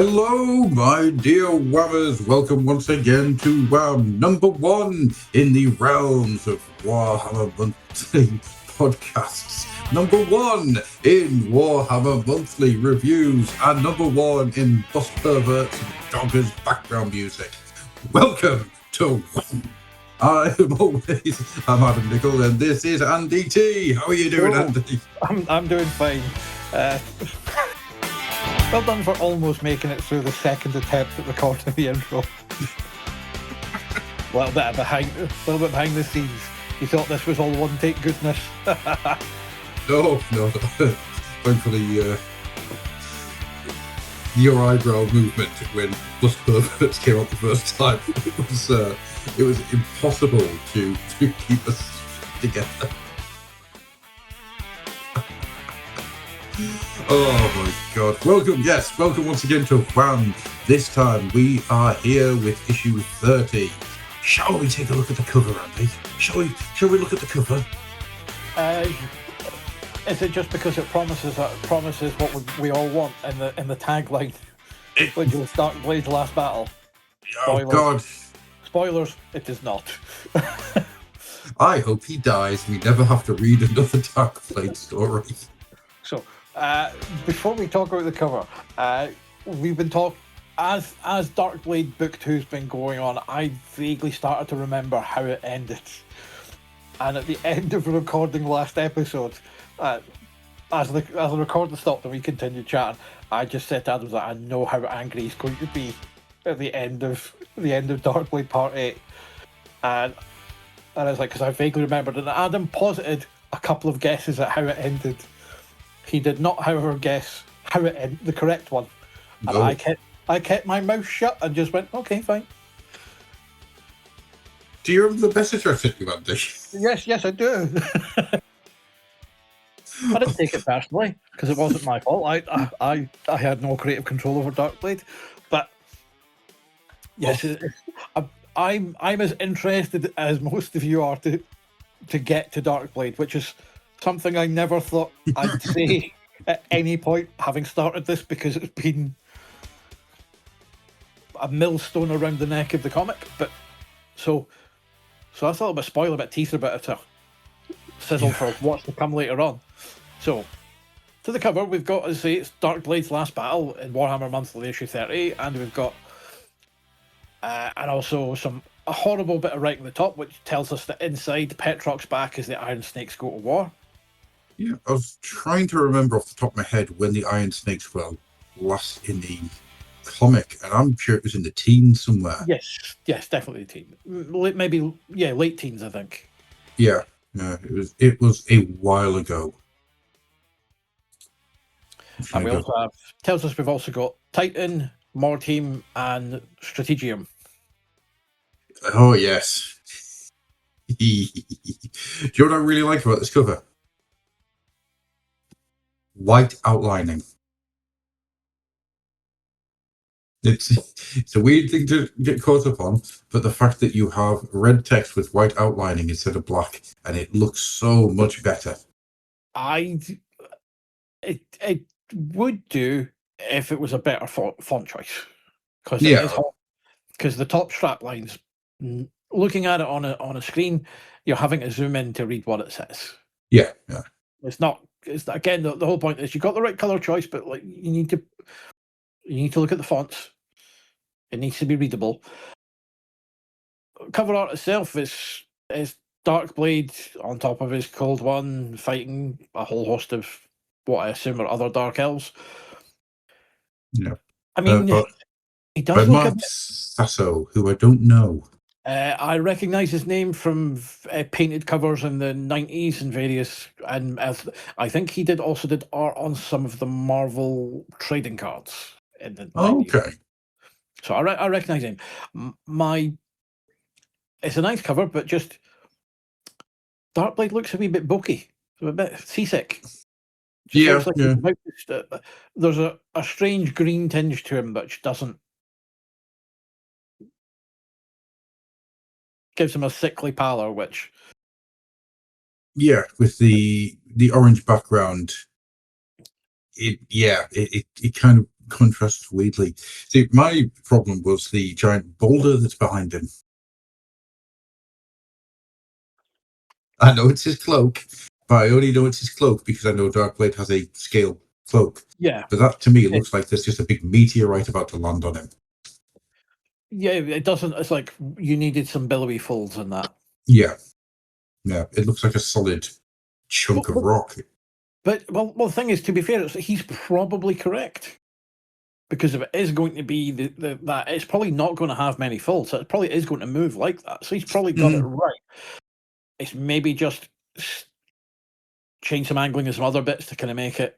Hello, my dear Whammers. Welcome once again to WHAM, number one in the realms of Warhammer Monthly podcasts. Number one in Warhammer Monthly reviews, and number one in Bus Perverts and Joggers background music. Welcome to WHAM. I'm Adam Nicol, and this is Andy T. How are you doing, Andy? I'm doing fine. Well done for almost making it through the second attempt at recording the intro. a little bit behind the scenes. You thought this was all one take goodness. No. Thankfully, your eyebrow movement when Bus Perverts came up the first time, it was impossible to keep us together. Oh my god. Welcome once again to WHAM. This time we are here with issue 30. Shall we take a look at the cover, Andy? Shall we look at the cover? Is it just because it promises what we all want in the tagline, which was Darkblade's last battle? Oh god. Spoilers, it is not. I hope he dies and we never have to read another Darkblade story. So, before we talk about the cover, we've been talking as Darkblade Book 2's been going on. I vaguely started to remember how it ended, and at the end of recording last episode, as the recording stopped and we continued chatting, I just said to Adam that I know how angry he's going to be at the end of Darkblade Part 8, and I was like, because I vaguely remembered, and Adam posited a couple of guesses at how it ended. He did not, however, guess how it ended, the correct one. And no. I kept my mouth shut and just went, okay, fine. Do you remember the message I sent you, Andy? Yes, I do. I didn't take it personally because it wasn't my fault. I had no creative control over Darkblade, but yes, I'm as interested as most of you are to get to Darkblade, which is something I never thought I'd say at any point, having started this, because it's been a millstone around the neck of the comic. But so I thought a bit spoil, a bit teaser, a bit of sizzle for what's to come later on. So to the cover, we've got, as I say, it's Darkblade's last battle in Warhammer Monthly issue 30, and we've got and also a horrible bit of writing at the top, which tells us that inside Petrock's back as the Iron Snakes go to war. Yeah, I was trying to remember off the top of my head when the Iron Snakes were last in the comic, and I'm sure it was in the teens somewhere. Yes, definitely the teen. Maybe, late teens, I think. Yeah, it was a while ago. And we also have, tells us we've also got Titan, Morteam, and Strategium. Oh, yes. Do you know what I really like about this cover? White outlining. It's a weird thing to get caught up on, but the fact that you have red text with white outlining instead of black, and it looks so much better. It would do if it was a better font choice, because because the top strap lines, looking at it on a screen, you're having to zoom in to read what it says. Yeah. It's not. It's again the whole point is you got the right color choice, but like you need to look at the fonts. It needs to be readable. Cover art itself is Darkblade on top of his Cold One fighting a whole host of what I assume are other Dark Elves. Yeah. I mean, he does look a bit Sasso, who I don't know. I recognise his name from painted covers in the 90s and various, and I think he also did art on some of the Marvel trading cards in the 90s. Okay. So I recognise him. It's a nice cover, but just Darkblade looks a wee bit bulky, a bit seasick. Yeah. There's a strange green tinge to him, which doesn't. Gives him a sickly pallor, which... Yeah, with the orange background, it kind of contrasts weirdly. See, my problem was the giant boulder that's behind him. I know it's his cloak, but I only know it's his cloak because I know Darkblade has a scale cloak. Yeah. But that, to me, it looks like there's just a big meteorite about to land on him. Yeah, it doesn't. It's like you needed some billowy folds in that. Yeah. Yeah, it looks like a solid chunk of rock. But, well, the thing is, to be fair, he's probably correct. Because if it is going to be that, it's probably not going to have many folds. So it probably is going to move like that. So he's probably got it right. It's maybe just change some angling and some other bits to kind of make it.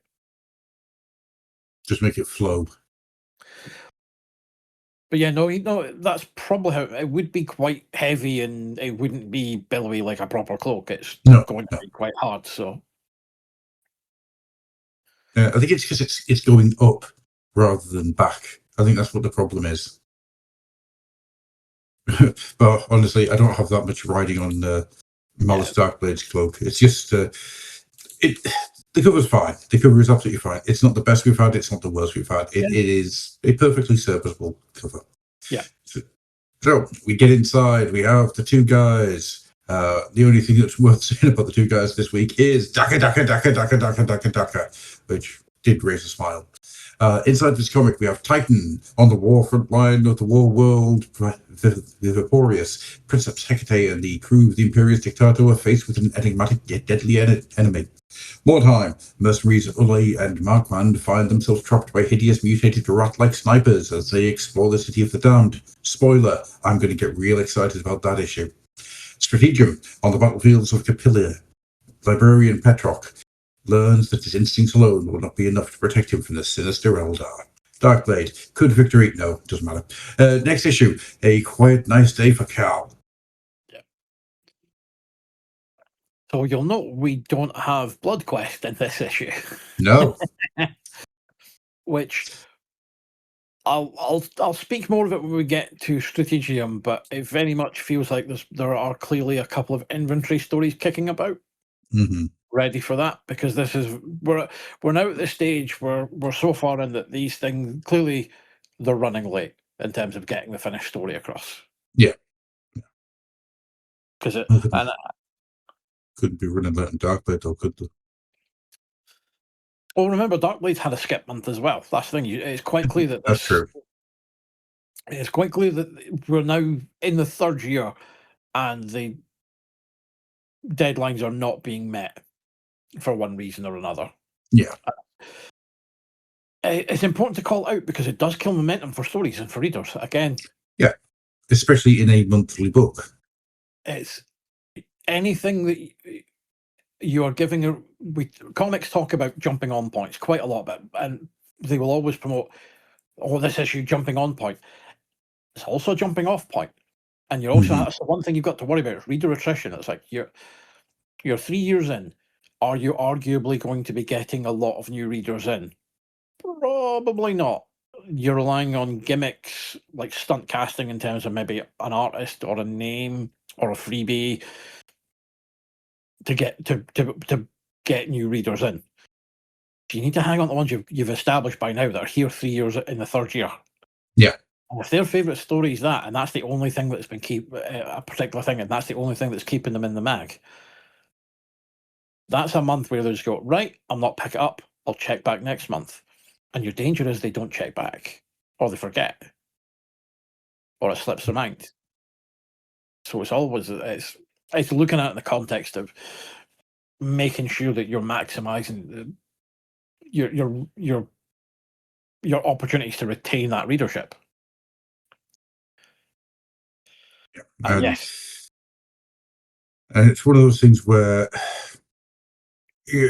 Just make it flow. But yeah, no, that's probably how it would be quite heavy and it wouldn't be billowy like a proper cloak. It's going to be quite hard. So I think it's because it's going up rather than back. I think that's what the problem is. But honestly, I don't have that much riding on Malice Darkblade's cloak. It's just the cover's fine. The cover is absolutely fine. It's not the best we've had. It's not the worst we've had. It is a perfectly serviceable cover. Yeah. So we get inside. We have the two guys. The only thing that's worth saying about the two guys this week is Daka, which did raise a smile. Inside this comic, we have Titan on the war front line of the war world. The Vaporius, Princeps Hecate, and the crew of the Imperious Dictator are faced with an enigmatic yet deadly enemy. Mordheim, mercenaries Ule and Markman find themselves trapped by hideous mutated rat-like snipers as they explore the City of the Damned. Spoiler, I'm going to get real excited about that issue. Stratagem, on the battlefields of Capilla, Librarian Petrock learns that his instincts alone will not be enough to protect him from the sinister Eldar. Darkblade, could victory? No, doesn't matter. Next issue, A Quiet Nice Day for Cal. Yeah. So you'll note we don't have Blood Quest in this issue. No. Which I'll speak more of it when we get to Stratagem, but it very much feels like there are clearly a couple of inventory stories kicking about. Mm-hmm. Ready for that, because this is we're now at the stage where we're so far in that these things clearly they're running late in terms of getting the finished story across. Yeah, because it couldn't be running late in Darkblade though, could they? Well, remember Darkblade's had a skip month as well. That's the thing. It's quite clear that that's true. It's quite clear that we're now in the third year, and the deadlines are not being met for one reason or another. Yeah. It's important to call out because it does kill momentum for stories and for readers. Again. Yeah. Especially in a monthly book. It's anything that you are giving. Comics talk about jumping on points quite a lot, and they will always promote, this issue jumping on point. It's also a jumping off point. And you're also, that's the one thing you've got to worry about is reader attrition. It's like you're 3 years in. Are you arguably going to be getting a lot of new readers in? Probably not. You're relying on gimmicks like stunt casting in terms of maybe an artist or a name or a freebie to get new readers in. You need to hang on to the ones you've established by now that are here 3 years in the third year. Yeah. And if their favourite story is that, and that's the only thing that's been a particular thing, and that's the only thing that's keeping them in the mag, that's a month where they just go, right, I'll not pick it up. I'll check back next month. And your danger is they don't check back, or they forget, or it slips their mind. So it's always it's looking at it in the context of making sure that you're maximising your opportunities to retain that readership. Yeah. Yes. And it's one of those things where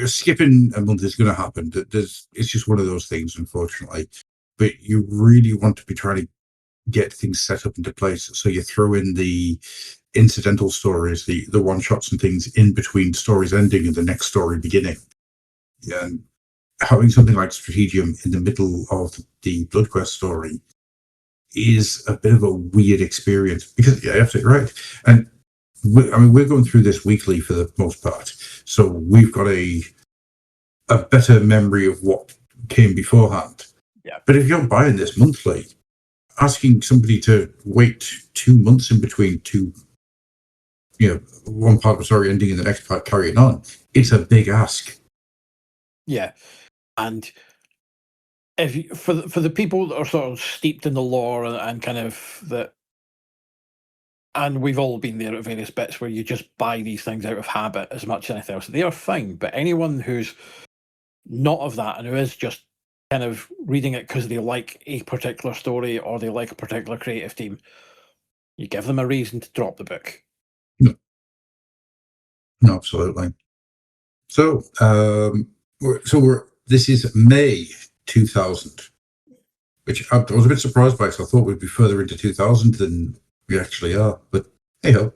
skipping a month is going to happen. It's just one of those things, unfortunately. But you really want to be trying to get things set up into place. So you throw in the incidental stories, the one-shots and things in between stories ending and the next story beginning. And having something like Stratagem in the middle of the Blood Quest story is a bit of a weird experience because, yeah, you're absolutely right. And we're going through this weekly for the most part, so we've got a better memory of what came beforehand. Yeah. But if you're buying this monthly, asking somebody to wait 2 months in between one part of the story ending and the next part carrying on, it's a big ask. Yeah, and if you, for the people that are sort of steeped in the lore and kind of that, and we've all been there at various bits where you just buy these things out of habit as much as anything else, they are fine. But anyone who's not of that and who is just kind of reading it because they like a particular story or they like a particular creative team, you give them a reason to drop the book. No, absolutely. So, this is May 2000, which I was a bit surprised by, because I thought we'd be further into 2000 than we actually are. But hey ho,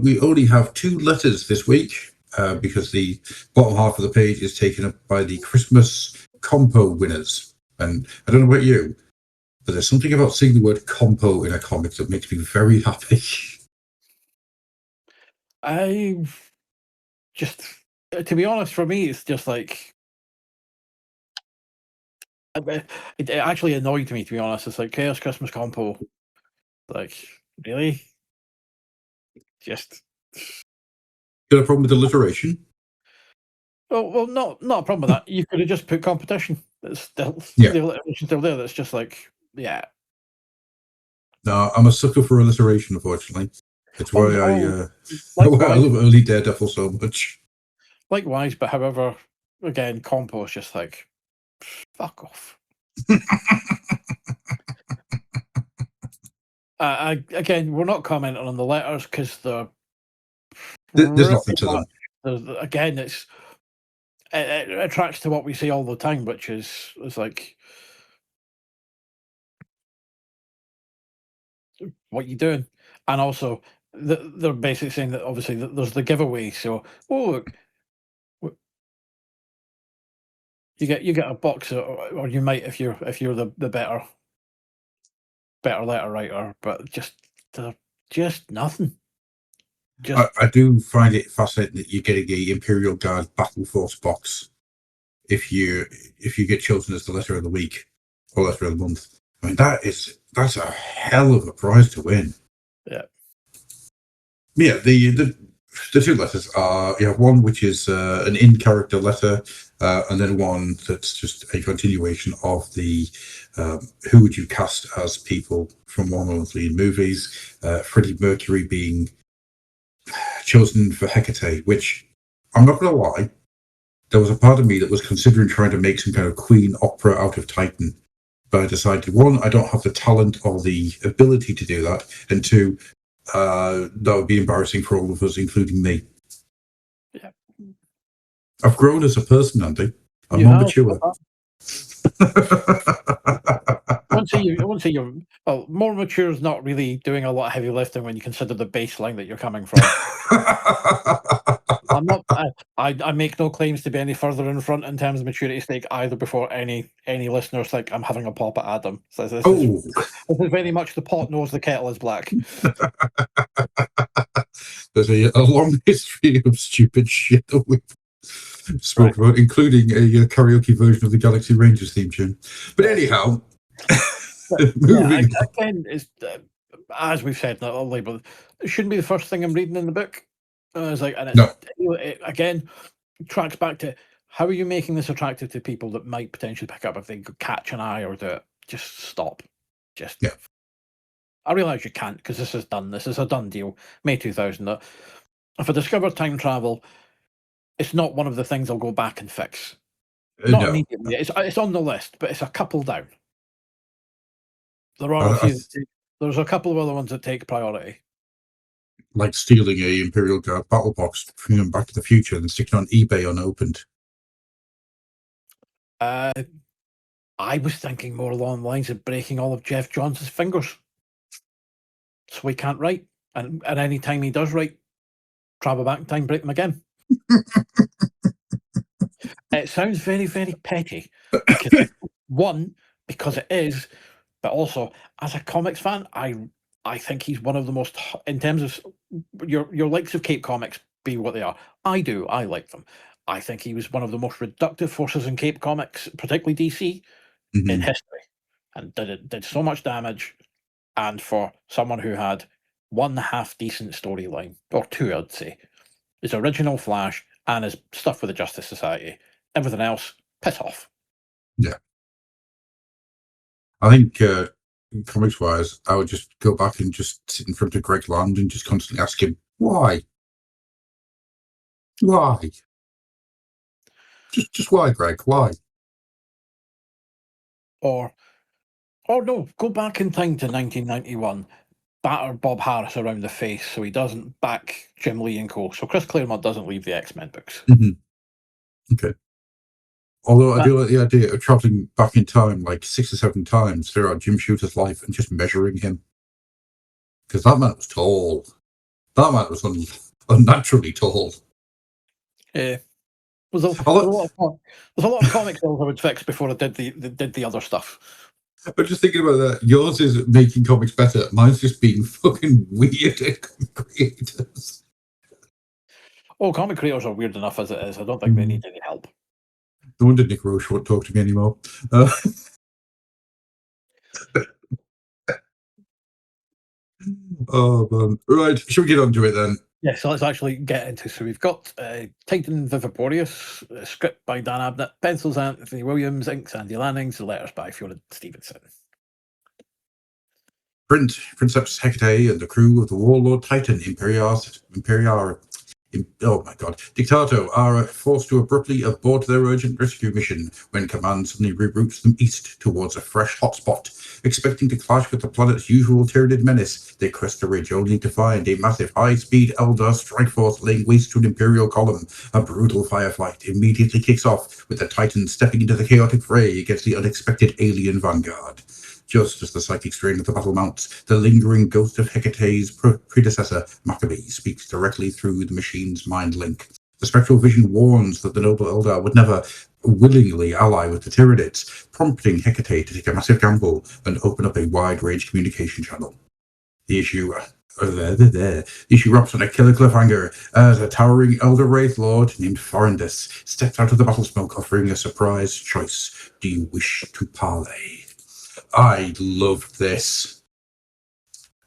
we only have 2 letters this week because the bottom half of the page is taken up by the Christmas compo winners. And I don't know about you, but there's something about seeing the word compo in a comic that makes me very happy. I just, to be honest, for me, it's just like, it actually annoyed me, to be honest. It's like Chaos Christmas Compo. Like, really? Just. Got a problem with alliteration? Well, not a problem with that. You could have just put competition. It's still, Yeah. the alliteration's still there. That's just like, yeah. No, I'm a sucker for alliteration, unfortunately. It's why I love early Daredevil so much. Likewise, but however, again, compo is just like, fuck off. Again, we're not commenting on the letters because they're There's nothing to them. Again, it attracts to what we see all the time, which is like, what you doing? And also, they're basically saying that obviously there's the giveaway. So, look, you get a box, or you might if you're the better letter writer, but just nothing. I do find it fascinating that you're getting a Imperial Guard Battle Force box if you get chosen as the letter of the week or letter of the month. I mean, that's a hell of a prize to win. Yeah. Yeah, the 2 letters are, you have one which is an in-character letter, and then one that's just a continuation of the who would you cast as people from Warhammer Monthly in movies, Freddie Mercury being chosen for Hecate, which, I'm not going to lie, there was a part of me that was considering trying to make some kind of Queen opera out of Titan. But I decided, 1, I don't have the talent or the ability to do that, and 2, that would be embarrassing for all of us, including me. Yeah. I've grown as a person, Andy. I'm more mature. I won't say you're well, more mature is not really doing a lot of heavy lifting when you consider the baseline that you're coming from. I'm not. I make no claims to be any further in front in terms of maturity stake either. Before any listeners think I'm having a pop at Adam. So this is very much the pot knows the kettle is black. There's a long history of stupid shit that we've spoken about, including a karaoke version of the Galaxy Rangers theme tune. But anyhow, moving on. Again, is as we've said, not only, but it shouldn't be the first thing I'm reading in the book. It's like, and it again tracks back to how are you making this attractive to people that might potentially pick up if they catch an eye or do it. Just stop. I realise you can't because this is done. This is a done deal. May 2000. If I discover time travel, it's not one of the things I'll go back and fix. Not immediately. It's on the list, but it's a couple down. There are a few. There's a couple of other ones that take priority. Like stealing a Imperial Guard battle box from Back to the Future and sticking on eBay unopened. I was thinking more along the lines of breaking all of Jeff Johns' fingers, so he can't write. And any time he does write, travel back in time, break them again. It sounds very, very petty. Because, one, because it is, but also as a comics fan, I think he's one of the most, in terms of your likes of Cape Comics be what they are. I do. I like them. I think he was one of the most reductive forces in Cape Comics, particularly DC. in history, and did so much damage. And for someone who had one half decent storyline, or two, I'd say, his original Flash and his stuff with the Justice Society, everything else, piss off. Yeah. I think comics wise, I would just go back and just sit in front of Greg Land and just constantly ask him, why? Why? Just why, Greg? Why? Or no, go back in time to 1991, batter Bob Harris around the face so he doesn't back Jim Lee and co. So Chris Claremont doesn't leave the X-Men books. Okay. Although I do like the idea of traveling back in time like 6 or 7 times throughout Jim Shooter's life and just measuring him. Because that man was tall. That man was unnaturally tall. Yeah. There's a lot of comic sales I would fix before I did the other stuff. I'm just thinking about that. Yours is making comics better. Mine's just being fucking weird at creators. Oh, comic creators are weird enough as it is. I don't think they need any help. No wonder Nick Roche won't talk to me anymore. Oh, man. Right, should we get on to it then? Yeah, so let's actually get into. So we've got Titan Viviporius, script by Dan Abnett, pencils Anthony Williams, inks Andy Lannings, letters by Fiona Stevenson. Princeps Hecate and the crew of the warlord Titan oh my god, Dictato are forced to abruptly abort their urgent rescue mission when command suddenly reroutes them east towards a fresh hotspot. Expecting to clash with the planet's usual Tyranid menace, they crest the ridge only to find a massive high-speed Eldar strike force laying waste to an Imperial column. A brutal firefight immediately kicks off, with the Titans stepping into the chaotic fray against the unexpected alien vanguard. Just as the psychic strain of the battle mounts, the lingering ghost of Hecate's predecessor, Maccabee, speaks directly through the machine's mind link. The spectral vision warns that the noble Eldar would never willingly ally with the Tyranids, prompting Hecate to take a massive gamble and open up a wide-range communication channel. The issue wraps on a killer cliffhanger as a towering Elder Wraith Lord named Farindus steps out of the battle smoke, offering a surprise choice. Do you wish to parley? I loved this.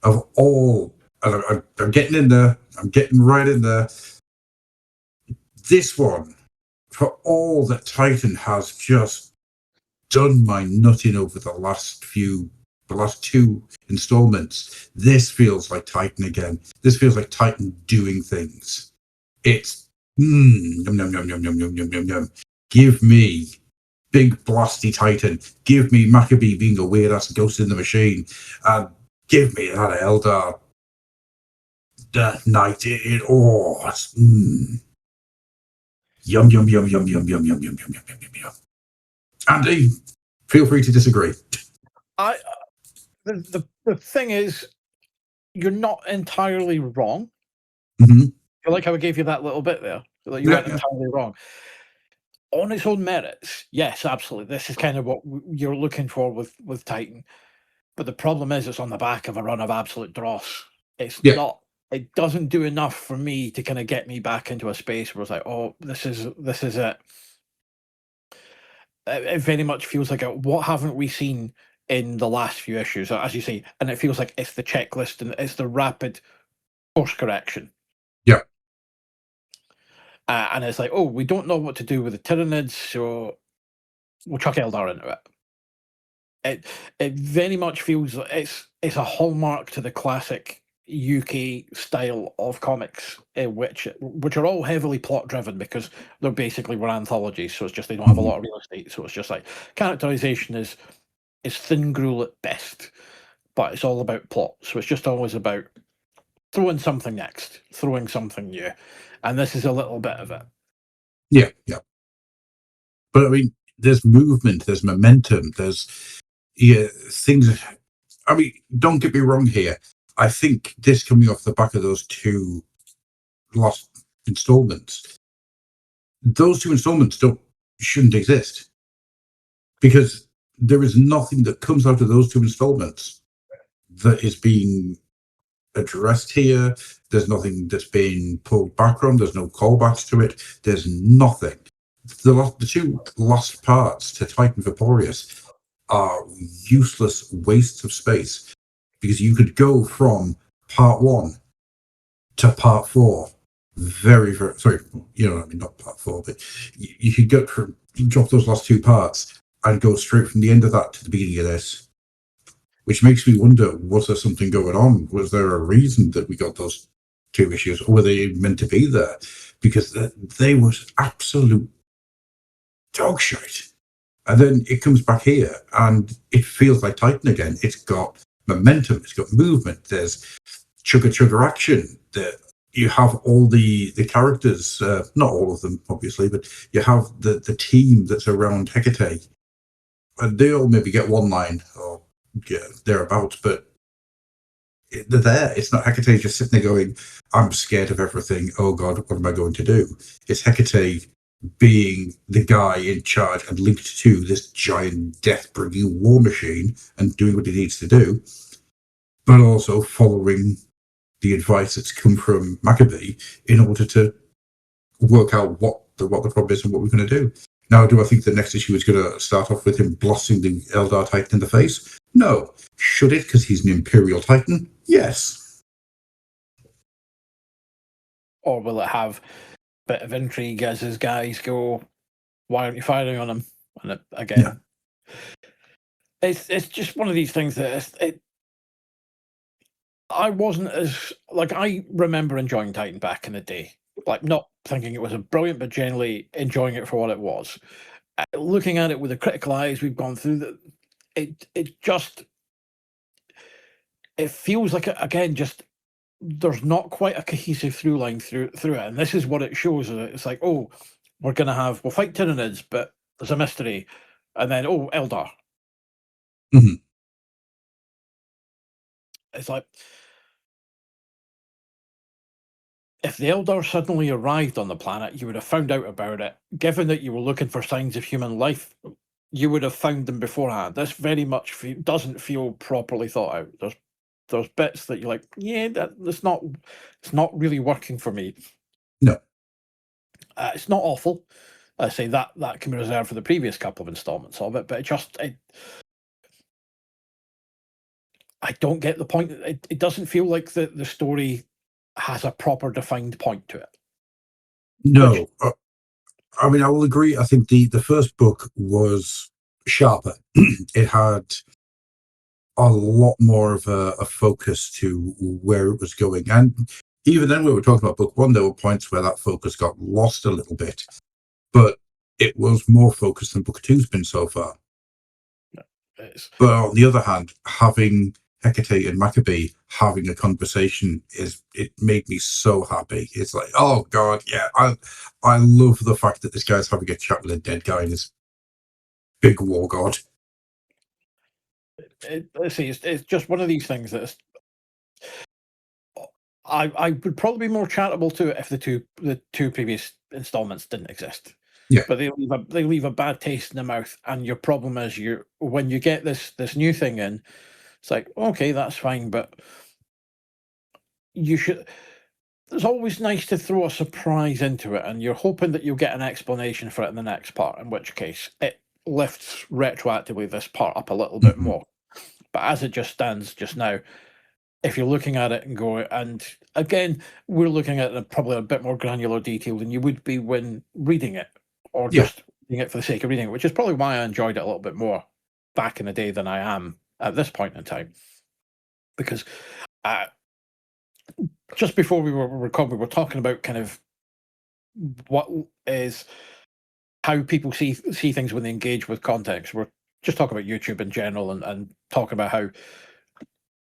Of all, I'm getting in there. I'm getting right in there. This one, for all that Titan has just done my nutting over the last 2 installments, this feels like Titan again. This feels like Titan doing things. It's yum yum yum yum yum yum yum yum yum. Give me big blasty Titan. Give me Maccabee being a weird ass ghost in the machine, and give me that Eldar Knight. It's yum yum yum yum yum yum yum yum yum yum yum yum. Andy, feel free to disagree. The thing is, you're not entirely wrong. Mm-hmm. I like how I gave you that little bit there. Like you weren't entirely wrong. On its own merits, yes, absolutely. This is kind of what you're looking for with Titan. But the problem is it's on the back of a run of absolute dross. It's not. It doesn't do enough for me to kind of get me back into a space where it's like, oh, this is it. It very much feels like what haven't we seen in the last few issues, as you say, and it feels like it's the checklist and it's the rapid course correction. Yeah. And it's like, oh, we don't know what to do with the Tyranids, so we'll chuck Eldar into it. It very much feels like it's a hallmark to the classic UK style of comics, which are all heavily plot driven because they're basically were anthologies, so it's just they don't have a lot of real estate, so it's just like characterization is thin gruel at best, but it's all about plot, so it's just always about throwing something next, throwing something new, and this is a little bit of it. Yeah. But I mean, there's movement, there's momentum, there's things. I mean, don't get me wrong here. I think this coming off the back of those 2 last installments, those 2 installments shouldn't exist, because there is nothing that comes out of those 2 installments that is being addressed here. There's nothing that's being pulled back from. There's no callbacks to it. There's nothing. The 2 last parts to Titan Viporius are useless wastes of space, because you could go from part 1 to part 4 very, very, sorry, not part 4, but you could drop those last 2 parts and go straight from the end of that to the beginning of this, which makes me wonder, was there something going on? Was there a reason that we got those 2 issues, or were they meant to be there? Because they was absolute dog shit. And then it comes back here and it feels like Titan again. It's got momentum, it's got movement, there's chugga action. You have all the characters, not all of them, obviously, but you have the team that's around Hecate. And they all maybe get one line or thereabouts, but they're there. It's not Hecate just sitting there going, I'm scared of everything. Oh God, what am I going to do? It's Hecate being the guy in charge and linked to this giant death-bringing war machine and doing what he needs to do, but also following the advice that's come from Maccabee in order to work out what the problem is and what we're going to do. Now, do I think the next issue is going to start off with him blasting the Eldar Titan in the face? No. Should it, because he's an Imperial Titan? Yes. Or will it have a bit of intrigue as his guys go, why aren't you firing on him? And again, it's just one of these things that I wasn't as, like, I remember enjoying Titan back in the day. Like, not thinking it was a brilliant, but generally enjoying it for what it was. Looking at it with the critical eyes we've gone through, it feels like, again, just there's not quite a cohesive through line through it, and this is what it shows. It's like, oh, we'll fight Tyranids, but there's a mystery, and then Eldar. Mm-hmm. It's like, if the Eldar suddenly arrived on the planet, you would have found out about it. Given that you were looking for signs of human life, you would have found them beforehand. This very much doesn't feel properly thought out. There's bits that you're like, yeah, it's not really working for me. No. It's not awful. I say that can be reserved for the previous couple of installments of it, but I don't get the point. It doesn't feel like the story has a proper defined point to it. No. I mean, I will agree. I think the first book was sharper. It had a lot more of a focus to where it was going. And even then, we were talking about book 1, there were points where that focus got lost a little bit. But it was more focused than book 2's been so far. But on the other hand, having Hecate and Maccabee having a conversation it made me so happy. It's like, oh God, yeah, I love the fact that this guy's having a chat with a dead guy in his big war god. It's just one of these things that I would probably be more charitable to it if the two previous installments didn't exist. Yeah. But they leave a bad taste in the mouth, and your problem is when you get this new thing in, it's like, okay, that's fine, but it's always nice to throw a surprise into it, and you're hoping that you'll get an explanation for it in the next part, in which case it lifts retroactively this part up a little bit more. But as it just stands just now, if you're looking at it and going, and again, we're looking at it probably a bit more granular detail than you would be when reading it, or just reading it for the sake of reading it, which is probably why I enjoyed it a little bit more back in the day than I am at this point in time. Because just before we were recording, we were talking about kind of what is how people see things when they engage with content. We're just talking about YouTube in general and talking about how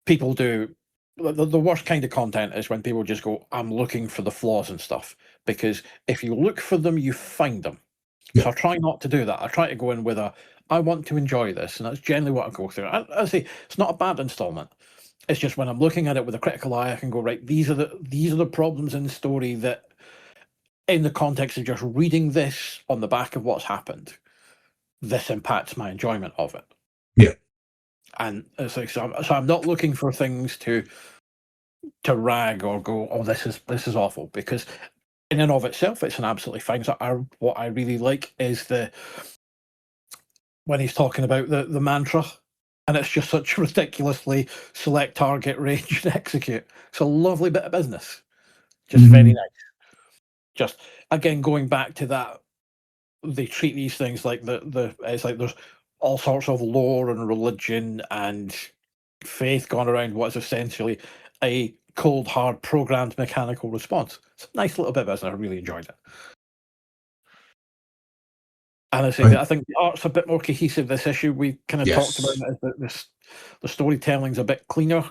people do the worst kind of content is when people just go, I'm looking for the flaws and stuff, because if you look for them, you find them. So I try not to do that. I try to go in with I want to enjoy this, and that's generally what I go through. I say it's not a bad installment. It's just when I'm looking at it with a critical eye, I can go, right, these are the problems in the story that, in the context of just reading this on the back of what's happened, this impacts my enjoyment of it. Yeah. And it's like, so I'm not looking for things to rag or go, oh, this is awful, because in and of itself, it's an absolutely fine. So what I really like is when he's talking about the mantra, and it's just such ridiculously select, target, range, and execute. It's a lovely bit of business. Just very nice. Just again going back to that, they treat these things like it's like there's all sorts of lore and religion and faith going around what is essentially a cold, hard, programmed mechanical response. It's a nice little bit of business. I really enjoyed it. And I say that I think the art's a bit more cohesive this issue. We kind of talked about it, that the storytelling's a bit cleaner.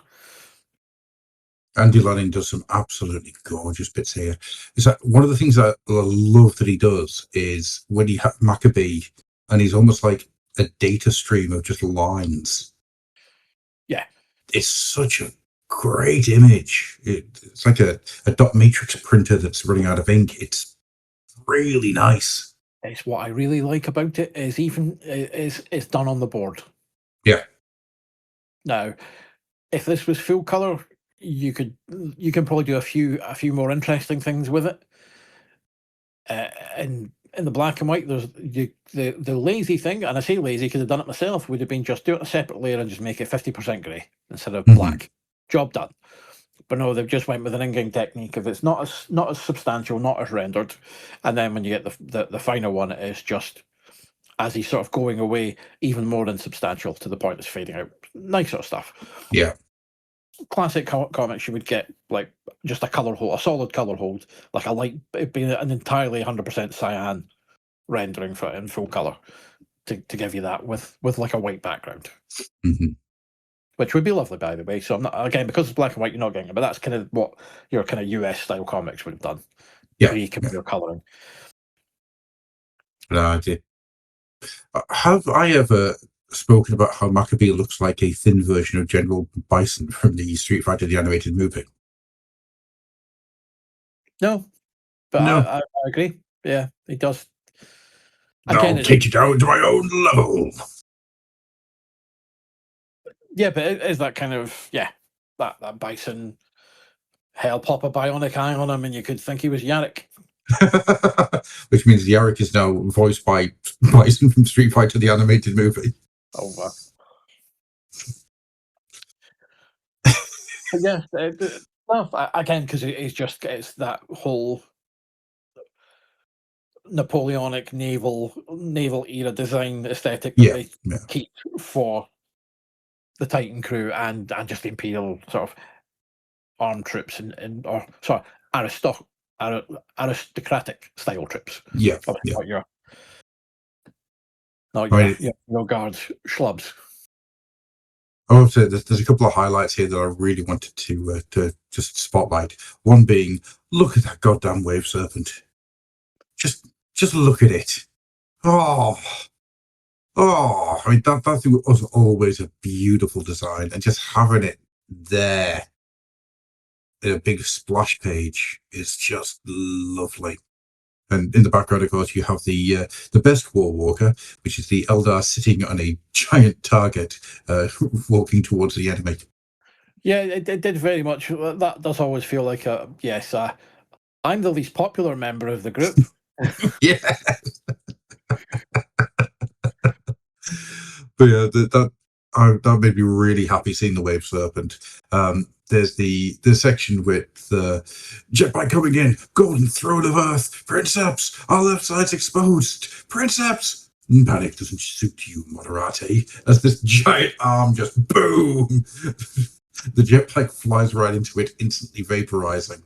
Andy Lanning does some absolutely gorgeous bits here. Is that one of the things I love that he does is when he has Maccabee, and he's almost like a data stream of just lines. Yeah, it's such a great image. It's like a dot matrix printer that's running out of ink. It's really nice. It's what I really like about it is even it's done on the board. Yeah. Now, if this was full color, you can probably do a few more interesting things with it. And in the black and white, there's the lazy thing, and I say lazy because I've done it myself, would have been just do it a separate layer and just make it 50% grey instead of black. Job done. But no, they've just went with an inking technique. If it's not as substantial, not as rendered, and then when you get the final one, it is just as he's sort of going away, even more insubstantial to the point it's fading out. Nice sort of stuff. Yeah. Classic comics, you would get like just a color hold, a solid color hold, like a light, being an entirely 100% cyan rendering for in full color to give you that with like a white background. Which would be lovely, by the way. So I'm not, again, because it's black and white, you're not getting it, but that's kind of what your kind of US style comics would have done. Pre-computer colouring. I did. Have I ever spoken about how Maccabee looks like a thin version of General Bison from the Street Fighter the animated movie? No, but no. I agree. Yeah, he does. Again, I'll take it down to my own level. Yeah, but it is that kind of that Bison hell pop a bionic eye on him, and you could think he was Yarrick. Which means Yarrick is now voiced by Bison from Street Fighter the animated movie. Oh wow! Yeah, no, again, because it's that whole Napoleonic naval era design aesthetic that they keep for the Titan crew and just the Imperial sort of armed troops or sorry, aristocratic style troops. Yeah. Not your guards schlubs. Oh, so there's a couple of highlights here that I really wanted to just spotlight. One being, look at that goddamn wave serpent. Just look at it. I mean, that thing was always a beautiful design, and just having it there in a big splash page is just lovely. And in the background, of course, you have the best War Walker, which is the Eldar sitting on a giant target, walking towards the enemy. Yeah, it did very much. That does always feel like I'm the least popular member of the group. Yeah. But yeah, that made me really happy seeing the Wave Serpent. There's the section with the jetpack coming in, golden throne of Earth, Princeps, our left side's exposed, Princeps. Panic doesn't suit you, Moderati. As this giant arm just boom, the jetpack flies right into it, instantly vaporizing.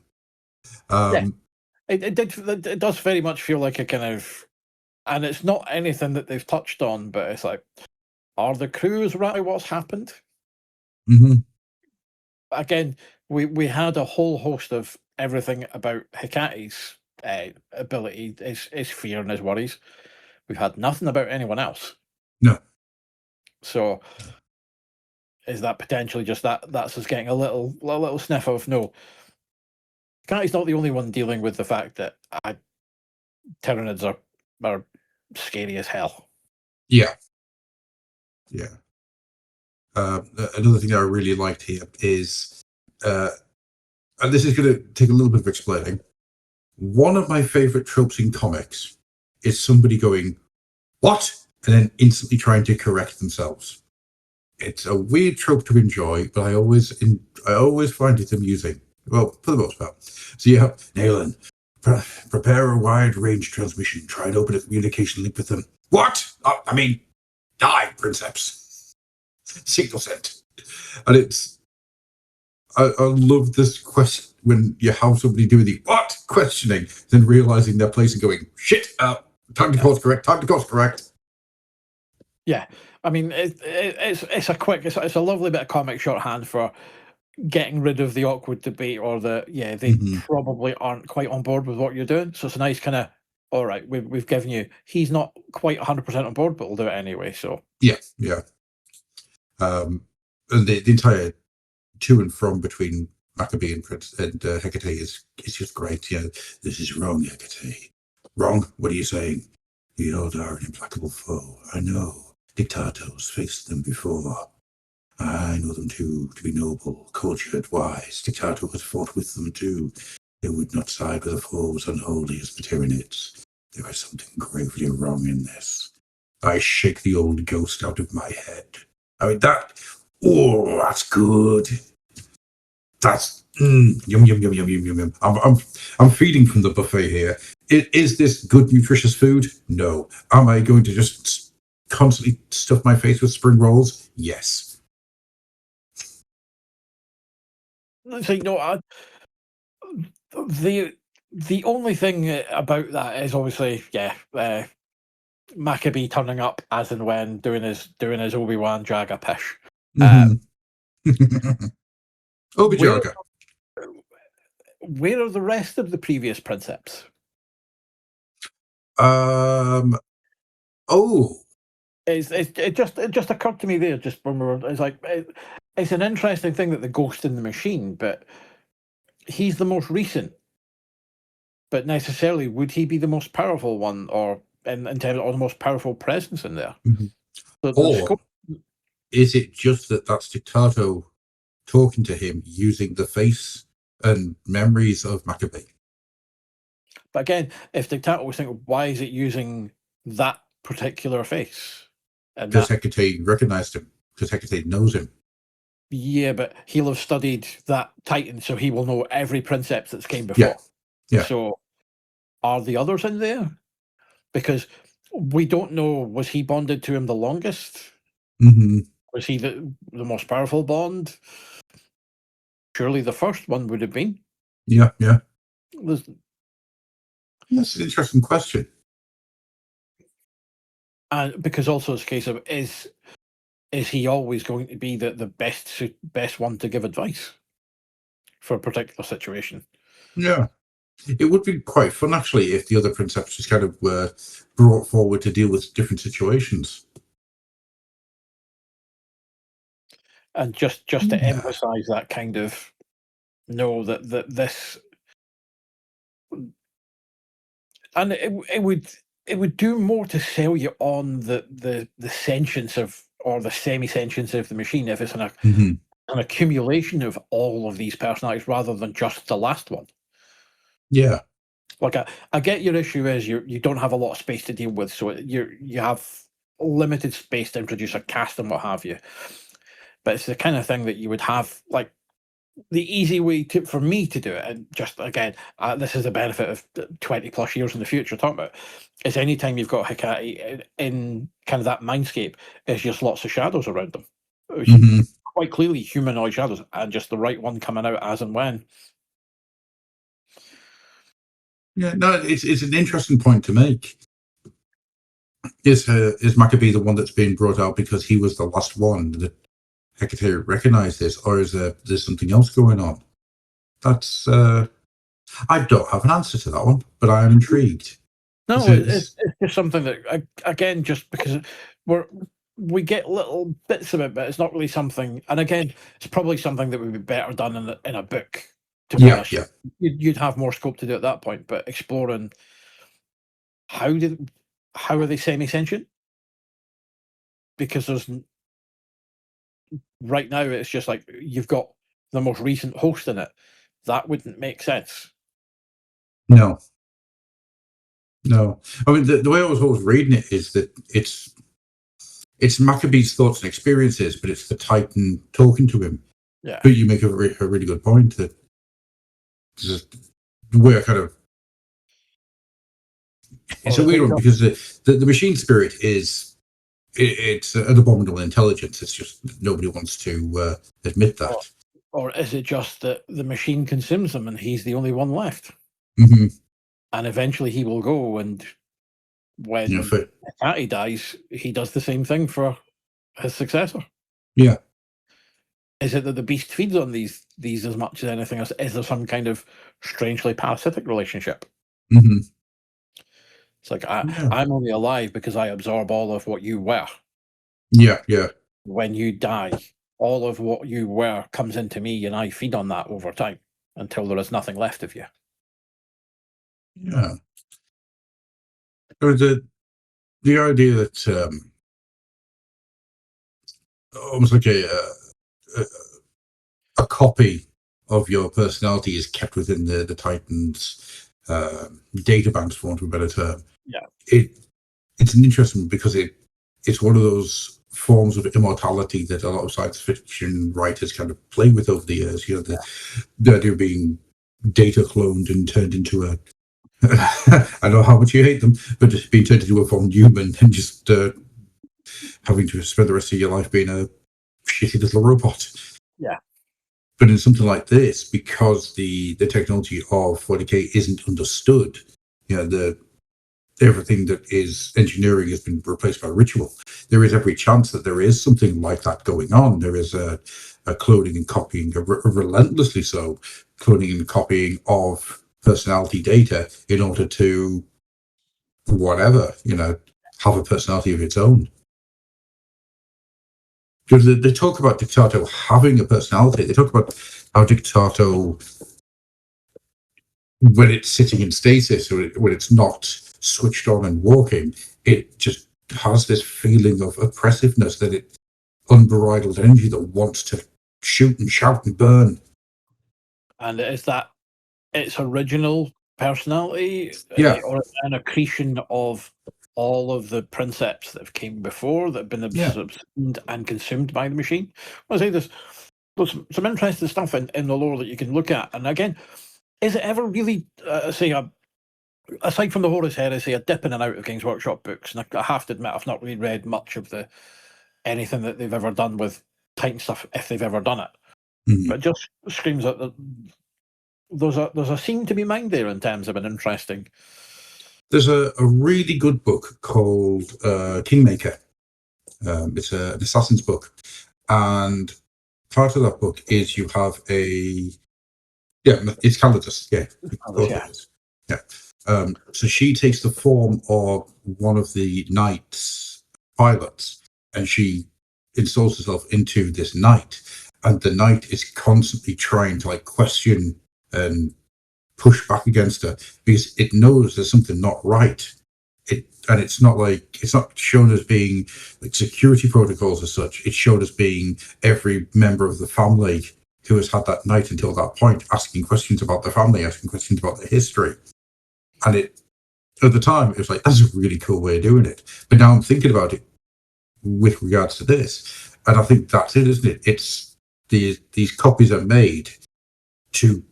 It does very much feel like a kind of, and it's not anything that they've touched on, but it's like, are the crews right? What's happened? Again, we had a whole host of everything about Hecate's ability, his fear and his worries. We've had nothing about anyone else. No. So is that potentially just that's us getting a little sniff of no? Hecate's not the only one dealing with the fact that Tyranids are scary as hell. Yeah. Yeah. Another thing I really liked here is, and this is going to take a little bit of explaining. One of my favorite tropes in comics is somebody going, "What? and then instantly trying to correct themselves. It's a weird trope to enjoy, but I always find it amusing. Well, for the most part. So you have Nayland. Prepare a wide-range transmission. Try and open a communication link with them. What? I mean, die, Princeps. Signal sent. And it's... I love this question when you have somebody doing the what questioning, then realizing their place and going, shit, time to course correct. Yeah, I mean, it's a lovely bit of comic shorthand for getting rid of the awkward debate or they probably aren't quite on board with what you're doing. So it's a nice kind of, all right, we've given you, he's not quite 100% on board, but we'll do it anyway. So yeah. And the entire to and from between Maccabee and Hecate is just great. Yeah, this is wrong, Hecate. Wrong? What are you saying? The old are an implacable foe. I know. Dictatos faced them before. I know them too, to be noble, cultured, wise. Dictato has fought with them too. They would not side with a foe as unholy as the Tyranids. There is something gravely wrong in this. I shake the old ghost out of my head. I mean, that's good. That's yum yum yum yum yum yum. I'm feeding from the buffet here. Is this good, nutritious food? No. Am I going to just constantly stuff my face with spring rolls? Yes. so the only thing about that is obviously Maccabee turning up as and when doing his Obi-Wan Jaga pish. Obi Jaga. Where are the rest of the previous Princeps? It just occurred to me there just when it's an interesting thing that the Ghost in the Machine, but he's the most recent. But necessarily, would he be the most powerful one, or in terms of the most powerful presence in there? Or is it just that's Dictato talking to him using the face and memories of Maccabee? But again, if Dictato was thinking, why is it using that particular face? Because Hecate recognized him, because Hecate knows him. Yeah, but he'll have studied that Titan, so he will know every Princeps that's came before. Yeah. So are the others in there? Because we don't know, was he bonded to him the longest? Was he the most powerful bond? Surely the first one would have been. Yeah. That's an interesting question. And because also it's a case of, is he always going to be the best one to give advice for a particular situation? Yeah. It would be quite fun, actually, if the other Princeps just kind of were brought forward to deal with different situations. And just to emphasize that kind of, that this, and it would do more to sell you on the sentience of, or the semi-sentience of the machine, if it's an accumulation of all of these personalities rather than just the last one. Yeah. Like I get your issue is you don't have a lot of space to deal with, so you have limited space to introduce a cast and what have you. But it's the kind of thing that you would have, like, the easy way for me to do it, and just again, this is the benefit of 20 plus years in the future talking about, is anytime you've got Hecate in kind of that mindscape, is just lots of shadows around them. Quite clearly humanoid shadows, and just the right one coming out as and when. Yeah, no, it's an interesting point to make. Is Maccabee the one that's being brought out because he was the last one that Hecate recognized this, or is there's something else going on? That's I don't have an answer to that one, but I am intrigued. No, it's just something that, again, just because we get little bits of it, but it's not really something. And again, it's probably something that would be better done in a book. To be honest, you'd have more scope to do at that point. But exploring how are they semi-sentient? Because right now it's just like you've got the most recent host in it. That wouldn't make sense. No. I mean, the way I was always reading it is that it's it's Maccabee's thoughts and experiences, but it's the Titan talking to him. Yeah. But you make a really good point that just we're kind of. It's a weird one because the machine spirit is it's an abominable intelligence. It's just nobody wants to admit that. Or is it just that the machine consumes him and he's the only one left? Mm-hmm. And eventually he will go, and when Hecate dies, he does the same thing for his successor. Yeah. Is it that the beast feeds on these as much as anything else? Is there some kind of strangely parasitic relationship? Mm-hmm. It's like, I'm only alive because I absorb all of what you were. Yeah, yeah. When you die, all of what you were comes into me, and I feed on that over time until there is nothing left of you. Yeah. So the idea that almost like a copy of your personality is kept within the Titan's data banks, for want of a better term. Yeah. It's an interesting one because it's one of those forms of immortality that a lot of science fiction writers kind of play with over the years. The idea of being data cloned and turned into a I know how much you hate them, but just being turned into a formed human and just having to spend the rest of your life being a shitty little robot. Yeah. But in something like this, because the technology of 40K isn't understood, everything that is engineering has been replaced by ritual. There is every chance that there is something like that going on. There is a cloning and copying, relentlessly so, cloning and copying of personality data in order to whatever, have a personality of its own. Because they talk about Dictato having a personality. They talk about how Dictato, when it's sitting in stasis or when it's not switched on and walking, it just has this feeling of oppressiveness, that it unbridled energy that wants to shoot and shout and burn. And is that its original personality? Yeah. Or an accretion of all of the principes that have came before that have been absorbed and consumed by the machine? I say there's some interesting stuff in the lore that you can look at. And again, is it ever really, aside from the Horus Heresy, a dip in and out of Games Workshop books? And I have to admit, I've not really read much of anything that they've ever done with Titan stuff, if they've ever done it. Mm-hmm. But it just screams that there's a scene to be mined there in terms of an interesting. There's a really good book called Kingmaker. It's an assassin's book, and part of that book is you have it's Calidus. So she takes the form of one of the knight's pilots, and she installs herself into this knight, and the knight is constantly trying to question and push back against her because it knows there's something not right. And it's not shown as being like security protocols as such. It's shown as being every member of the family who has had that knight until that point asking questions about their family, asking questions about their history. And at the time, it was like, that's a really cool way of doing it. But now I'm thinking about it with regards to this, and I think that's it, isn't it? It's these copies are made to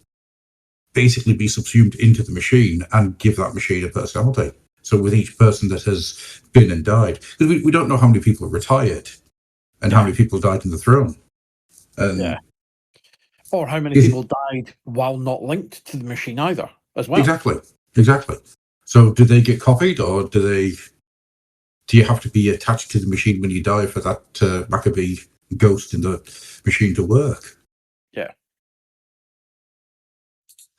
basically be subsumed into the machine and give that machine a personality. So with each person that has been and died, because we don't know how many people retired and how many people died in the throne. Or how many people died while not linked to the machine either, as well. Exactly. So do they get copied, or do you have to be attached to the machine when you die for that Maccabee ghost in the machine to work? Yeah.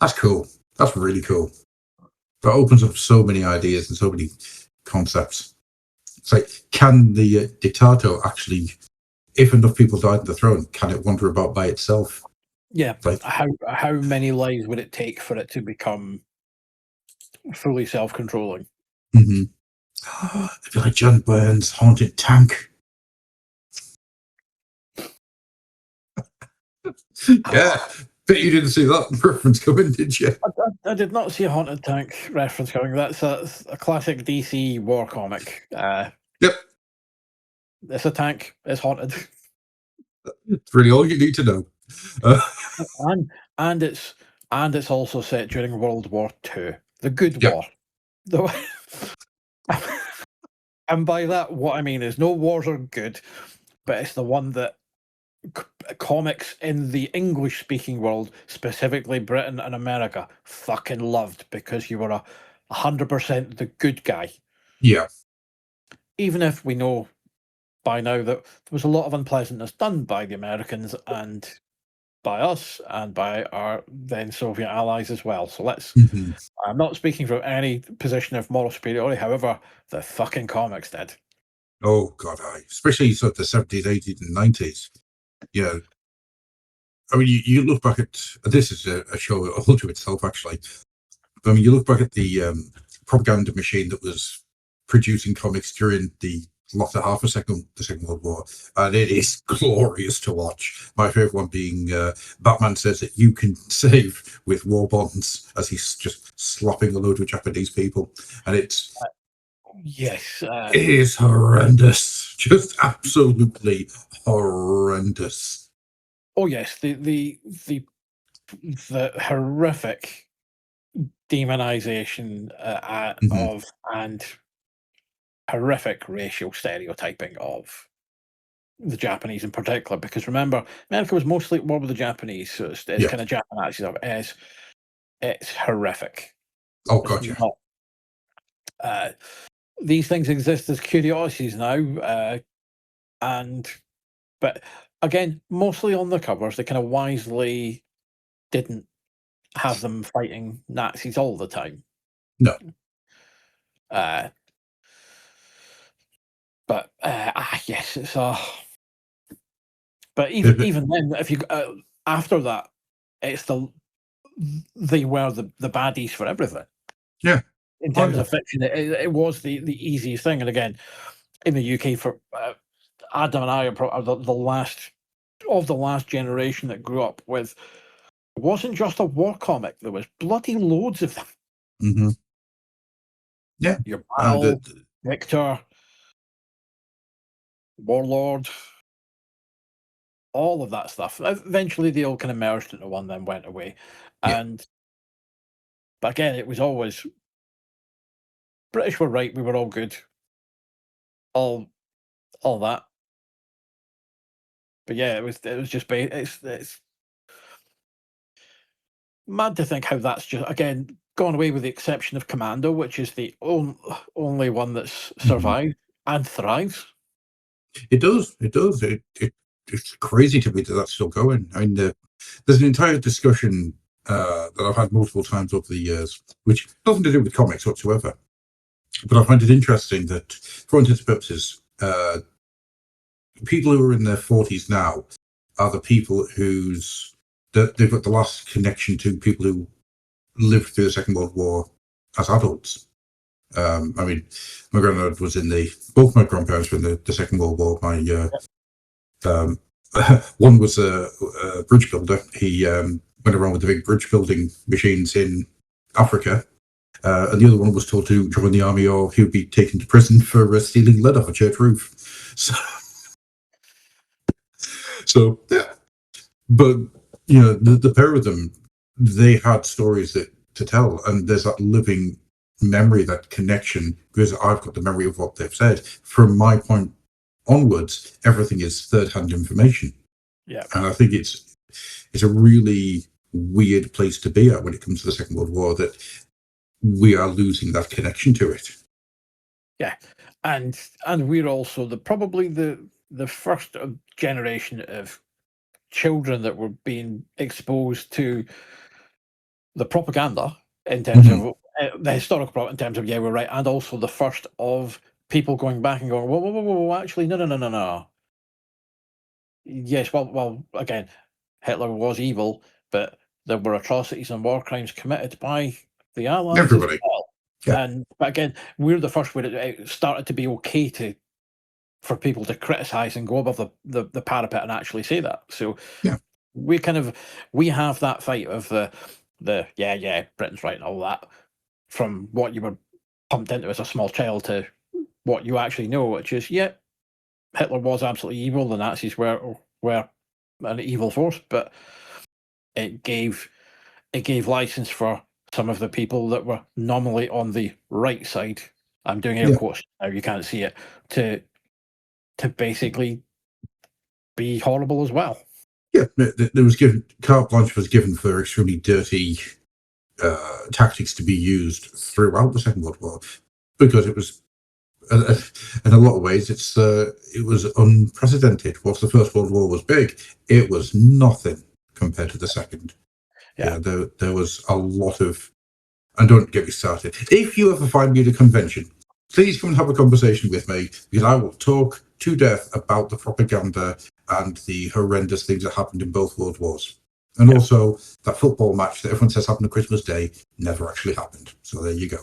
That's cool. That's really cool. That opens up so many ideas and so many concepts. It's like, can the Dictato actually, if enough people died in the throne, can it wander about by itself? Yeah. Like, how many lives would it take for it to become fully self-controlling? Mm-hmm. It'd be like John Byrne's Haunted Tank. Yeah. Bet you didn't see that reference coming, did you? I did not see a Haunted Tank reference coming. That's a classic DC war comic. Yep. It's a tank. It's haunted. It's really all you need to know. and and it's also set during World War II, the good Yeah. war. The, and by that, what I mean is no wars are good, but it's the one that comics in the English-speaking world, specifically Britain and America, fucking loved because you were 100% the good guy. Yeah. Even if we know by now that there was a lot of unpleasantness done by the Americans and by us and by our then Soviet allies as well. So Mhm. I'm not speaking from any position of moral superiority, however, the fucking comics did. Oh God, especially sort of the 70s, 80s, and 90s. Yeah. I mean, you look back at this is a show all to itself, actually. I mean, you look back at the propaganda machine that was producing comics during the latter half of the Second World War, and it is glorious to watch. My favorite one being Batman says that you can save with war bonds as he's just slapping a load of Japanese people, and Yes. it is horrendous, just absolutely horrendous. Oh yes, the horrific demonization Mhm. of and horrific racial stereotyping of the Japanese in particular. Because remember, America was mostly at war with the Japanese, so it's Yeah. kind of Japanese stuff. It's horrific. Oh It's God, yeah. not. Uh, these things exist as curiosities now, and but again, mostly on the covers, they kind of wisely didn't have them fighting Nazis all the time. No. Uh, but yes, it's But even then, if you after that, it's they were the baddies for everything. Yeah. In Oh terms yeah. of fiction, it was the easiest thing. And again, in the UK, for Adam and I are the last of the last generation that grew up with. It wasn't just a war comic. There was bloody loads of them. Hmm. Yeah. Your The, Battle, Victor, Warlord, all of that stuff. Eventually, they all kind of merged into one, then went away. yeah. But again, it was always British were right. We were all good. All that. But yeah, it was just it's mad to think how that's just again gone away with the exception of Commando, which is the only one that's Hmm. survived and thrives. It does. It does. It's crazy to me that that's still going. I mean, there's an entire discussion that I've had multiple times over the years, which nothing to do with comics whatsoever. But I find it interesting that, for all intents and purposes, people who are in their 40s now are the people they've got the last connection to people who lived through the Second World War as adults. I mean, my granddad was both my grandparents were in the Second World War. Um, one was a bridge builder. He went around with the big bridge building machines in Africa. And the other one was told to join the army or he would be taken to prison for stealing lead off a church roof. So yeah. But, the pair of them, they had stories to tell. And there's that living memory, that connection, because I've got the memory of what they've said. From my point onwards, everything is third-hand information. Yeah. And I think it's a really weird place to be at when it comes to the Second World War, that we are losing that connection to it. Yeah, and we're also probably the first generation of children that were being exposed to the propaganda in terms Mm-hmm. of the historical propaganda, in terms of yeah, we're right, and also the first of people going back and going, whoa, actually, no. Yes, well, again, Hitler was evil, but there were atrocities and war crimes committed by the Allies as Everybody. well. Yeah. But again, we're the first where it started to be okay for people to criticize and go above the parapet and actually say that. So Yeah. we have that fight of the yeah, Britain's right and all that, from what you were pumped into as a small child to what you actually know, which is Hitler was absolutely evil. The Nazis were an evil force, but it gave license for some of the people that were nominally on the right side. I'm doing air quotes now, you can't see it, to basically be horrible as well. Yeah, there was carte blanche was given for extremely dirty tactics to be used throughout the Second World War, because it was, in a lot of ways, it was unprecedented. Whilst the First World War was big, it was nothing compared to the Second. Yeah. There was a lot of, and don't get me started. If you ever find me at a convention, please come and have a conversation with me, because I will talk to death about the propaganda and the horrendous things that happened in both World Wars. And also, that football match that everyone says happened on Christmas Day never actually happened. So there you go.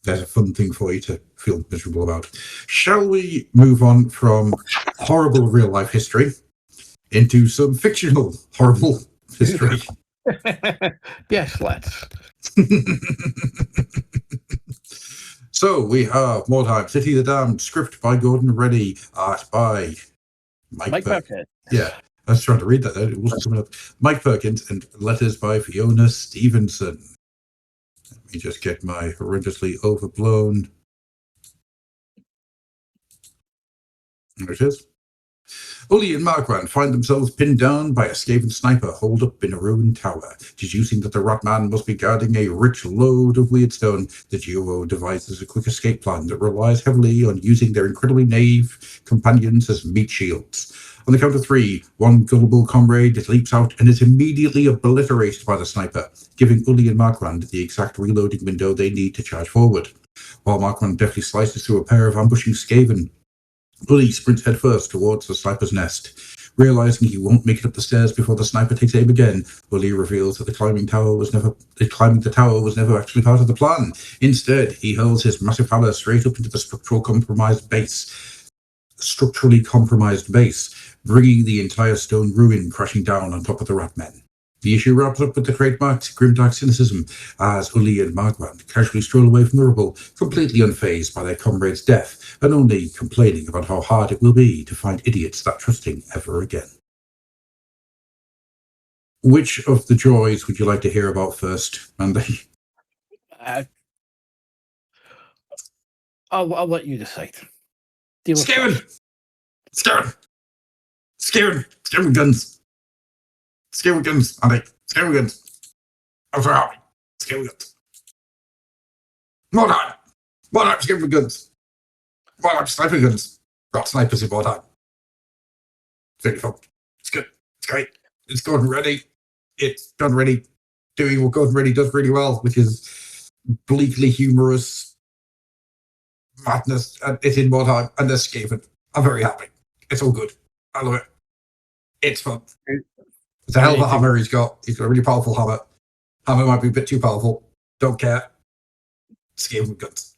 There's a fun thing for you to feel miserable about. Shall we move on from horrible real-life history into some fictional horrible history? Yes, let's. So we have Mordheim, City of the Damned, script by Gordon Reddy, art by Mike Perkins. Yeah, I was trying to read that there. It wasn't coming up. Mike Perkins, and letters by Fiona Stevenson. Let me just get my horrendously overblown. There it is. Uli and Marquand find themselves pinned down by a Skaven sniper holed up in a ruined tower. Deducing that the Ratman must be guarding a rich lode of Weirdstone, the duo devises a quick escape plan that relies heavily on using their incredibly naive companions as meat shields. On the count of three, one gullible comrade leaps out and is immediately obliterated by the sniper, giving Uli and Marquand the exact reloading window they need to charge forward. While Marquand deftly slices through a pair of ambushing Skaven, Uli sprints headfirst towards the sniper's nest. Realizing he won't make it up the stairs before the sniper takes aim again, Uli reveals that climbing the tower was never actually part of the plan. Instead, he hurls his massive hammer straight up into the structurally compromised base, bringing the entire stone ruin crashing down on top of the Ratmen. The issue wraps up with the trademark grimdark cynicism as Uli and Marquand casually stroll away from the rubble, completely unfazed by their comrade's death, and only complaining about how hard it will be to find idiots that trusting ever again. Which of the joys would you like to hear about first, Mandy? I'll let you decide. Scared with guns. Scared with guns, Andy. Scared with guns. I'm so happy. Scared with guns. Mordheim, scared with guns. Mordheim, sniper guns. Got snipers in Mordheim. It's really fun. It's good. It's great. It's Gordon Reddy. It's Gordon Reddy doing what Gordon Reddy does really well, which is bleakly humorous madness. And it's in Mordheim, and they're Skaven. I'm very happy. It's all good. I love it. It's fun. It's a hell of a hammer he's got. He's got a really powerful hammer. Hammer might be a bit too powerful. Don't care. Skaven with guns.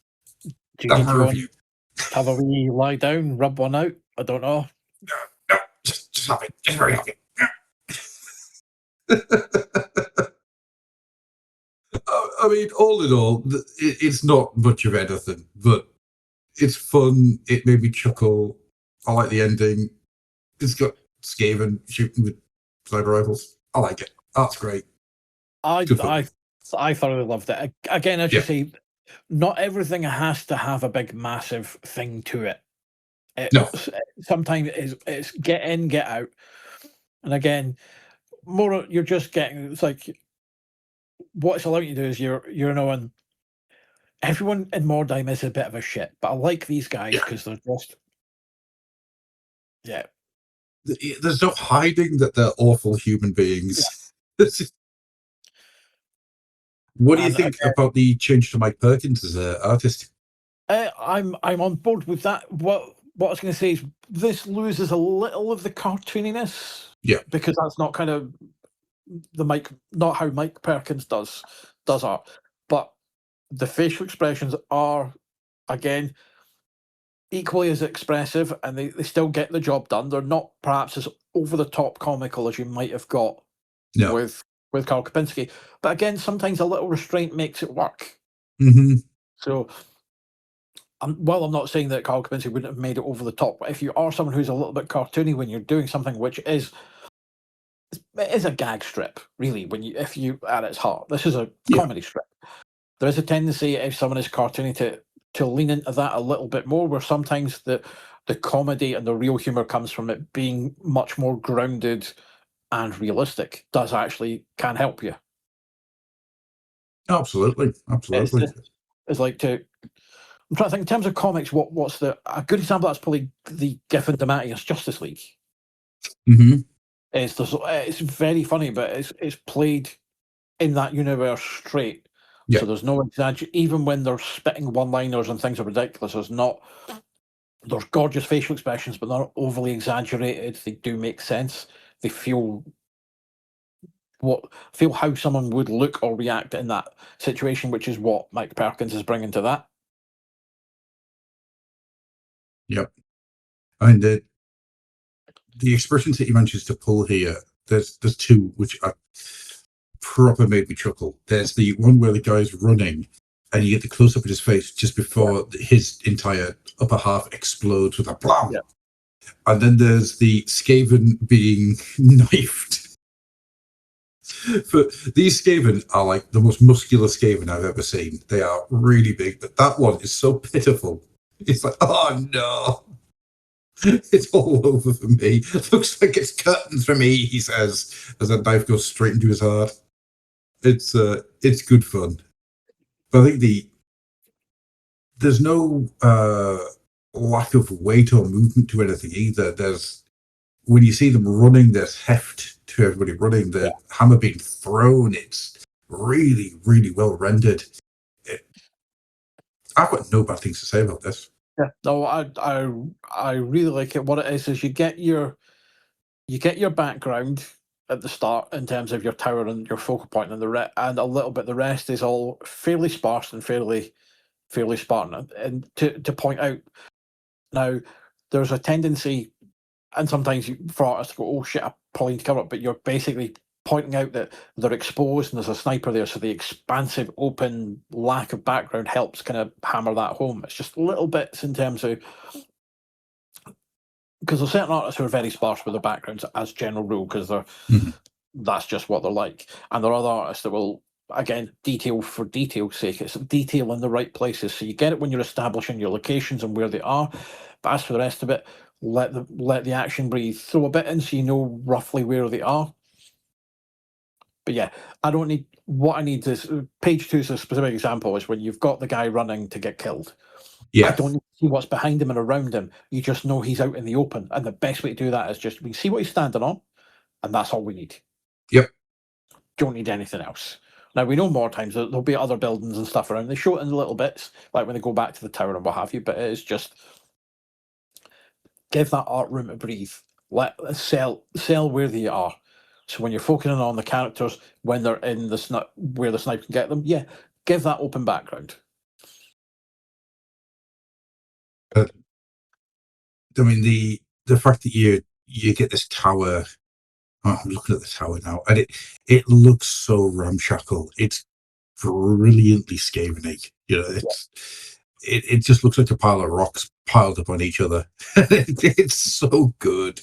That's my review. Have a wee lie down, rub one out. I don't know. No, just happy. Just very happy. I mean, all in all, it's not much of anything, but it's fun. It made me chuckle. I like the ending. It's got Skaven shooting with sniper rifles. I like it. That's great. I thoroughly loved it. Again, as you say, not everything has to have a big, massive thing to it. No. Sometimes it's get in, get out. And again, more you're just getting, it's like, what it's allowing you to do is you're knowing everyone in Mordheim is a bit of a shit, but I like these guys because they're just, There's no hiding that they're awful human beings. Yeah. What do you think about the change to Mike Perkins as an artist? I'm on board with that. What I was going to say is this loses a little of the cartooniness. Yeah, because that's not kind of not how Mike Perkins does art. But the facial expressions are again equally as expressive, and they still get the job done. They're not perhaps as over the top comical as you might have got with Karl Kapinski, but again, sometimes a little restraint makes it work. Mm-hmm. So Well, I'm not saying that Carl Kaminski wouldn't have made it over the top, but if you are someone who's a little bit cartoony when you're doing something which is a gag strip, really, if you at its heart, this is a comedy strip. There is a tendency, if someone is cartoony, to lean into that a little bit more, where sometimes the comedy and the real humor comes from it being much more grounded and realistic. Can help you. Absolutely. It's like I'm trying to think in terms of comics. What's a good example? That's probably the Giffen DeMatteis Justice League. Mm-hmm. It's very funny, but it's played in that universe straight. Yeah. So there's no exaggeration. Even when they're spitting one-liners and things are ridiculous, there's gorgeous facial expressions, but they're not overly exaggerated. They do make sense. They feel how someone would look or react in that situation, which is what Mike Perkins is bringing to that. Yep. And the expressions that he manages to pull here, there's two which proper made me chuckle. There's the one where the guy's running and you get the close up of his face just before his entire upper half explodes with a blam. Yeah. And then there's the Skaven being knifed. But these Skaven are like the most muscular Skaven I've ever seen. They are really big, but that one is so pitiful. It's like, oh no. It's all over for me. Looks like it's curtains for me, he says, as that knife goes straight into his heart. It's good fun. But I think there's no lack of weight or movement to anything either. When you see them running, there's heft to everybody running. The hammer being thrown, it's really, really well rendered. I've got no bad things to say about this. Yeah, no, I really like it. What it is you get your background at the start in terms of your tower and your focal point, and and a little bit the rest is all fairly sparse and fairly Spartan. And to point out, now there's a tendency, and sometimes for artists to go, "Oh shit, I probably need to cover it," but you're basically pointing out that they're exposed and there's a sniper there, so the expansive, open lack of background helps kind of hammer that home. It's just little bits in terms of, because there's certain artists who are very sparse with their backgrounds as general rule, because that's just what they're like, and there are other artists that will, again, detail for detail's sake. It's detail in the right places, so you get it when you're establishing your locations and where they are. But as for the rest of it, let the action breathe. Throw a bit in so you know roughly where they are. But yeah, what I need is page 2 is a specific example, is when you've got the guy running to get killed. Yeah. I don't need to see what's behind him and around him. You just know he's out in the open. And the best way to do that is just, we see what he's standing on, and that's all we need. Yep. Don't need anything else. Now, we know more times that there'll be other buildings and stuff around. They show it in little bits, like when they go back to the tower and what have you, but it is just, give that art room to breathe. Sell where they are. So when you're focusing on the characters, when they're in where the sniper can get them, give that open background. I mean, the fact that you get this tower. Oh, I'm looking at the tower now, and it looks so ramshackle. It's brilliantly Skaven-y. It just looks like a pile of rocks piled up on each other. It's so good,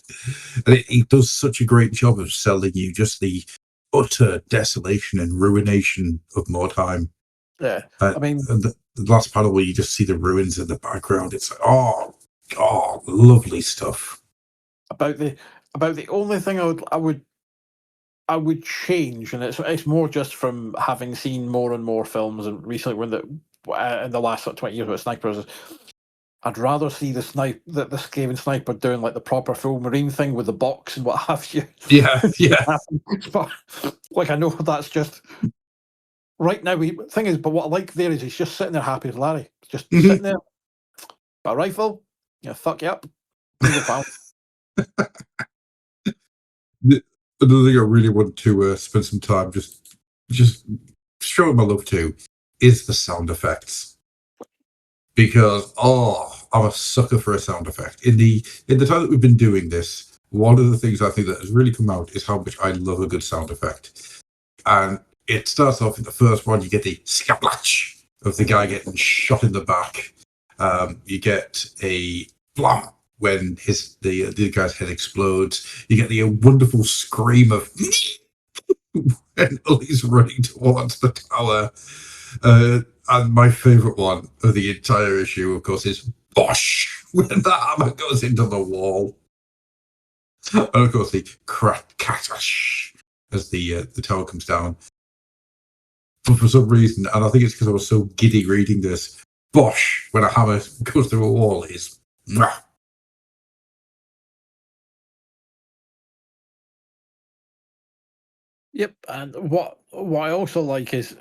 and it does such a great job of selling you just the utter desolation and ruination of Mordheim. Yeah, I mean, the last panel where you just see the ruins in the background, it's like, oh, lovely stuff. About the only thing I would change, and it's more just from having seen more and more films, and recently when in the last 20 years with snipers, I'd rather see the Skaven sniper doing like the proper full marine thing with the box and what have you. Yeah. But like, I know that's just right now. Thing is, but what I like there is he's just sitting there happy as Larry, just sitting there, got a rifle, fuck you up, pal. Another thing I really want to spend some time just showing my love to is the sound effects, because I'm a sucker for a sound effect. In the time that we've been doing this, one of the things I think that has really come out is how much I love a good sound effect. And it starts off in the first one, you get the skaplatch of the guy getting shot in the back, You get a blam when the guy's head explodes. You get the wonderful scream of when Ollie's running towards the tower. And my favourite one of the entire issue, of course, is Bosh when the hammer goes into the wall. And of course, the crash as the tower comes down. But for some reason, and I think it's because I was so giddy reading this, Bosh when a hammer goes through a wall is. Mwah. Yep, and what I also like is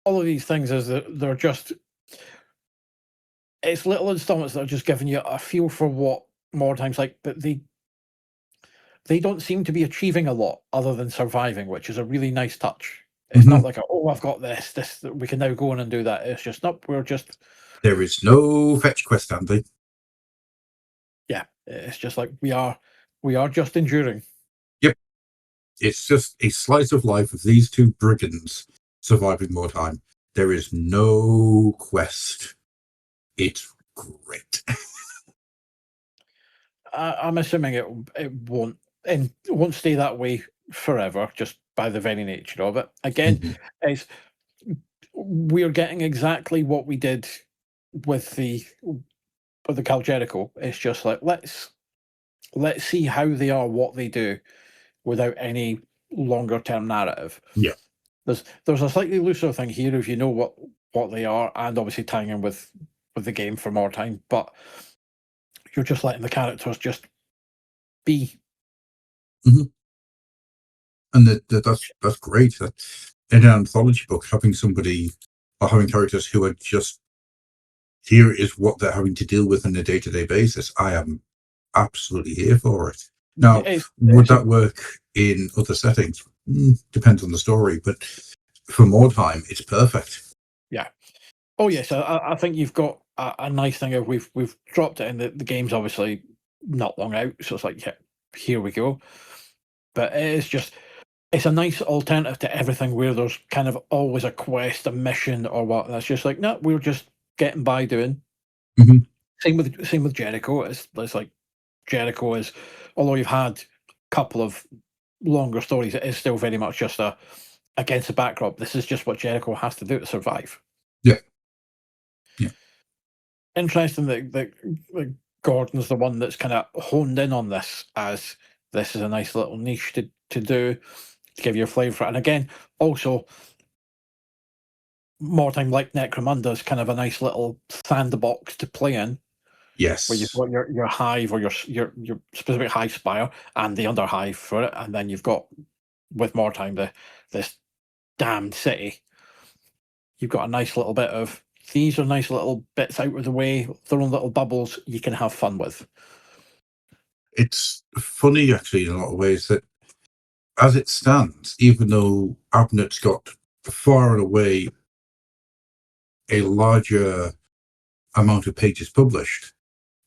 all of these things is that they're just, it's little installments that are just giving you a feel for what more times like, but they don't seem to be achieving a lot other than surviving, which is a really nice touch. It's not like I've got this we can now go in and do that. It's just nope, we're just, there is no fetch quest, Andy. yeah, it's just like we are just enduring. Yep, it's just a slice of life of these two brigands surviving more time. There is no quest. It's great. I'm assuming it won't stay that way forever, just by the very nature of it. Again, it's, we're getting exactly what we did with the Cal Jericho. It's just like let's see how they are, what they do, without any longer term narrative. Yeah. There's a slightly looser thing here if you know what they are, and obviously tying in with the game for more time, but you're just letting the characters just be. And that's great. In an anthology book, having somebody or having characters who are just, here is what they're having to deal with on a day-to-day basis, I am absolutely here for it. Now, would that work in other settings? Depends on the story, but for more time, it's perfect. Yeah. Oh yes, I think you've got a nice thing of we've dropped it in the game's obviously not long out, so it's like, yeah, here we go. But it's a nice alternative to everything where there's kind of always a quest, a mission, or what. That's just like, no, we're just getting by doing. Same with Jericho. It's like Jericho is, although you've had a couple of longer stories, it is still very much just against the backdrop. This is just what Jericho has to do to survive. Yeah. Interesting that Gordon's the one that's kind of honed in on this, as this is a nice little niche to do, to give you a flavour. And again, also, more time like Necromunda is kind of a nice little sandbox to play in. Yes. Where you've got your hive or your specific hive spire and the under hive for it, and then you've got, with more time, this damned city. You've got a nice little bit of, these are nice little bits out of the way, their own little bubbles you can have fun with. It's funny, actually, in a lot of ways, that as it stands, even though Abnett's got far and away a larger amount of pages published,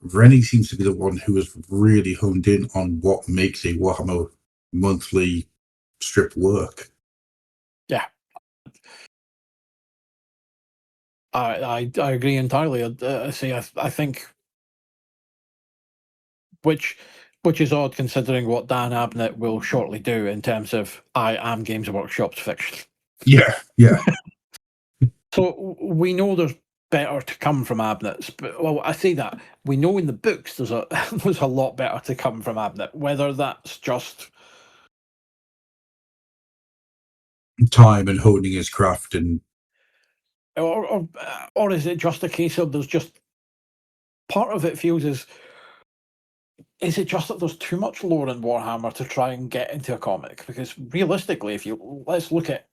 Rennie seems to be the one who has really honed in on what makes a Warhammer Monthly strip work. Yeah. I agree entirely. I think, which is odd considering what Dan Abnett will shortly do in terms of I am Games Workshop's fiction. Yeah. So we know there's better to come from Abnett's, but well, I say that we know in the books there's a lot better to come from Abnett. Whether that's just time and honing his craft, and or is it just a case of there's just part of it feels is it just that there's too much lore in Warhammer to try and get into a comic? Because realistically, if you let's look at,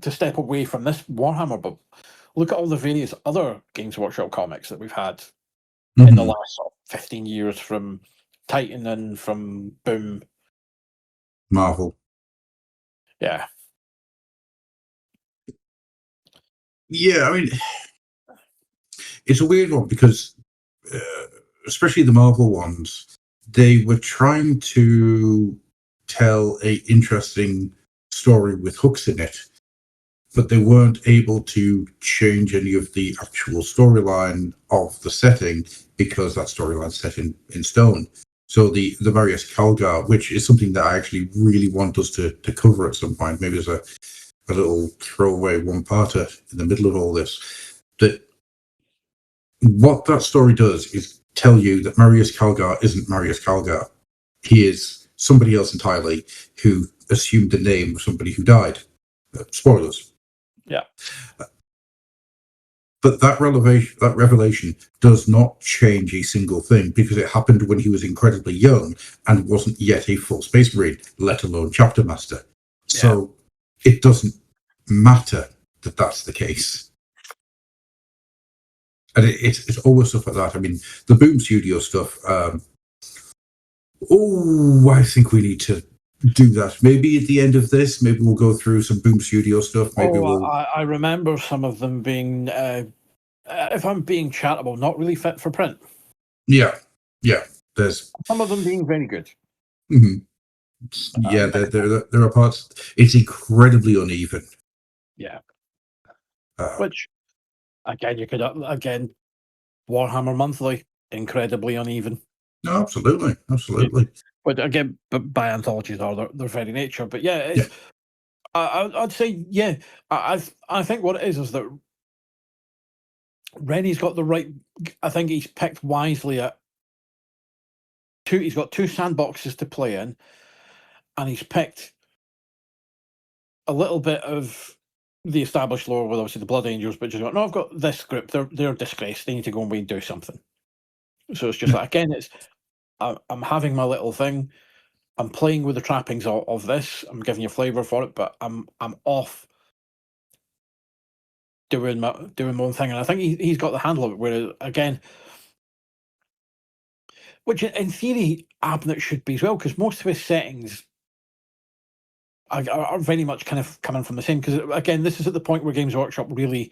to step away from this Warhammer, but look at all the various other Games Workshop comics that we've had in the last 15 years, from Titan and from Boom, Marvel. Yeah. Yeah, I mean, it's a weird one because, especially the Marvel ones, they were trying to tell a interesting story with hooks in it, but they weren't able to change any of the actual storyline of the setting because that storyline's set in stone. So the Marius Calgar, which is something that I actually really want us to cover at some point, maybe as a little throwaway one-parter in the middle of all this, that what that story does is tell you that Marius Calgar isn't Marius Calgar. He is somebody else entirely who assumed the name of somebody who died. Spoilers. Yeah. But that revelation does not change a single thing because it happened when he was incredibly young and wasn't yet a full Space Marine, let alone Chapter Master. So it doesn't matter that that's the case. And it's always stuff like that. I mean, the Boom Studio stuff. I think we need to do that. Maybe at the end of this, maybe we'll go through some Boom Studio stuff. Maybe I remember some of them being, if I'm being charitable, not really fit for print. Yeah. There's some of them being very good. Mm-hmm. Yeah, there are parts. It's incredibly uneven. Yeah. Which, again, you could Warhammer Monthly, incredibly uneven. No, absolutely. But again, by anthologies are their very nature. But yeah, I'd say I think what it is that Rennie's got the right. I think he's picked wisely at two. He's got two sandboxes to play in, and he's picked a little bit of the established lore with obviously the Blood Angels, but just no, I've got this group. They're disgraced. They need to go and do something. So it's just like again, I'm having my little thing. I'm playing with the trappings of this. I'm giving you a flavour for it, but I'm off doing my own thing, and I think he's got the handle of it. Where again, which in theory, Abnett should be as well, because most of his settings are very much kind of coming from the same. Because again, this is at the point where Games Workshop really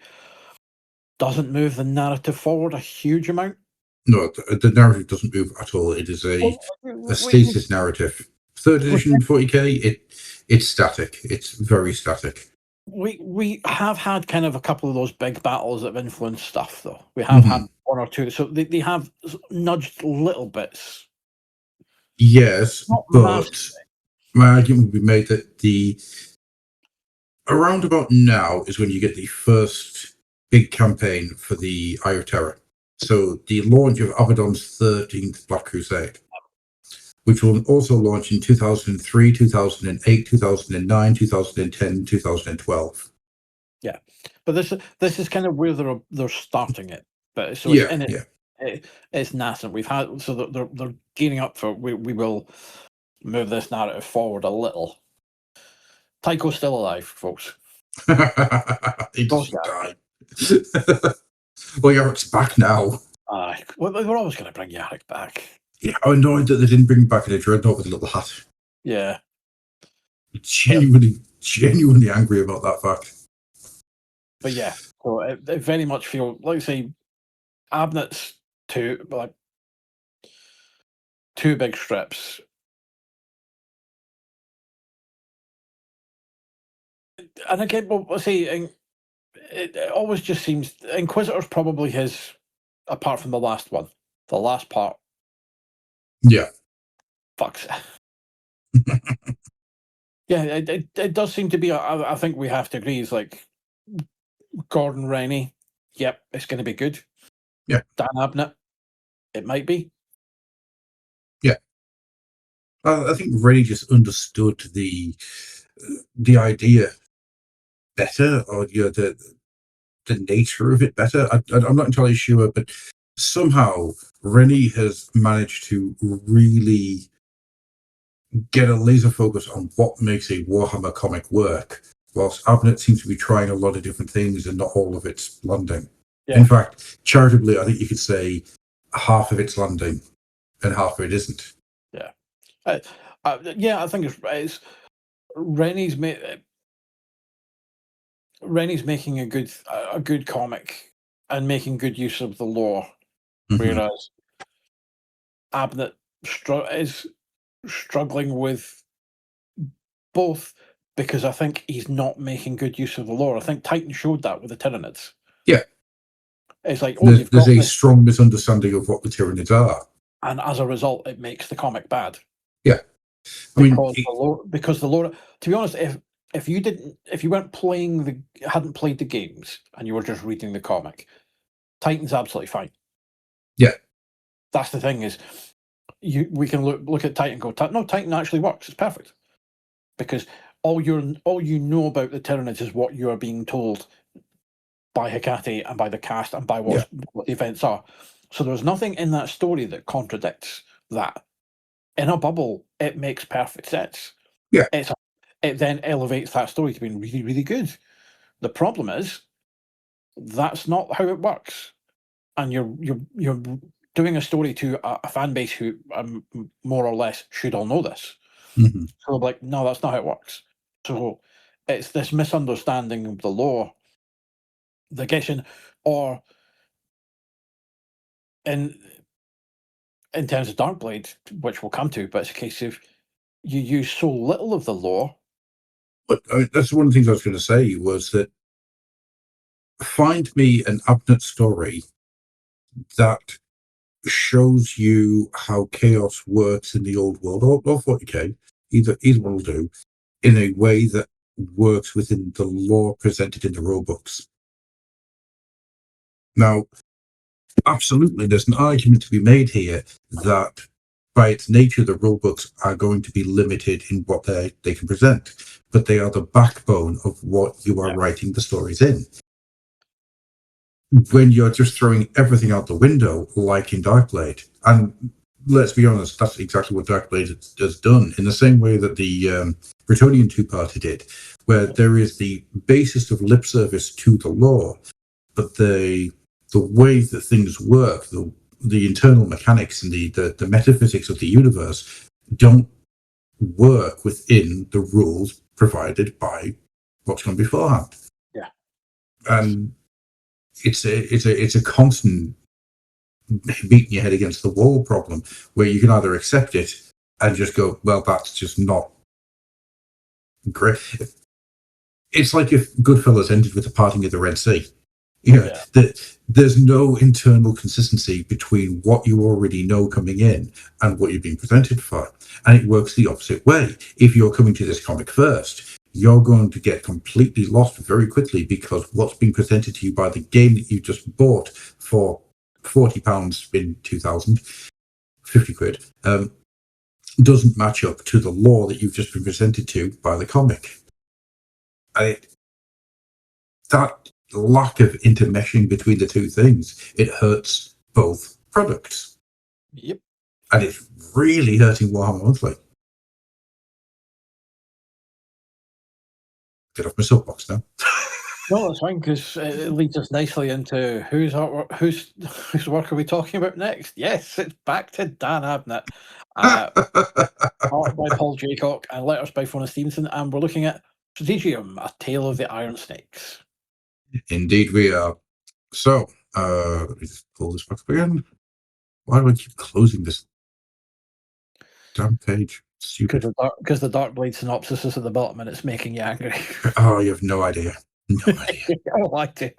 doesn't move the narrative forward a huge amount. No, the narrative doesn't move at all. It is a stasis narrative. Third edition 40k, it's static. It's very static. We have had kind of a couple of those big battles that have influenced stuff, though. We have had one or two, so they have nudged little bits. Yes, but my argument would be made that around about now is when you get the first big campaign for the Eye of Terror. So the launch of Abaddon's 13th Black Crusade, which will also launch in 2003, 2008, 2009, 2010, 2012. Yeah, but this is kind of where they're starting it. But so it's nascent. We've had so they're gearing up for we will move this narrative forward a little. Tycho's still alive, folks. He doesn't die. Well, Yarrick's back now. We're always going to bring Yarrick back. Yeah, I'm annoyed that they didn't bring him back in a dreadnought with a little hat. Yeah. Genuinely angry about that fact. But yeah, so it very much feels like say Abnett's two big strips. And again, well, say it always just seems Inquisitor's probably his, apart from the last one, the last part. Yeah. Fucks. Yeah, it does seem to be. I think we have to agree. It's like Gordon Rennie. Yep, it's going to be good. Yeah. Dan Abnett. It might be. Yeah. I think Rennie just understood the idea better, or the nature of it better. I'm not entirely sure, but somehow Rennie has managed to really get a laser focus on what makes a Warhammer comic work, whilst Abnett seems to be trying a lot of different things and not all of it's landing. Yeah. In fact, charitably, I think you could say half of it's landing and half of it isn't. Yeah. I think it's Rennie's making a good comic and making good use of the lore, whereas Abnett is struggling with both because I think he's not making good use of the lore. I think Titan showed that with the Tyranids. Yeah. It's like, there's you've got a this, strong misunderstanding of what the Tyranids are. and as a result, it makes the comic bad. Yeah. Because the lore. To be honest, if you weren't hadn't played the games and you were just reading the comic, Titan's absolutely fine. Yeah. That's the thing is, we can look at Titan and go, no, Titan actually works. It's perfect. Because all you know about the Tyranids is what you are being told by Hecate and by the cast and by what the events are. So there's nothing in that story that contradicts that. In a bubble, it makes perfect sense. Yeah. It then elevates that story to being really, really good. The problem is that's not how it works. And you're doing a story to a fan base who more or less should all know this. Mm-hmm. So like, no, that's not how it works. So it's this misunderstanding of the lore that gets in, or in terms of Darkblade, which we'll come to, but it's a case of you use so little of the lore. But that's one of the things I was going to say was that find me an Abnett story that shows you how chaos works in the old world, or 40k, either one will do, in a way that works within the lore presented in the rule books. Now, absolutely, there's an argument to be made here that by its nature, the rule books are going to be limited in what they can present, but they are the backbone of what you are writing the stories in. When you're just throwing everything out the window, like in Darkblade, and let's be honest, that's exactly what Darkblade has done, in the same way that the Bretonian two-parter did, where there is the basis of lip service to the lore, but the way that things work, the internal mechanics and the metaphysics of the universe don't work within the rules provided by what's gone beforehand. Yeah. And it's a constant beating your head against the wall problem, where you can either accept it and just go, well, that's just not great. It's like if Goodfellas ended with the parting of the Red Sea. There's no internal consistency between what you already know coming in and what you're being presented for. And it works the opposite way. If you're coming to this comic first, you're going to get completely lost very quickly, because what's being presented to you by the game that you just bought for £40 in 2000, 50 quid, doesn't match up to the lore that you've just been presented to by the comic. That lack of intermeshing between the two things, it hurts both products. Yep. And it's really hurting Warhammer Monthly. Get off my soapbox now. No, that's fine, because it leads us nicely into whose work are we talking about next? Yes, it's back to Dan Abnett. Art by Paul Jaycock and letters by Fiona Stevenson, and we're looking at Strategium, A Tale of the Iron Snakes. Indeed we are. So, let me just pull this back up again. Why do I keep closing this damn page? Stupid. Because the Darkblade synopsis is at the bottom and it's making you angry. Oh, you have no idea. No idea. Oh, I do.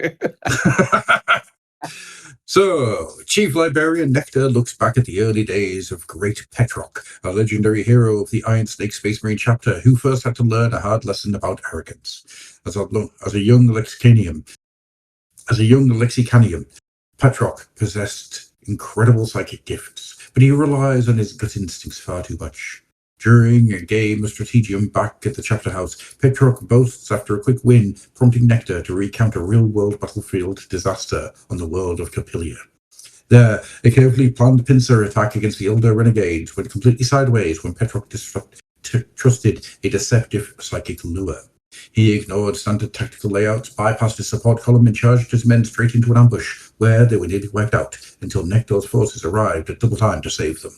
So, Chief Librarian Nectar looks back at the early days of Great Petrock, a legendary hero of the Iron Snake Space Marine chapter, who first had to learn a hard lesson about arrogance. As a young Lexicanium, Petrock possessed incredible psychic gifts, but he relies on his gut instincts far too much. During a game of Strategium back at the chapter house, Petrock boasts after a quick win, prompting Nectar to recount a real-world battlefield disaster on the world of Capilia. There, a carefully planned pincer attack against the Elder Renegades went completely sideways when Petrock trusted a deceptive psychic lure. He ignored standard tactical layouts, bypassed his support column, and charged his men straight into an ambush, where they were nearly wiped out until Nectar's forces arrived at double time to save them.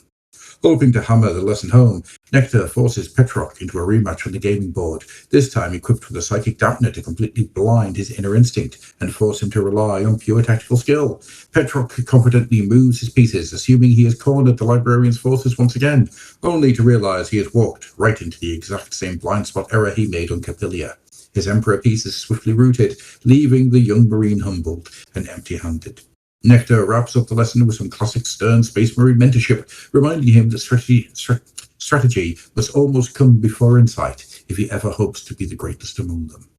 Hoping to hammer the lesson home, Nectar forces Petrock into a rematch on the gaming board, this time equipped with a psychic dampener to completely blind his inner instinct and force him to rely on pure tactical skill. Petrock confidently moves his pieces, assuming he has cornered the librarian's forces once again, only to realize he has walked right into the exact same blind spot error he made on Capilia. His Emperor piece is swiftly routed, leaving the young Marine humbled and empty-handed. Nectar wraps up the lesson with some classic stern Space Marine mentorship, reminding him that strategy must almost come before insight if he ever hopes to be the greatest among them.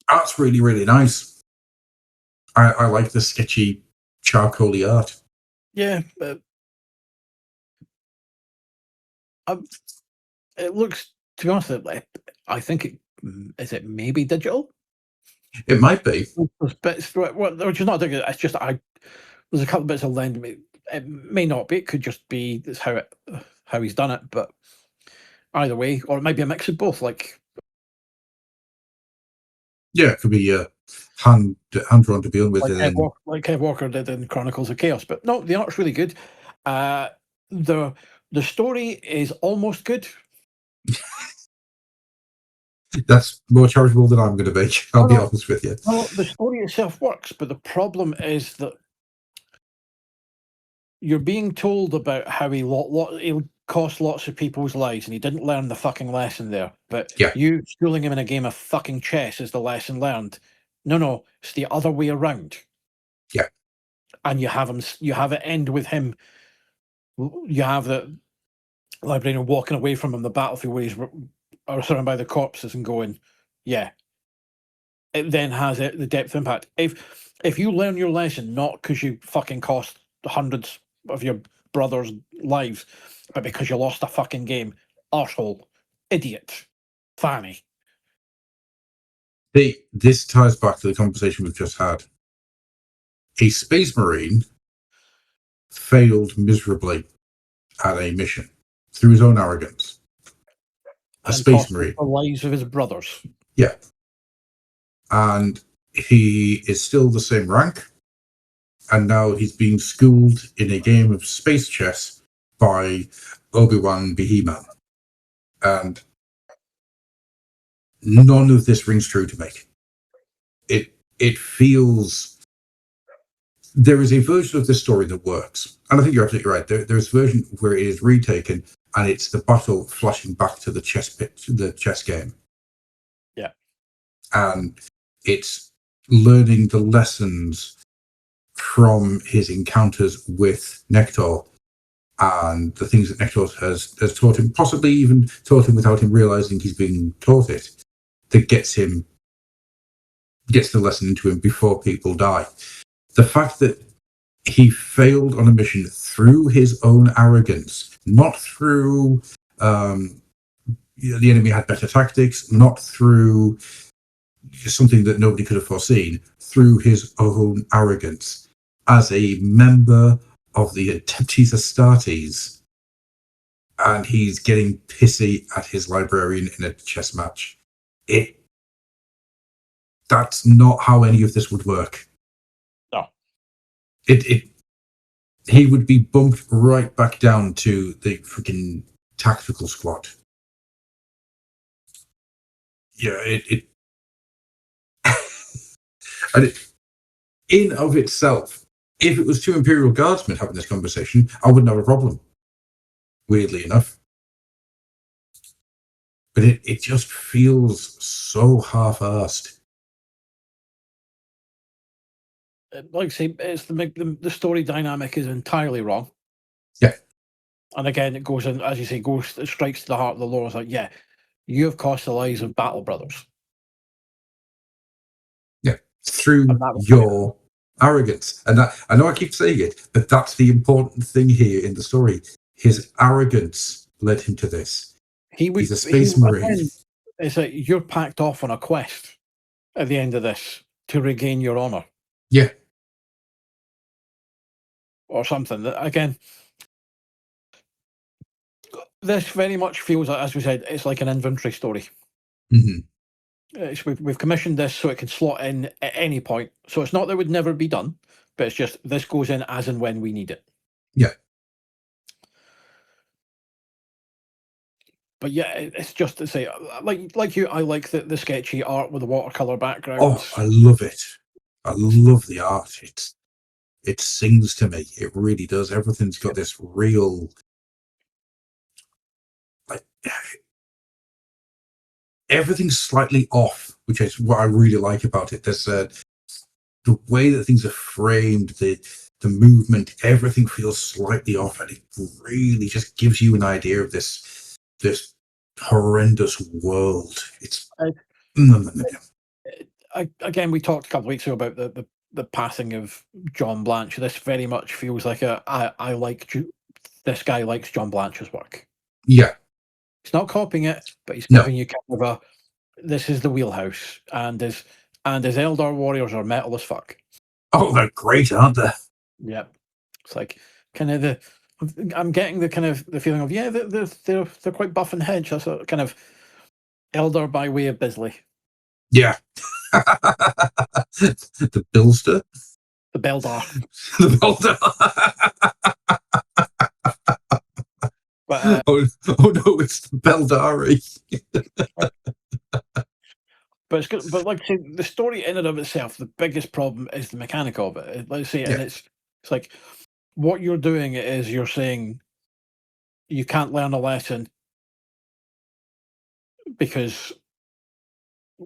Art's really, really nice. I like the sketchy, charcoaly art. Yeah, but it looks, to be honest, I think is it maybe digital? It might be. There's bits, which is not digital. It's just there's a couple of bits of lend. It may not be. It could just be that's how he's done it. But either way, or it might be a mix of both. Like, yeah, it could be hand drawn to begin with. Like Kev Walker did in Chronicles of Chaos. But no, the art's really good. The story is almost good. That's more charitable than I'm going to be. I'll be honest with you. Well, the story itself works, but the problem is that you're being told about how he cost lots of people's lives, and he didn't learn the fucking lesson there. But you schooling him in a game of fucking chess is the lesson learned. No, it's the other way around. Yeah, and you have it end with him. You have the librarian walking away from him the battlefield where he's surrounded by the corpses and going, yeah. It then has the depth impact. If you learn your lesson not because you fucking cost hundreds of your brother's lives, but because you lost a fucking game, arsehole, idiot, fanny. This ties back to the conversation we've just had. A Space Marine failed miserably at a mission through his own arrogance. A Space Marine. The lives of his brothers. Yeah. And he is still the same rank. And now he's being schooled in a game of space chess by Obi-Wan Beheman. And none of this rings true to me. It feels... There is a version of this story that works. And I think you're absolutely right. There's a version where it is retaken and it's the battle flashing back to the chess game. Yeah. And it's learning the lessons from his encounters with Nectar and the things that Nectar has taught him, possibly even taught him without him realizing he's being taught it, that gets the lesson into him before people die. The fact that he failed on a mission through his own arrogance, not through the enemy had better tactics, not through something that nobody could have foreseen, through his own arrogance as a member of the Adeptus Astartes, and he's getting pissy at his librarian in a chess match. That's not how any of this would work. No. He would be bumped right back down to the freaking tactical squad. Yeah, and in of itself, if it was two Imperial Guardsmen having this conversation, I wouldn't have a problem. Weirdly enough. But it just feels so half-arsed. Like I say, it's the story dynamic is entirely wrong. Yeah. And again, it goes in, as you say, it strikes to the heart of the lore. It's like, yeah, you have cost the lives of battle brothers. Yeah, through your arrogance. And that, I know I keep saying it, but that's the important thing here in the story. His arrogance led him to this. He's a Space Marine. Again, it's like you're packed off on a quest at the end of this to regain your honor. Yeah. Or something. Again, this very much feels like, as we said, it's like an inventory story. Mm-hmm. We've commissioned this so it can slot in at any point. So it's not that it would never be done, but it's just this goes in as and when we need it. Yeah. But yeah, it's just to say, like you, I like the sketchy art with the watercolor background. Oh, I love it. I love the art. It sings to me. It really does. Everything's got this real, like, everything's slightly off, which is what I really like about it. There's the way that things are framed, the movement, everything feels slightly off, and it really just gives you an idea of this horrendous world. It's again, we talked a couple of weeks ago about the passing of John Blanche. This very much feels like I like this guy likes John Blanche's work. Yeah, he's not copying it, but he's giving you kind of this is the wheelhouse, and his Eldar warriors are metal as fuck. Oh, they're great, aren't they? Yep. It's like kind of I'm getting the kind of the feeling of they're quite buff and hedge. That's a kind of Eldar by way of Bisley. Yeah. The Bilster? The Beldar. The Beldar. But, oh no, it's the Beldari. But it's good. But like I say, the story in and of itself, the biggest problem is the mechanic of it. Let's say, and it's like what you're doing is you're saying you can't learn a lesson because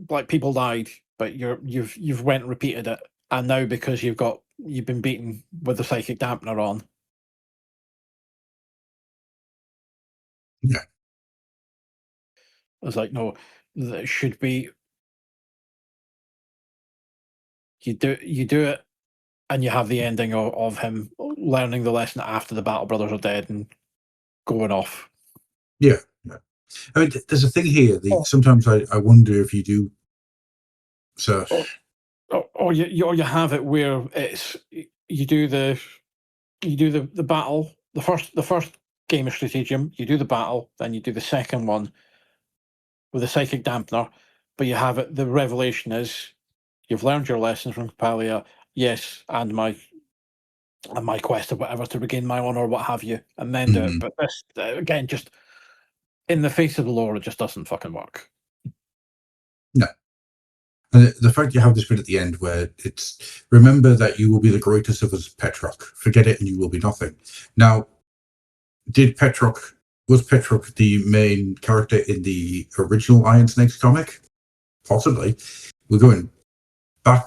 like people died, but you've went and repeated it, and now because you've been beaten with the psychic dampener on. Yeah. I was like, no, that should be. You do it, and you have the ending of him learning the lesson after the Battle Brothers are dead and going off. Yeah. I mean, there's a thing here. Sometimes I wonder if you do. So. Or you have it where it's you do the battle, the first game of Stratagem, you do the battle, then you do the second one with the psychic dampener, but you have it. The revelation is you've learned your lessons from Capalia, yes, and my quest or whatever to regain my honor, what have you, and then do it. But this again, just in the face of the lore, it just doesn't fucking work. No. And the fact you have this bit at the end where it's remember that you will be the greatest of us, Petrock. Forget it, and you will be nothing. Now, was Petrock the main character in the original Iron Snakes comic? Possibly. We're going back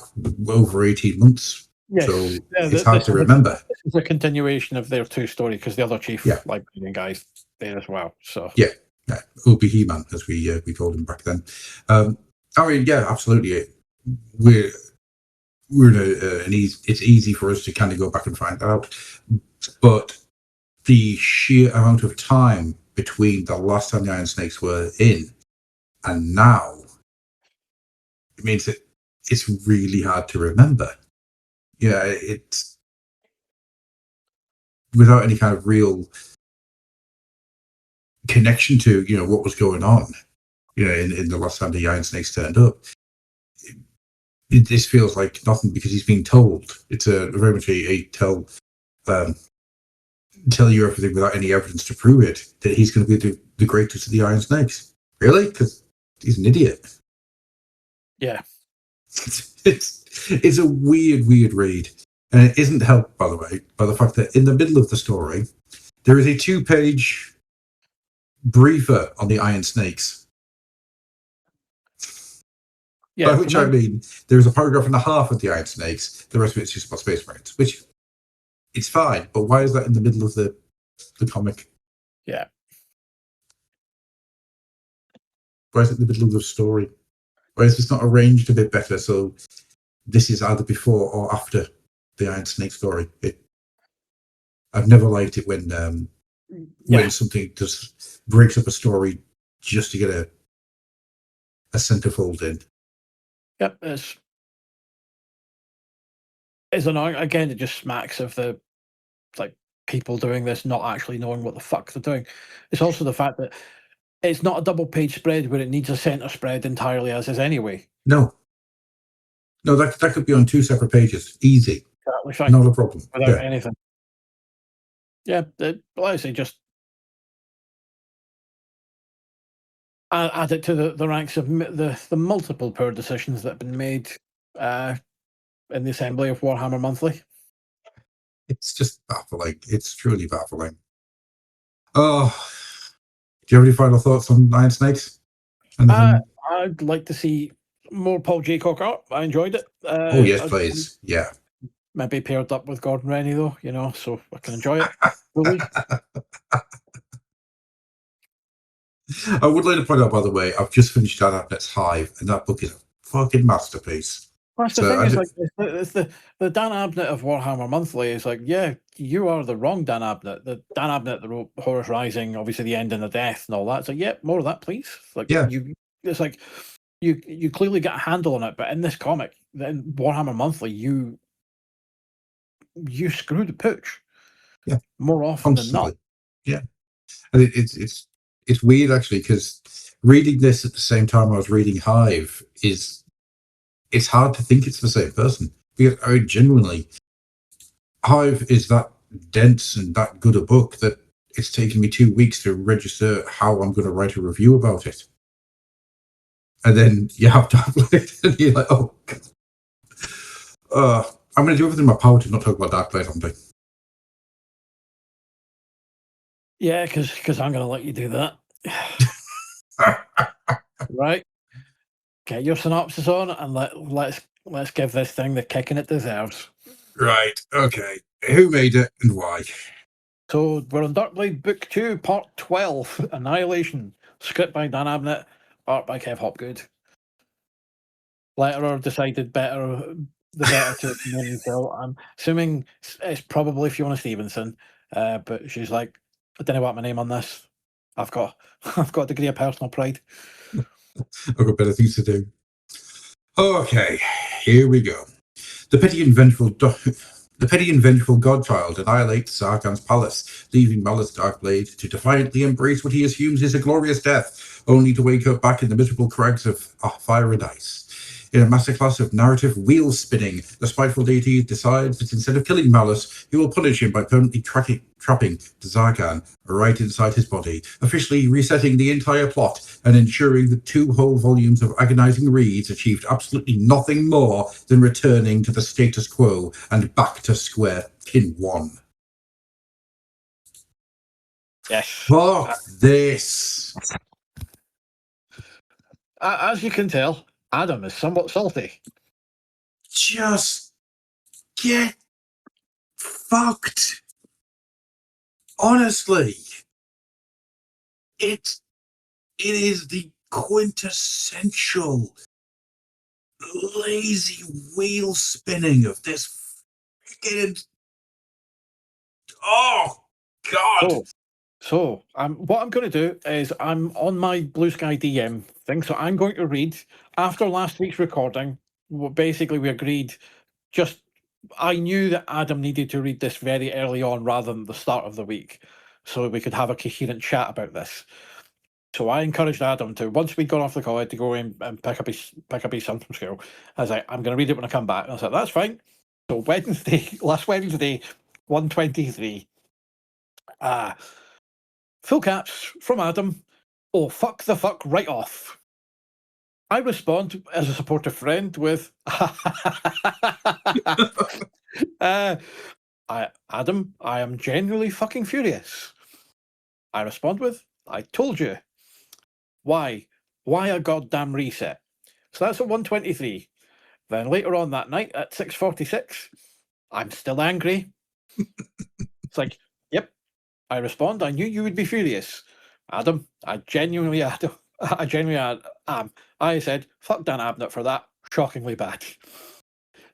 over 18 months. Yes. So it's hard to remember. This is a continuation of their two story because the other chief librarian guy's there as well. So Obi He-Man, as we called him back then. I mean, yeah, absolutely. We're in an easy. It's easy for us to kind of go back and find that out, but the sheer amount of time between the last time the Iron Snakes were in and now, it means that it's really hard to remember. Yeah, it's without any kind of real connection to what was going on. In the last time the Iron Snakes turned up, this feels like nothing because he's being told. It's very much a tell you everything without any evidence to prove it, that he's going to be the greatest of the Iron Snakes. Really? Because he's an idiot. Yeah. It's a weird read. And it isn't helped, by the way, by the fact that in the middle of the story, there is a 2-page briefer on the Iron Snakes. Yeah, by which I mean, there's a paragraph and a half of the Iron Snakes. The rest of it's just about Space Marines, which it's fine. But why is that in the middle of the comic? Yeah. Why is it in the middle of the story? Why is this not arranged a bit better? So this is either before or after the Iron Snake story. I've never liked it when something just breaks up a story just to get a centerfold in. Yep, it's annoying. Again, it just smacks of the people doing this not actually knowing what the fuck they're doing. It's also the fact that it's not a double-page spread where it needs a center spread entirely as is anyway. No, that could be on 2 separate pages, easy. Exactly fine. Not a problem. Without Yeah. anything. Yeah, like I say, just add it to the ranks of the multiple poor decisions that have been made in the assembly of Warhammer Monthly. It's just baffling. It's truly baffling. Oh, do you have any final thoughts on Iron Snakes? I'd like to see more Paul Jaycock art. I enjoyed it. Oh, yes, please. Yeah. Maybe paired up with Gordon Rennie, though, so I can enjoy it fully. I would like to point out, by the way, I've just finished Dan Abnett's Hive, and that book is a fucking masterpiece. That's the thing, is like it's the Dan Abnett of Warhammer Monthly is like, yeah, you are the wrong Dan Abnett. The Dan Abnett that wrote Horus Rising, obviously the end and the death and all that. It's like, yeah, more of that, please. Like, Yeah. It's like you clearly got a handle on it, but in this comic, in Warhammer Monthly, you screw the pooch. Yeah. More often than not. Yeah. And it's weird, actually, because reading this at the same time I was reading Hive it's hard to think it's the same person, because genuinely, Hive is that dense and that good a book that it's taken me 2 weeks to register how I'm going to write a review about it. And then you have Darkblade, and you're like, oh, God. I'm going to do everything in my power to not talk about Darkblade on day. Yeah, because I'm going to let you do that. Right. Get your synopsis on, and let's give this thing the kicking it deserves. Right. Okay. Who made it and why? So we're on Darkblade Book 2, Part 12, Annihilation. Script by Dan Abnett, art by Kev Hopgood. Letterer decided the better to name Phil. I'm assuming it's probably Fiona Stevenson, but she's like, I don't know what my name on this. I've got a degree of personal pride. I've got better things to do. Okay, here we go. The petty and vengeful godchild annihilates Zarkan's palace, leaving Malus Darkblade to defiantly embrace what he assumes is a glorious death, only to wake up back in the miserable crags of fire and ice. In a masterclass of narrative wheel spinning, the spiteful deity decides that instead of killing Malus, he will punish him by permanently trapping Zarkan right inside his body, officially resetting the entire plot and ensuring that 2 whole volumes of agonizing reads achieved absolutely nothing more than returning to the status quo and back to square pin 1. Yes. Fuck this. As you can tell, Adam is somewhat salty. Just get fucked. Honestly, it is the quintessential lazy wheel spinning of this freaking. Oh God! So what I'm going to do is I'm on my Blue Sky DM thing, so I'm going to read after last week's recording. Basically, we agreed. I knew that Adam needed to read this very early on rather than the start of the week, so we could have a coherent chat about this. So I encouraged Adam to, once we'd gone off the call, to go in and pick up his son from school. I was like, I'm going to read it when I come back. And I said, that's fine. So last Wednesday, 1:23. Full caps from Adam. Oh, fuck the fuck right off. I respond as a supportive friend with, Adam, I am genuinely fucking furious. I respond with, I told you. Why? Why a goddamn reset? So that's at 1:23. Then later on that night at 6:46, I'm still angry. It's like, yep. I respond, I knew you would be furious. Adam, I genuinely am. I said, fuck Dan Abnett for that. Shockingly bad.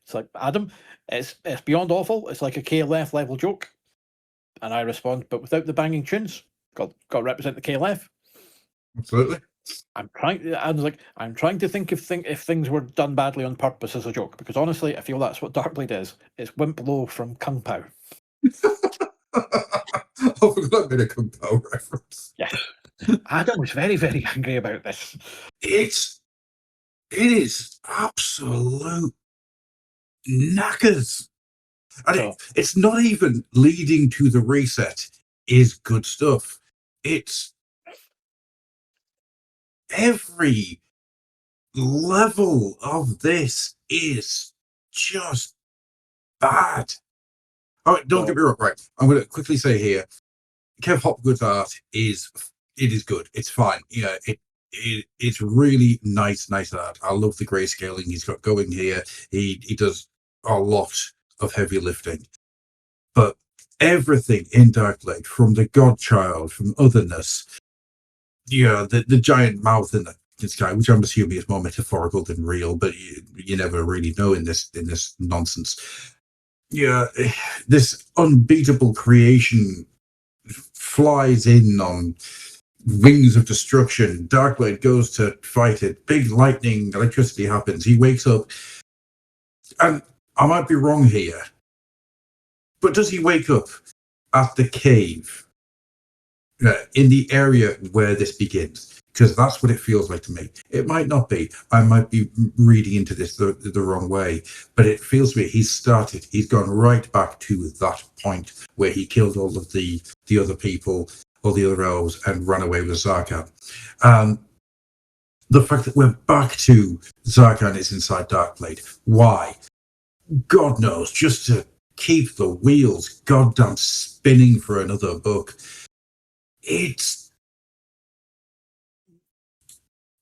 It's like, Adam, it's beyond awful. It's like a KLF level joke. And I respond, but without the banging tunes. Got to represent the KLF. Absolutely. I'm trying to think if things were done badly on purpose as a joke, because honestly, I feel that's what Darkblade is. It's Wimp Low from Kung Pao. I forgot I made a Kung Pao reference. Yes. Adam was very, very angry about this. It is absolute knackers. And it's not even leading to the reset is good stuff. It's every level of this is just bad. Oh, don't get me wrong, right? I'm going to quickly say here, Kev Hopgood's art is good. It's fine. It's really nice art. I love the grayscaling he's got going here. He does a lot of heavy lifting, but everything in Darkblade, from the Godchild, from Otherness, the giant mouth in the sky, which I'm assuming is more metaphorical than real, but you never really know in this nonsense. Yeah, this unbeatable creation flies in on wings of destruction. Darkblade goes to fight it. Big lightning, electricity happens. He wakes up, and I might be wrong here, but does he wake up at the cave in the area where this begins? Because that's what it feels like to me. It might not be. I might be reading into this the wrong way, but it feels to me he's gone right back to that point where he killed all of the other people, all the other elves, and ran away with Zarkan. The fact that we're back to Zarkan is inside Darkblade. Why? God knows, just to keep the wheels goddamn spinning for another book.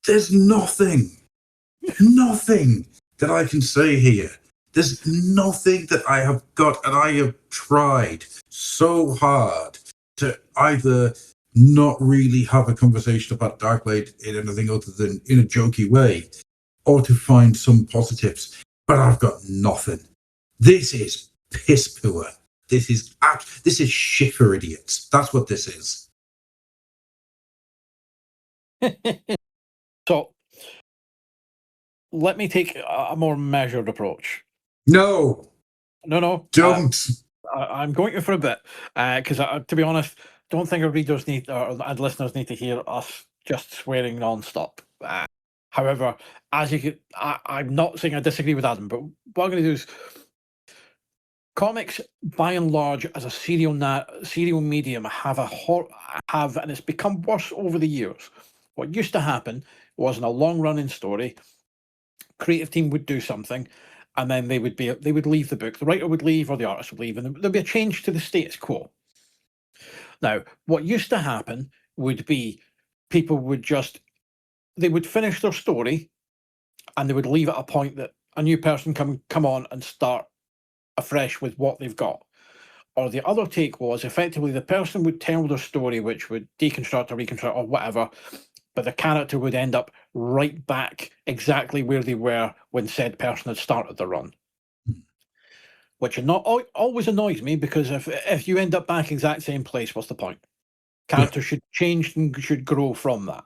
There's nothing that I can say here. There's nothing that I have got, and I have tried so hard to either not really have a conversation about Darkblade in anything other than in a jokey way, or to find some positives, but I've got nothing. This is piss poor. This is shit for idiots. That's what this is. So, let me take a more measured approach. No, don't. I'm going to for a bit because, to be honest, don't think our readers and listeners need to hear us just swearing non-stop. However, as you could, I'm not saying I disagree with Adam, but what I'm going to do is, comics, by and large, as a serial medium, have and it's become worse over the years. What used to happen was, in a long-running story, creative team would do something, and then they would leave the book. The writer would leave, or the artist would leave, and there'd be a change to the status quo. Now, what used to happen would be people would finish their story, and they would leave at a point that a new person come on and start afresh with what they've got. Or the other take was, effectively, the person would tell their story, which would deconstruct or reconstruct or whatever, but the character would end up right back exactly where they were when said person had started the run. Which always annoys me, because if you end up back exact same place, what's the point? Characters should change and should grow from that.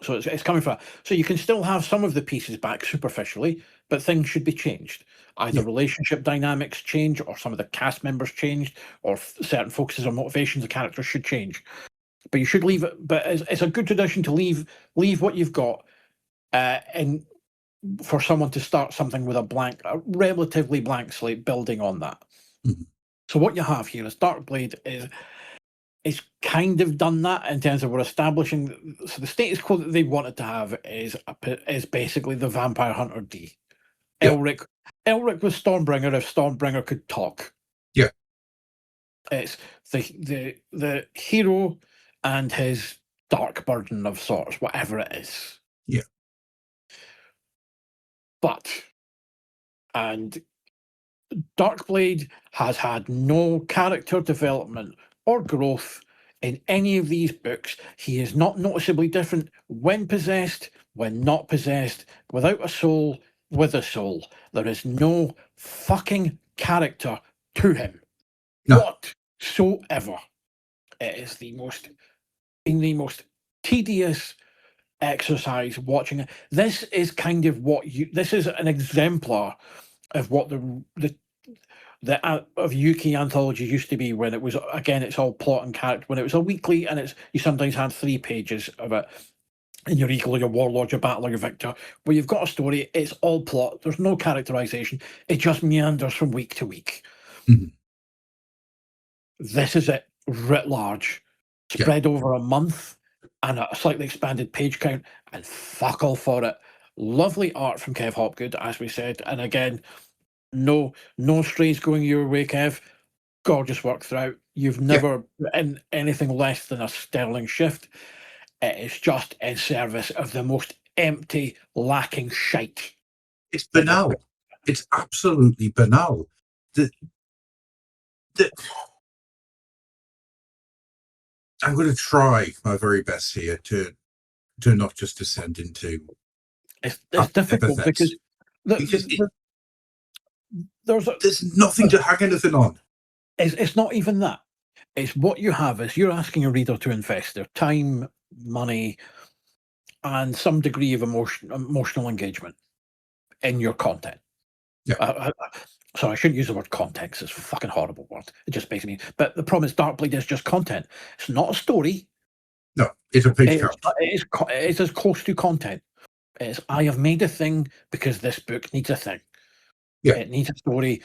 So it's coming from that. So you can still have some of the pieces back superficially, but things should be changed. Either relationship dynamics change, or some of the cast members changed, or certain focuses or motivations of characters should change. But you should leave it. But it's a good tradition to leave what you've got, and for someone to start something with a relatively blank slate, building on that. Mm-hmm. So what you have here is Darkblade is kind of done that, in terms of we're establishing. So the status quo that they wanted to have is basically the Vampire Hunter D. Elric was Stormbringer if Stormbringer could talk. Yeah. It's the hero and his dark burden of sorts, whatever it is. Yeah. And Darkblade has had no character development or growth in any of these books. He is not noticeably different when possessed, when not possessed, without a soul, with a soul. There is no fucking character to him whatsoever. It is the most tedious exercise watching it. This is kind of this is an exemplar of what the of UK anthology used to be, when it was, again, it's all plot and character. When it was a weekly, and you sometimes had 3 pages of it, and your Eagle, your Warlord, your Battler, your Victor, where you've got a story, it's all plot, there's no characterization, it just meanders from week to week. Mhm. This is it writ large, spread over a month and a slightly expanded page count, and fuck all for it. Lovely art from Kev Hopgood, as we said, and again, no strays going your way, Kev. Gorgeous work throughout. You've never put in anything less than a sterling shift. It is just in service of the most empty, lacking shite. It's banal. It's absolutely banal. I'm going to try my very best here to not just descend into It's difficult epithets. Because there's nothing to hang anything on. It's not even that. It's what you have is you're asking a reader to invest their time, money, and some degree of emotional engagement in your content. Yeah. So I shouldn't use the word context. It's a fucking horrible word. It just basically. But the problem is, Darkblade is just content. It's not a story. No, it's a page count. It's as close to content. It's I have made a thing because this book needs a thing. Yeah. It needs a story.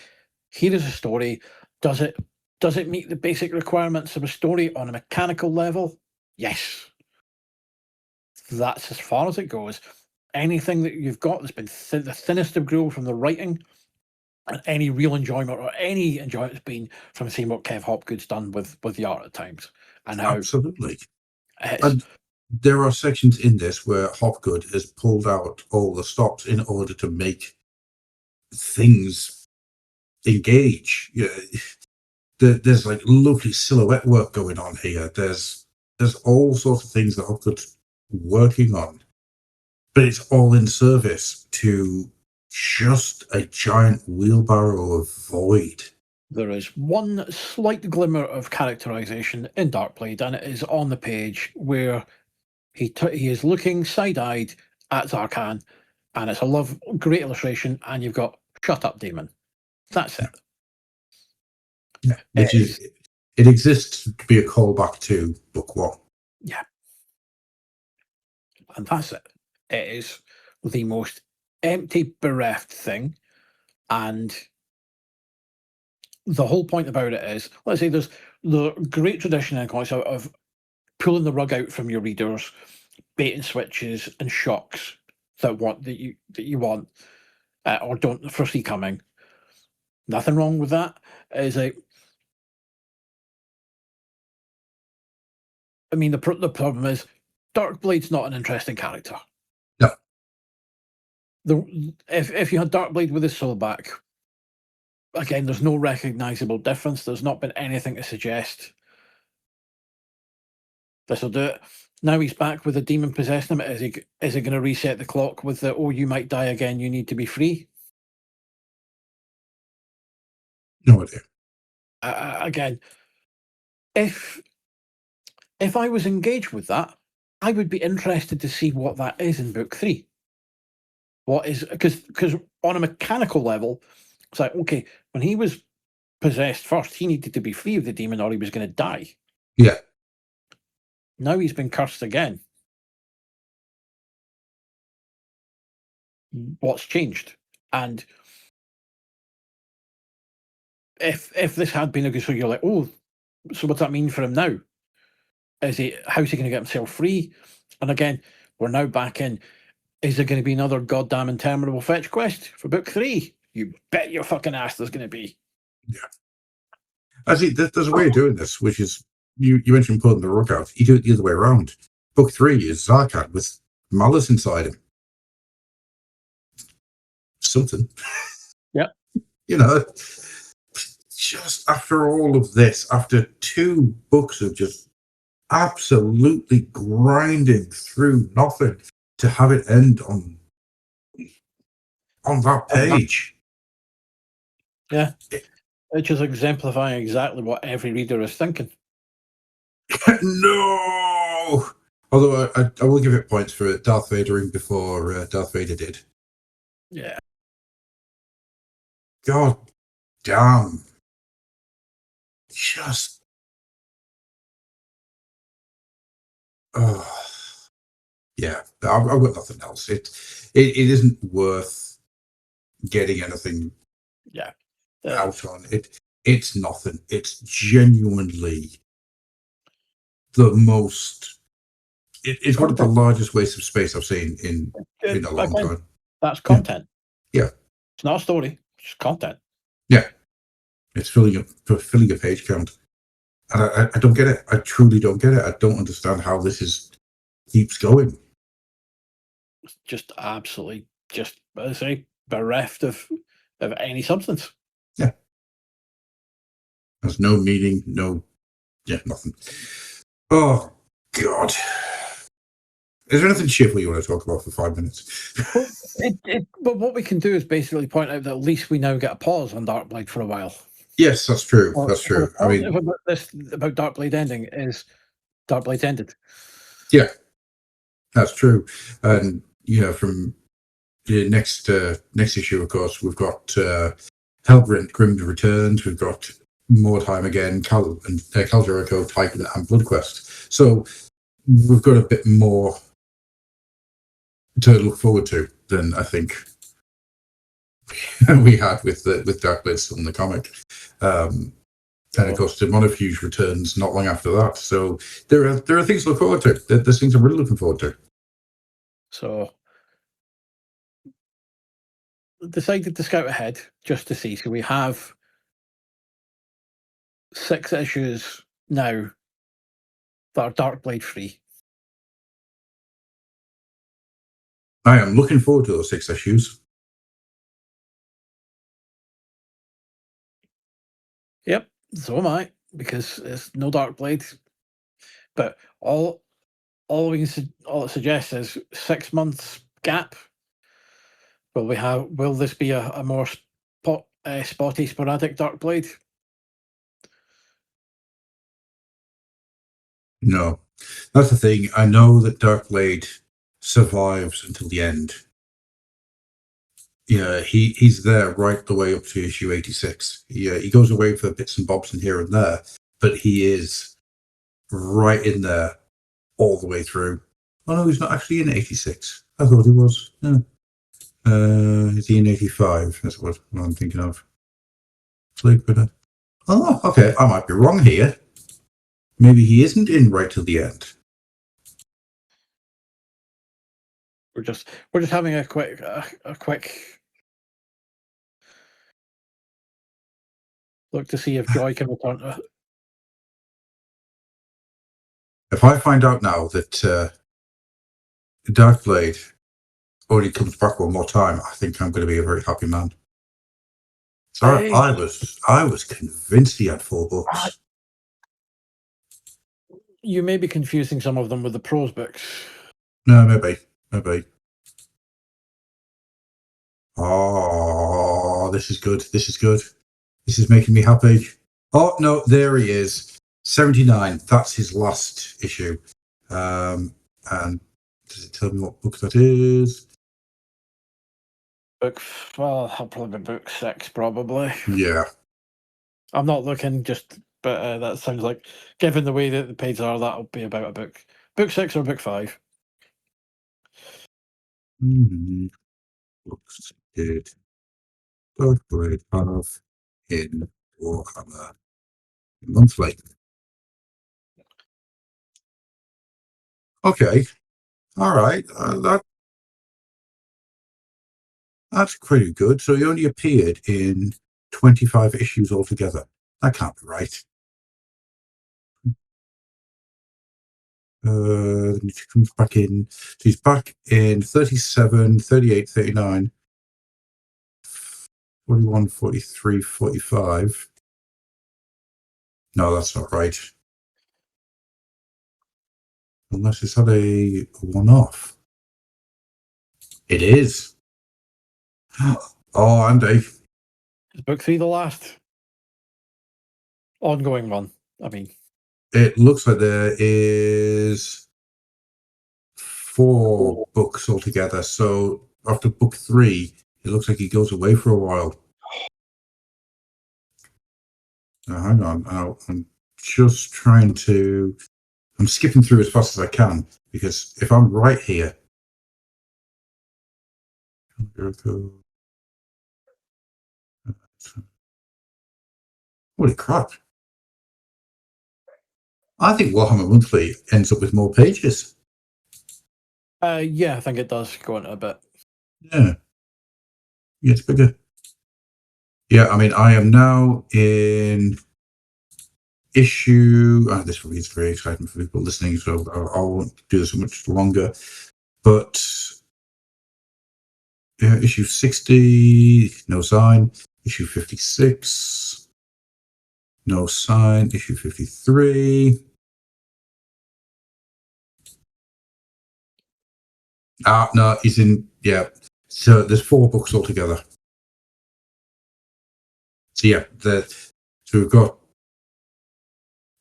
Here is a story. Does it meet the basic requirements of a story on a mechanical level? Yes. That's as far as it goes. Anything that you've got that's been the thinnest of gruel from the writing, and any real enjoyment or any enjoyment has been from seeing what Kev Hopgood's done with the art at times, and how absolutely. And there are sections in this where Hopgood has pulled out all the stops in order to make things engage. There's like lovely silhouette work going on here. There's all sorts of things that Hopgood's working on, but it's all in service to just a giant wheelbarrow of void. There is one slight glimmer of characterization in Darkblade, and it is on the page where he is looking side-eyed at Zarkan, and it's a great illustration, and you've got "Shut up, demon." That's it. Yeah, it exists to be a callback to book one. Yeah, and that's it. It is the most empty, bereft thing, and the whole point about it is, let's say there's the great tradition in comics of pulling the rug out from your readers, bait and switches and shocks that you want or don't foresee coming. Nothing wrong with that. Is like, I mean, the problem is Darkblade's not an interesting character. No. If you had Darkblade with his soul back, again, there's no recognizable difference. There's not been anything to suggest this will do it. Now he's back with a demon possessing him. Is he going to reset the clock with the, oh, you might die again, you need to be free? No idea. Again, if I was engaged with that, I would be interested to see what that is in book 3. What is, because on a mechanical level, it's like, okay, when he was possessed first, he needed to be free of the demon or he was going to die. Yeah. Now he's been cursed again. What's changed? And if this had been a good, so you're like, oh, so what's that mean for him now? How's he going to get himself free? And again, we're now back in. Is there going to be another goddamn interminable fetch quest for book 3? You bet your fucking ass there's going to be. Yeah. I see. There's a way of doing this, which is you mentioned pulling the rug out. You do it the other way around. Book 3 is Zarkan with malice inside him. Something. Yeah. Just after all of this, after 2 books of just absolutely grinding through nothing, to have it end on that page. Yeah. Which is exemplifying exactly what every reader is thinking. No! Although I will give it points for Darth Vadering before Darth Vader did. Yeah. God damn. Just. Oh. Yeah, I've got nothing else. It isn't worth getting anything out on it. it's nothing. It's genuinely the most. It's one of the largest wastes of space I've seen in a long Again, time. that's content. Yeah. It's not a story. It's just content. Yeah. It's filling a page count. And I don't get it. I truly don't get it. I don't understand how this keeps going. It's just absolutely, just, as I say, bereft of any substance. Yeah. There's no meaning, nothing. Oh, God. Is there anything cheerful you want to talk about for 5 minutes? But what we can do is basically point out that at least we now get a pause on Darkblade for a while. Yes, that's true. That's true. I mean, about Darkblade ending is Darkblade ended. Yeah, that's true. And from the next issue, of course, we've got Hellbrint, Grim Returns. We've got More Time Again, Cal Jericho, Titan, and BloodQuest. So we've got a bit more to look forward to than I think we had with Darkblade still in the comic. And of course, the Monofuge returns not long after that. So there are things to look forward to. There's things I'm really looking forward to. So decided to scout ahead just to see. So we have 6 issues now that are Darkblade free. I am looking forward to those 6 issues. Yep, so am I, because it's no Darkblade. But all it suggests is 6 months gap. Will this be a more spotty, sporadic Darkblade? No, that's the thing. I know that Darkblade survives until the end. Yeah, he's there right the way up to issue 86. Yeah, he goes away for bits and bobs and here and there, but he is right in there all the way through. Oh no, he's not actually in 86. I thought he was. Yeah. Is he in 85? That's what I'm thinking of. Oh, okay. I might be wrong here. Maybe he isn't in right till the end. We're just having a quick look to see if Joy can return. If I find out now that Darkblade only comes back one more time, I think I'm going to be a very happy man. Sorry, I was convinced he had 4 books. You may be confusing some of them with the prose books. No, maybe. Oh, this is good. This is making me happy. Oh no, there he is. 79. That's his last issue. And does it tell me what book that is? I'll probably be book 6, probably. Yeah. I'm not looking, but that sounds like, given the way that the pages are, that'll be about a book 6 or book 5. Books did Darkblade have in Warhammer Monthly? Okay. All right. That's pretty good. So he only appeared in 25 issues altogether. That can't be right. He comes back in. So he's back in 37, 38, 39, 41, 43, 45. No, that's not right. Unless it's had a one-off. It is. Oh, Andy. Is book 3 the last ongoing one? I mean, it looks like there is 4 books altogether. So after book 3, it looks like he goes away for a while. Now, hang on. I'm just trying to. I'm skipping through as fast as I can because if I'm right here. Holy crap. I think Warhammer Monthly ends up with more pages. Yeah, I think it does go into a bit. Yeah. Yeah, it's bigger. Yeah, I mean, I am now in issue. This will be very exciting for people listening, so I won't do this much longer. But yeah, issue 60, no sign. Issue 56, no sign. Issue 53. No, he's in. Yeah. So there's 4 books altogether. So yeah, so we've got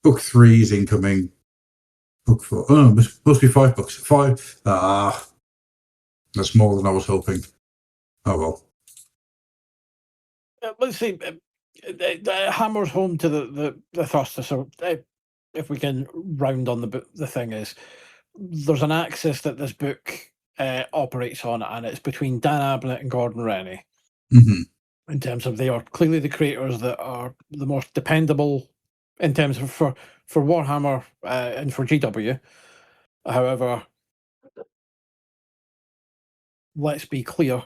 book 3 is incoming. Book 4. Oh, must be 5 books. 5. That's more than I was hoping. Oh well. Let's see. It hammers home to the thrust. So if we can round on the thing is, there's an axis that this book operates on, and it's between Dan Abnett and Gordon Rennie. Mm-hmm. In terms of, they are clearly the creators that are the most dependable in terms of for Warhammer and for GW. However, let's be clear.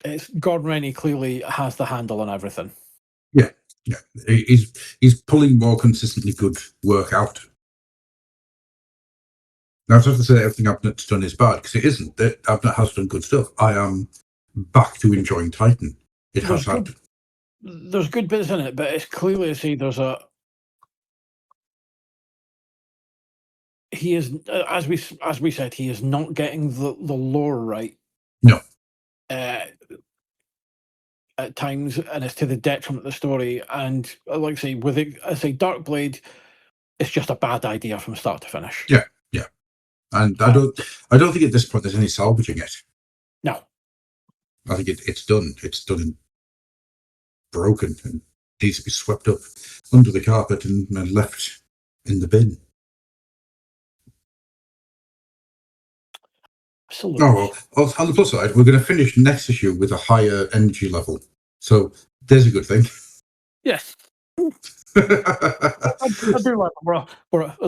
It's Gordon Rennie clearly has the handle on everything. Yeah. He's pulling more consistently good work out. Now, it's not to say that everything Abnett's done is bad, because it isn't. Abnett has done good stuff. I am back to enjoying Titan. There's good bits in it, but it's clearly, he is, as we said, he is not getting the lore right. No. At times, and it's to the detriment of the story. And like I say, Darkblade, it's just a bad idea from start to finish. Yeah. And I don't think at this point there's any salvaging it. No. I think it's done. It's done and broken and needs to be swept up under the carpet and left in the bin. Absolutely. Oh, well, on the plus side, we're going to finish next issue with a higher energy level. So there's a good thing. Yes. I do like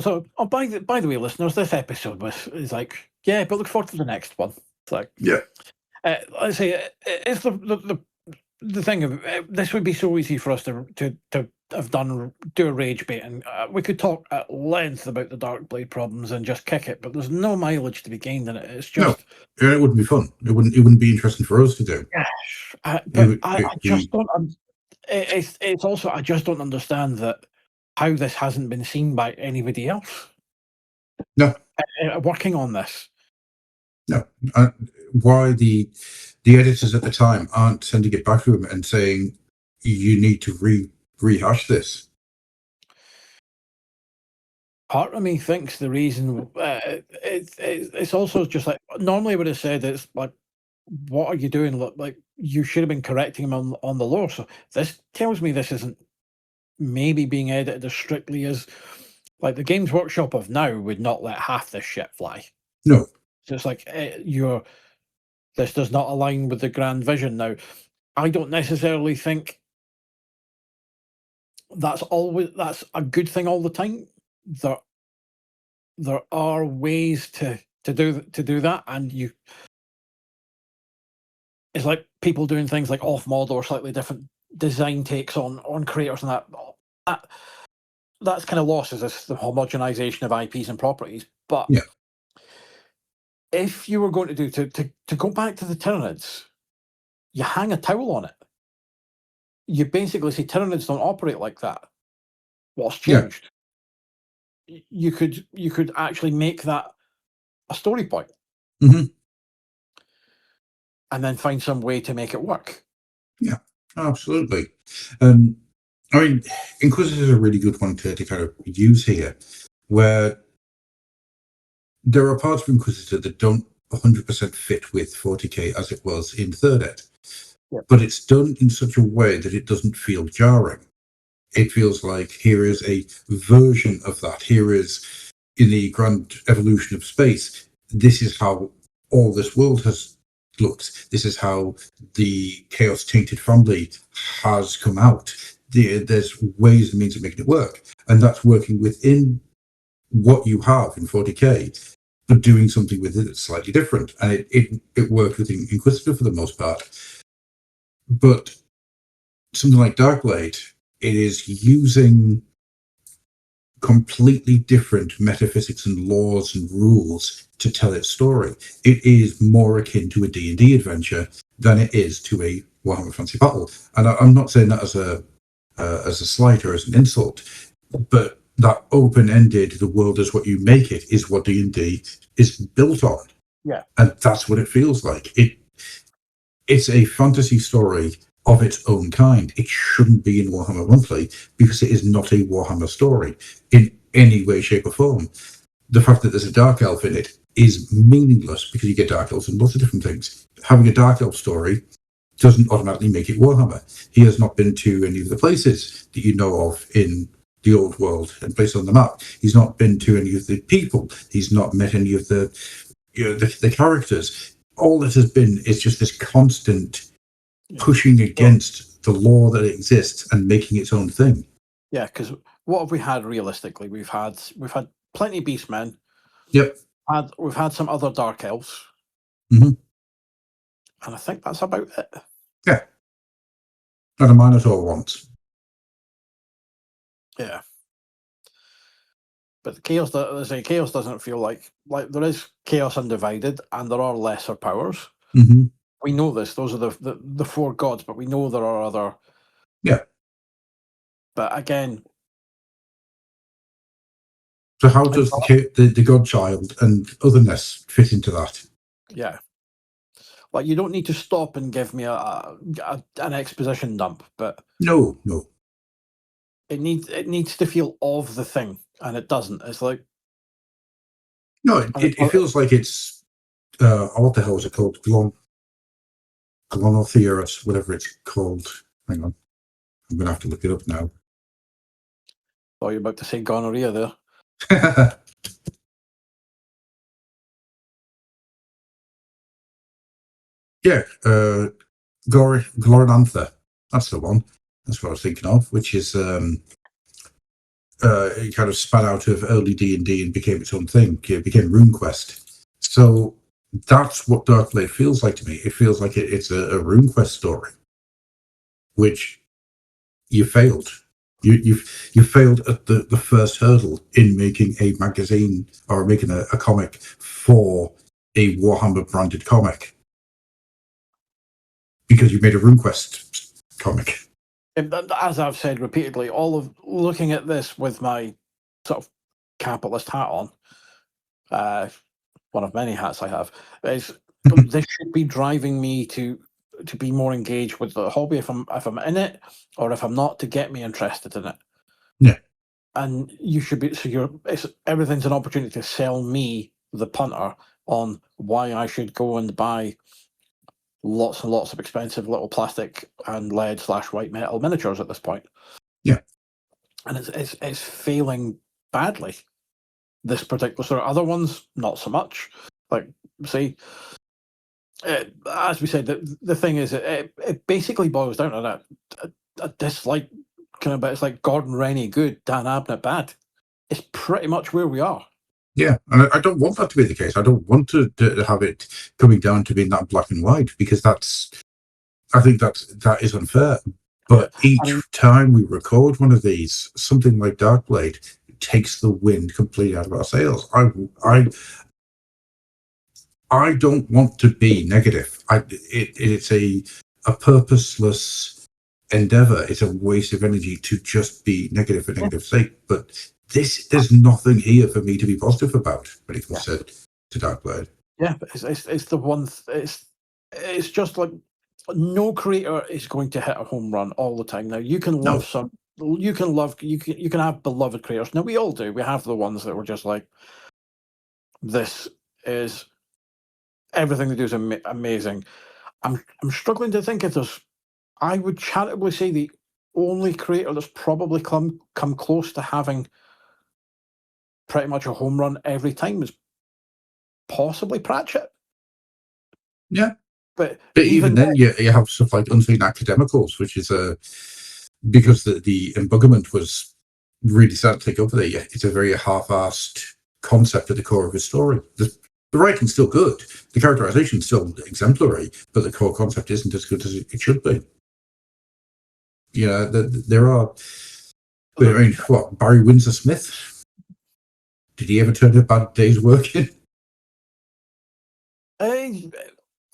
so. Oh, by the way, listeners, this episode is like, yeah, but look forward to the next one. It's like, yeah. I say it's the thing of this would be so easy for us to have do a rage bait, and we could talk at length about the Darkblade problems and just kick it, but there's no mileage to be gained in it. It's just it wouldn't be fun. It wouldn't be interesting for us to do. But I just don't. It's also, I just don't understand how this hasn't been seen by anybody else. No, working on this. No, why the editors at the time aren't sending it back to him and saying you need to rehash this? Part of me thinks the reason it's also just like, normally I would have said it's like, what are you doing? Like, you should have been correcting him on the lore. So this tells me this isn't maybe being edited as strictly as, like, the Games Workshop of now would not let half this shit fly. No. So it's like, this does not align with the grand vision. Now, I don't necessarily think that's a good thing all the time. There are ways to do that, and it's like people doing things like off model or slightly different design takes on creators, and that's kind of lost as the homogenization of IPs and properties. But yeah, if you were going to do to go back to the Tyranids, you hang a towel on it. You basically say Tyranids don't operate like that. What's changed? Yeah. You could actually make that a story point. Mm-hmm. And then find some way to make it work. Yeah, absolutely. I mean, Inquisitor is a really good one to kind of use here, where there are parts of Inquisitor that don't 100% fit with 40k as it was in Third Ed. Yeah. But it's done in such a way that it doesn't feel jarring. It feels like here is a version of that. Here is, in the grand evolution of space, this is how all this world has looks. This is how the Chaos Tainted family has come out. There's ways and means of making it work, and that's working within what you have in 40k, but doing something with it that's slightly different. And it worked with Inquisitor for the most part. But something like Darkblade, it is using completely different metaphysics and laws and rules to tell its story. It is more akin to a D&D adventure than it is to a Warhammer Fantasy Battle. And I'm not saying that as a slight or as an insult, but that open-ended, the world is what you make it, is what D&D is built on. Yeah. And that's what it feels like. It's a fantasy story of its own kind. It shouldn't be in Warhammer Monthly because it is not a Warhammer story in any way, shape, or form. The fact that there's a dark elf in it is meaningless because you get dark elves and lots of different things. Having a dark elf story doesn't automatically make it Warhammer. He has not been to any of the places that you know of in the old world and places on the map. He's not been to any of the people. He's not met any of the characters. All that has been is just this constant pushing against the law that exists and making its own thing. Yeah, because what have we had realistically? We've had plenty of beastmen. Yep. We've had some other dark elves. Mm-hmm. And I think that's about it. Yeah. And a Minotaur once. Yeah. But the chaos doesn't feel like there is chaos undivided, and there are lesser powers. Mm-hmm. We know this; those are the four gods, but we know there are other. Yeah. But again, so how does the Godchild and otherness fit into that? Yeah, like you don't need to stop and give me an exposition dump, but no. It needs to feel of the thing, and it doesn't. It's like it feels like it's what the hell is it called? Glonotheorus, whatever it's called. Hang on, I'm gonna have to look it up now. Oh, you're about to say gonorrhea there. Yeah, Glorinantha. That's the one. That's what I was thinking of, which is it kind of span out of early D&D and became its own thing. It became RuneQuest. So that's what Darkblade feels like to me. It feels like it's a RuneQuest story, which you failed. You failed at the first hurdle in making a magazine or making a comic for a Warhammer branded comic because you made a RuneQuest comic. As I've said repeatedly, all of looking at this with my sort of capitalist hat on, one of many hats I have, is this should be driving me to be more engaged with the hobby if I'm in it, or if I'm not, to get me interested in it. Yeah. And you should be everything's an opportunity to sell me, the punter, on why I should go and buy lots and lots of expensive little plastic and lead/white metal miniatures at this point. Yeah. And it's failing badly. This particular sort of other ones, not so much. Like, see, as we said, the thing is, it basically boils down to a dislike kind of, but it's like Gordon Rennie good, Dan Abnett bad. It's pretty much where we are. Yeah, and I don't want that to be the case. I don't want to have it coming down to being that black and white, because I think that is unfair. But each time we record one of these, something like Darkblade takes the wind completely out of our sails. I don't want to be negative. It's a purposeless endeavor. It's a waste of energy to just be negative for negative sake. But there's nothing here for me to be positive about when it comes to Darkblade. Yeah, but it's the one. It's just like no creator is going to hit a home run all the time. Now you can love you can have beloved creators. Now we all do. We have the ones that were just like, this is everything they do is amazing. I'm struggling to think if there's. I would charitably say the only creator that's probably come close to having pretty much a home run every time is possibly Pratchett. Yeah, But even then, you have stuff like Unseen Academicals, which is because the embuggerment was really starting to take over there. Yeah, it's a very half-assed concept at the core of his story. The writing's still good, the characterization's still exemplary, but the core concept isn't as good as it should be. Yeah, there are. I mean, what, Barry Windsor Smith? Did he ever turn a bad day's work in?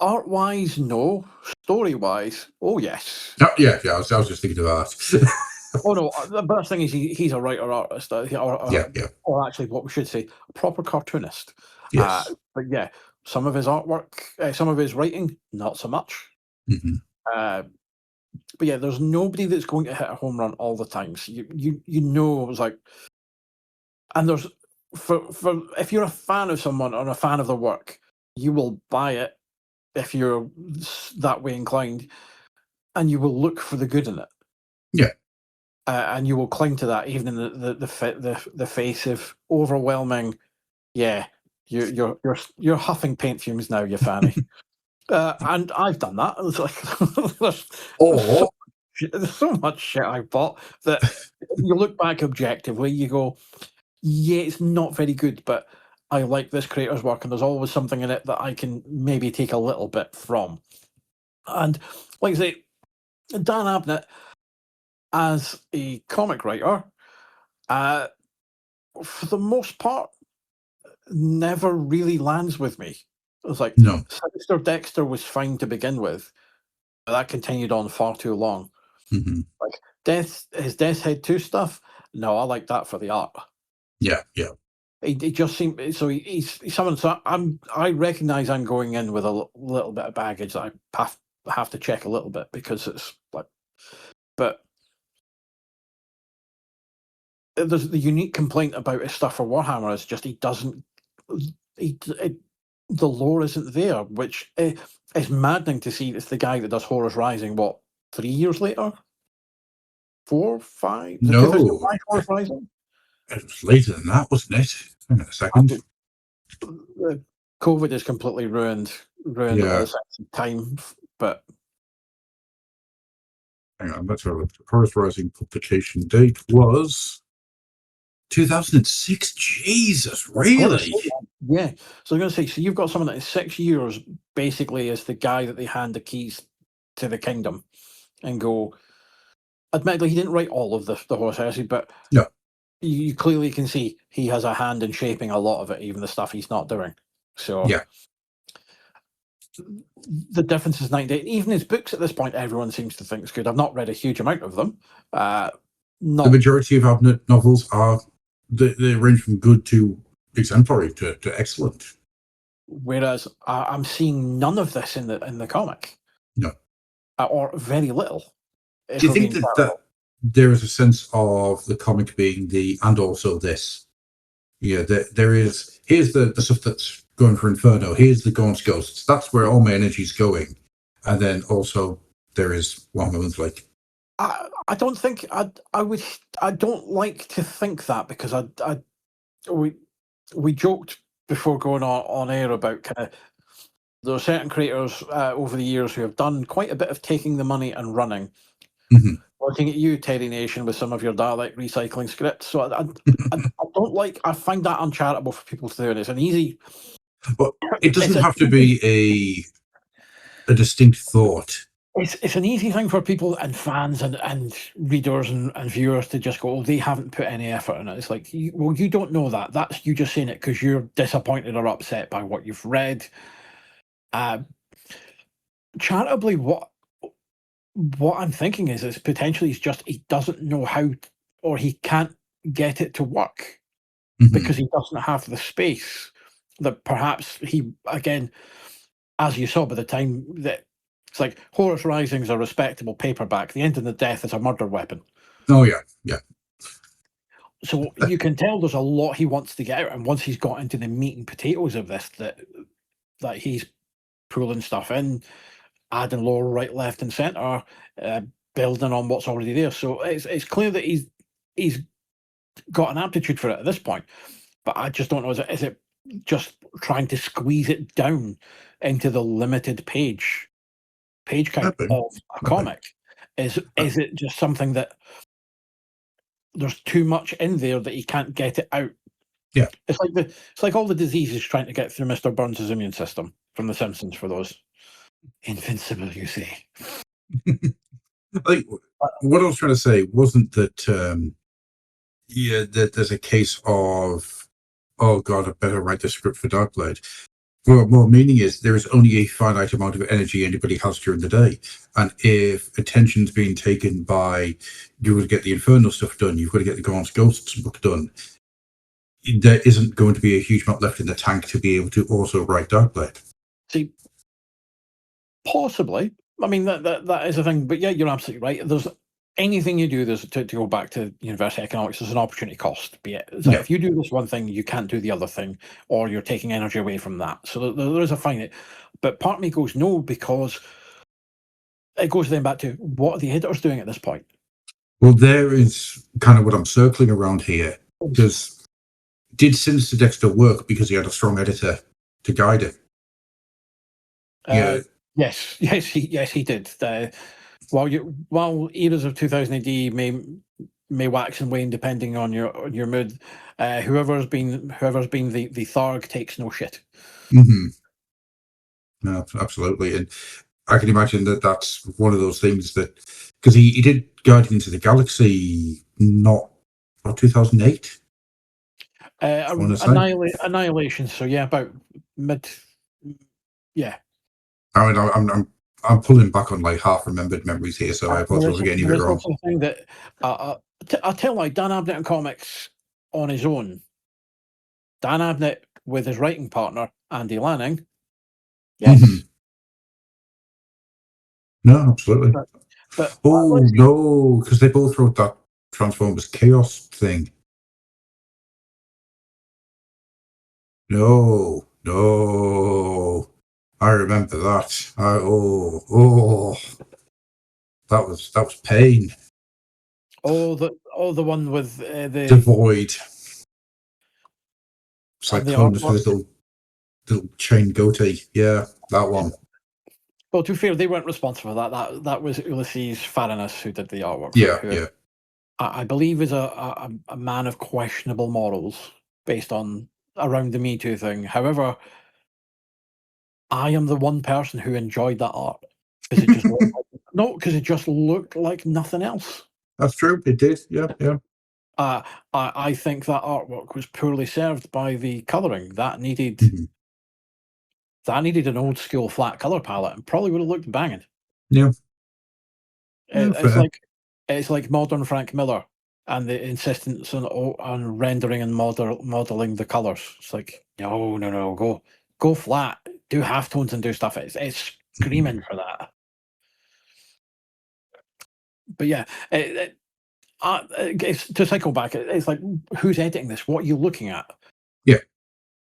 Art-wise, no. Story-wise, oh yes. Oh, yeah. I was just thinking of art. Oh no, the best thing is he's a writer-artist, or actually, what we should say, a proper cartoonist. Yes. But yeah, some of his artwork, some of his writing, not so much. Mm-hmm. But yeah, there's nobody that's going to hit a home run all the time. So you know, it was like, and there's for if you're a fan of someone or a fan of their work, you will buy it if you're that way inclined, and you will look for the good in it. Yeah. And you will cling to that even in the face of overwhelming. Yeah, you're huffing paint fumes now, you fanny. And I've done that. It's like there's so much shit I've bought that you look back objectively, you go, yeah, it's not very good, but I like this creator's work, and there's always something in it that I can maybe take a little bit from. And like I say, Dan Abnett, as a comic writer, for the most part, never really lands with me. It's like, no. Sinister Dexter was fine to begin with, but that continued on far too long. Mm-hmm. Like his Death's Head 2 stuff, no, I like that for the art. Yeah. He just seemed so he's someone. So I recognize I'm going in with a little bit of baggage that I have to check a little bit, because it's like, but there's the unique complaint about his stuff for Warhammer is just the lore isn't there, which is maddening to see. It's the guy that does Horus Rising, what, 3 years later? 4, 5? No. 2005 Horus Rising? It was later than that, wasn't it? Hang on a second. COVID has completely ruined all sense of time, but hang on, let's have a look. The Horus Rising publication date was 2006. Jesus, really? Yeah. So I'm going to say, so you've got someone that is 6 years basically as the guy that they hand the keys to the kingdom and go. Admittedly, he didn't write all of the Horus Heresy, but no. You clearly can see he has a hand in shaping a lot of it, even the stuff he's not doing. So yeah, the difference is 90. Even his books at this point, everyone seems to think is good. I've not read a huge amount of them. The majority of Abnett novels are they range from good to exemplary to excellent. Whereas I'm seeing none of this in the comic. No, or very little. Do you think that there is a sense of the comic being and also this? Yeah, there is. Here's the stuff that's going for Inferno. Here's the Gaunt's Ghosts. That's where all my energy's going. And then also there is Warhammer Monthly. I don't think I don't like to think that, because we joked before going on air about kind of there are certain creators over the years who have done quite a bit of taking the money and running. Mm-hmm. Looking at you, Terry Nation, with some of your Dalek recycling scripts. So I don't like. I find that uncharitable for people to do. And it's an easy. But it doesn't have to be a distinct thought. It's an easy thing for people and fans and readers and viewers to just go, oh, they haven't put any effort in it. It's like, well, you don't know that. That's you just saying it because you're disappointed or upset by what you've read. Charitably, what I'm thinking is potentially it's just he doesn't know how, or he can't get it to work because he doesn't have the space that perhaps he, again, as you saw by the time that it's like Horus Rising is a respectable paperback. The End of the Death is a murder weapon. Oh yeah. So you can tell there's a lot he wants to get out, and once he's got into the meat and potatoes of this, that he's pulling stuff in, adding lore right, left, and centre, building on what's already there. So it's clear that he's got an aptitude for it at this point. But I just don't know, is it just trying to squeeze it down into the limited page page count of a comic? Is it just something that there's too much in there that he can't get it out? Yeah. It's like all the diseases trying to get through Mr. Burns' immune system from The Simpsons, for those. Invincible, you say. I think what I was trying to say wasn't that that there's a case of, oh god, I better write the script for Darkblade. What more meaning is there is only a finite amount of energy anybody has during the day. And if attention's being taken by, you've got to get the Infernal stuff done, you've got to get the Gaunt's Ghosts book done, there isn't going to be a huge amount left in the tank to be able to also write Darkblade. See, possibly. I mean, that is a thing. But yeah, you're absolutely right. There's anything you do, there's to go back to university economics, there's an opportunity cost. Be it. So if you do this one thing, you can't do the other thing, or you're taking energy away from that. So there is a finite. But part of me goes no, because it goes then back to what are the editors doing at this point? Well, there is kind of what I'm circling around here. Because did Sinister Dexter work because he had a strong editor to guide it? Yes, he did. While eras of 2000 AD may wax and wane depending on your mood, whoever's been the Tharg takes no shit. Mm-hmm. No, absolutely, and I can imagine that's one of those things that, because he did Guardian into the Galaxy, not 2008. Annihilation. So yeah, about mid. Yeah. I mean, I'm pulling back on like half remembered memories here, so I apologize for getting it wrong. Something that I'll tell you, Dan Abnett in comics on his own. Dan Abnett with his writing partner Andy Lanning. Yes. Mm-hmm. No, absolutely. But no, because they both wrote that Transformers Chaos thing. No. I remember that. That was pain. The one with the Void. Cyclonus with his little chain goatee. Yeah, that one. Well, to be fair, they weren't responsible for that. That was Ulysses Faranis who did the artwork. Yeah. I believe is a man of questionable morals based on around the Me Too thing. However, I am the one person who enjoyed that art because it just because it just looked like nothing else. That's true. It did. Yeah. I think that artwork was poorly served by the colouring. That needed an old school flat colour palette and probably would have looked banging. Yeah. It's like modern Frank Miller and the insistence on rendering and modelling the colours. It's like no, go flat, do halftones and do stuff. It's screaming for that. But yeah, to cycle back, it's like, who's editing this? What are you looking at? Yeah.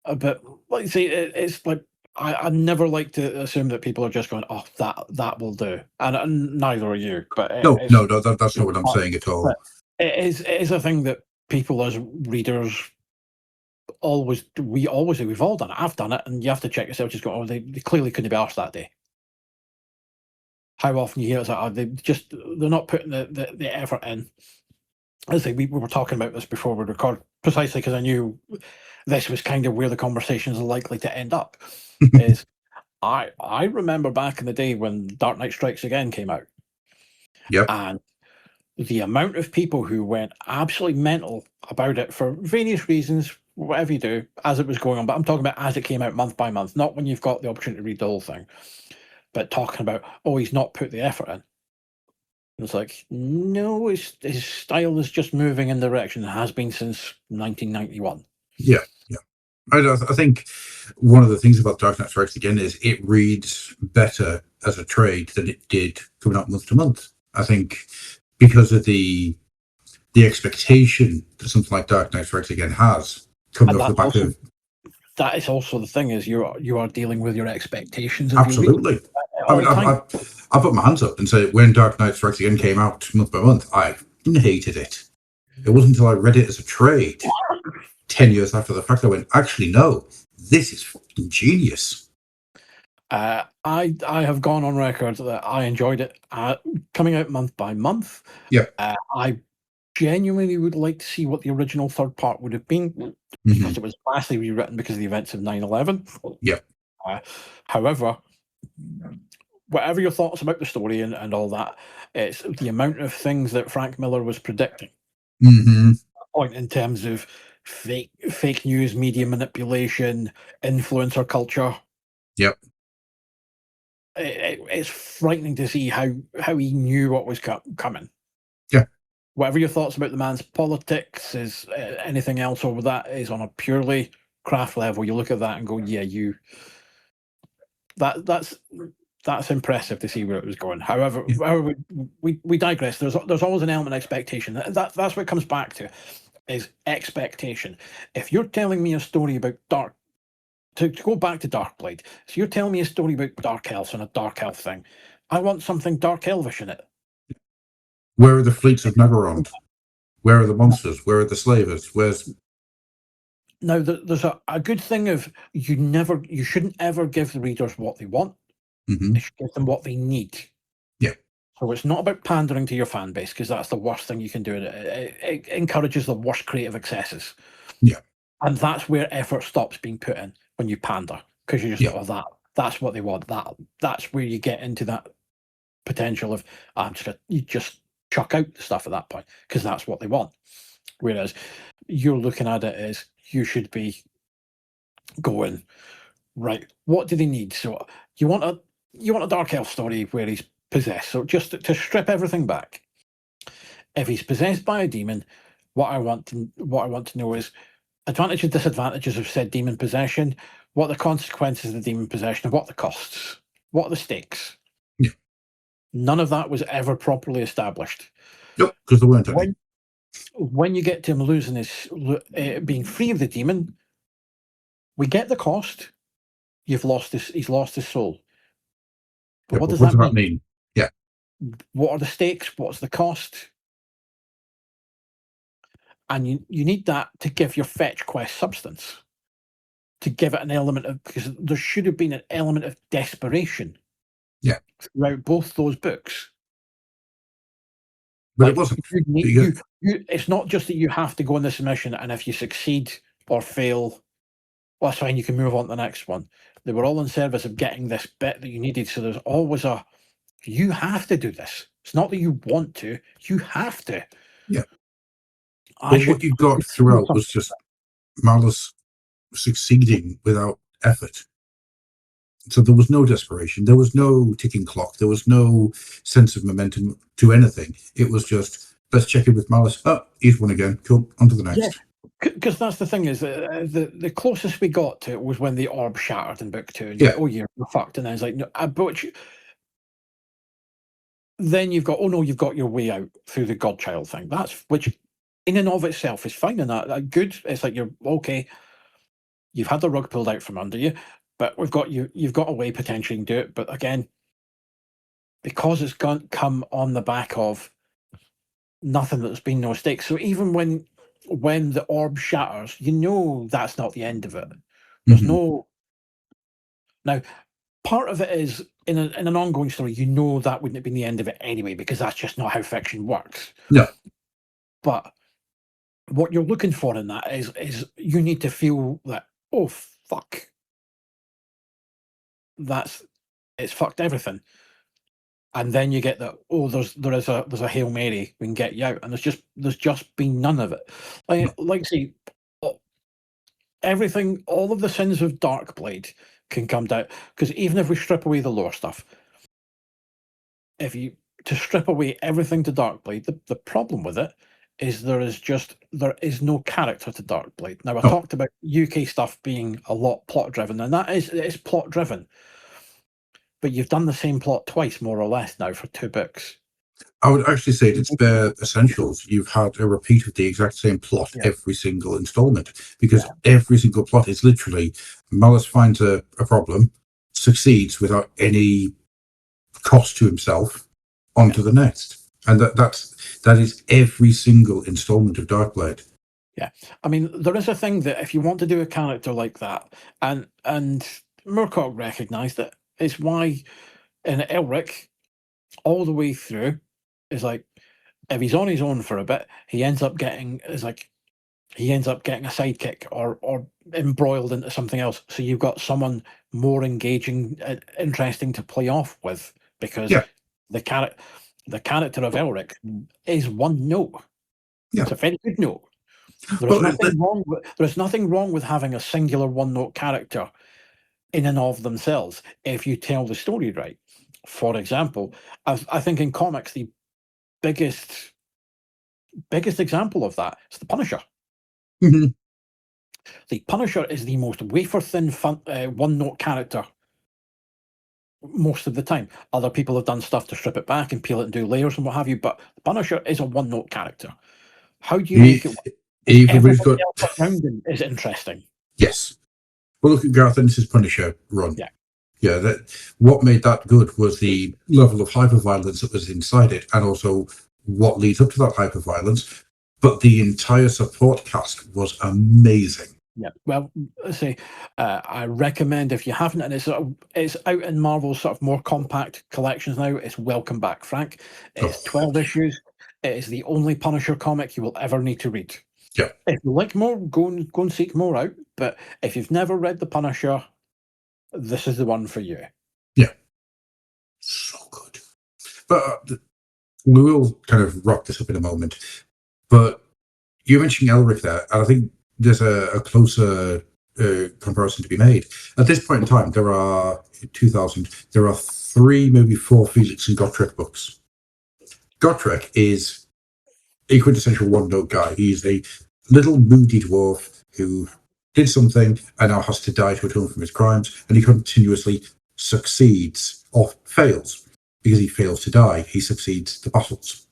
But like you say, it's like I never like to assume that people are just going, oh, that will do, and neither are you. But no, that's not what I'm saying at all. It is a thing that people as readers we always do. We've all done it. I've done it, and you have to check yourself. Just go, oh, they clearly couldn't be arsed that day. How often you hear it's like, they're not putting the effort in. As I say, we were talking about this before we record, precisely because I knew this was kind of where the conversations are likely to end up. Is I remember back in the day when Dark Knight Strikes Again came out. Yep. And the amount of people who went absolutely mental about it for various reasons, whatever you do, as it was going on. But I'm talking about as it came out month by month, not when you've got the opportunity to read the whole thing. But talking about, oh, he's not put the effort in. It's like, no, his style is just moving in the direction it has been since 1991. Yeah. I think one of the things about Dark Knight Strikes Again is it reads better as a trade than it did coming out month to month. I think because of the expectation that something like Dark Knight Strikes Again has coming off the back of. That is also the thing, is you are dealing with your expectations. Absolutely. I mean, I put my hands up and say, when Dark Knight Strikes Again came out month by month, I hated it. It wasn't until I read it as a trade 10 years after the fact I went, actually, no, this is fucking genius. I have gone on record that I enjoyed it coming out month by month. Yep. I genuinely would like to see what the original third part would have been because Mhm. it was vastly rewritten because of the events of 9/11. Yep. However, whatever your thoughts about the story and all that, it's the amount of things that Frank Miller was predicting. Mhm. Point in terms of fake news, media manipulation, influencer culture. Yep. It's frightening to see how he knew what was coming. Yeah. Whatever your thoughts about the man's politics is, anything else over that is on a purely craft level. You look at that and go, yeah, that's impressive to see where it was going. However, Yeah. however we digress. There's always an element of expectation. That's what it comes back to, is expectation. If you're telling me a story about to go back to Darkblade, so you're telling me a story about dark elves and a dark elf thing, I want something dark elvish in it. Where are the fleets of Nagorond? Where are the monsters? Where are the slavers? Where's Now, there's a good thing of you shouldn't ever give the readers what they want. Mhm. You should give them what they need. Yeah. So it's not about pandering to your fan base, because that's the worst thing you can do. It encourages the worst creative excesses. Yeah. And that's where effort stops being put in, when you pander, because you just Yeah. go, oh, that's what they want. That's where you get into that potential of you just chuck out the stuff at that point, because that's what they want. Whereas you're looking at it as you should be going, right, what do they need? So you want a dark elf story where he's possessed. So just to strip everything back, if he's possessed by a demon, what I want to know is advantages and disadvantages of said demon possession, what are the consequences of the demon possession, and what are the costs, what are the stakes. Yeah. None of that was ever properly established. Nope, because there weren't any. When you get to him losing being free of the demon, we get the cost. He's lost his soul. But Yeah, what but does what that does that mean? mean? Yeah. What are the stakes? What's the cost? And you need that to give your fetch quest substance, to give it an element of, because there should have been an element of desperation. Yeah. Throughout both those books. But it Like, wasn't. it's not just that you have to go on this mission, and if you succeed or fail, well, that's fine, you can move on to the next one. They were all in service of getting this bit that you needed. So there's always you have to do this. It's not that you want to, you have to. Yeah. But what you got throughout was just malice succeeding without effort. So there was no desperation. There was no ticking clock. There was no sense of momentum to anything. It was just, let's check in with malice. Oh, he's won again. Cool. On to the next. Yeah. Because that's the thing, is the closest we got to it was when the orb shattered in book 2, and Yeah. oh, you're fucked. And then it's like, no, but then you've got, oh no, you've got your way out through the godchild thing. That's, which in and of itself is fine, and that good. It's like, you're okay. You've had the rug pulled out from under you, but you've got a way potentially to do it. But again, because it's come on the back of nothing, there's been no stakes. So even when the orb shatters, you know that's not the end of it. There's no. Now, part of it is in an ongoing story, you know that wouldn't have been the end of it anyway, because that's just not how fiction works. No. But what you're looking for in that is you need to feel that, oh fuck, it's fucked everything. And then you get that, oh, there's a Hail Mary, we can get you out. And there's just been none of it. Like say, everything, all of the sins of Darkblade can come down, because even if we strip away the lore stuff, to strip away everything to Darkblade, the problem with it is there is no character to Darkblade. Now, I talked about UK stuff being a lot plot driven, and it is plot driven. But you've done the same plot twice, more or less, now for 2 books. I would actually say it's bare essentials. You've had a repeat of the exact same plot every single installment, because every single plot is literally Malice finds a problem, succeeds without any cost to himself, onto the next. And that is every single installment of Darkblade. Yeah. I mean, there is a thing that if you want to do a character like that, and Moorcock recognised it, It's why in Elric, all the way through, is like if he's on his own for a bit, he ends up getting a sidekick or embroiled into something else. So you've got someone more engaging, interesting to play off with, because Yeah. the character of Elric is one note. Yeah. It's a very good note. There's nothing wrong with having a singular one note character in and of themselves if you tell the story right. For example, I think in comics the biggest example of that is the Punisher. Mhm. The Punisher is the most wafer thin one note character most of the time. Other people have done stuff to strip it back and peel it and do layers and what have you, but the Punisher is a one note character. How do you make it work? Either we've Everybody got else around him is interesting. yes. Well, look at Garth Ennis's Punisher run. Yeah. Yeah, that what made that good was the level of hyperviolence that was inside it, and also what leads up to that hyperviolence. But the entire support cast was amazing. Yeah, well, let's say I recommend if you haven't, and it's out in Marvel's sort of more compact collections now. It's Welcome Back, Frank. It's 12 issues. It is the only Punisher comic you will ever need to read. Yeah. If you like more, go and seek more out. But if you've never read the Punisher, this is the one for you. Yeah, so good. But we will kind of wrap this up in a moment. But you mentioned Elric there, and I think there's a closer comparison to be made. At this point in time, there are 2000. There are 3, maybe 4 Felix and Gotrek books. Gotrek is a quintessential one-note guy. He's a little moody dwarf who did something and now has to die to atone from his crimes, and he continuously succeeds or fails. Because he fails to die, he succeeds the battles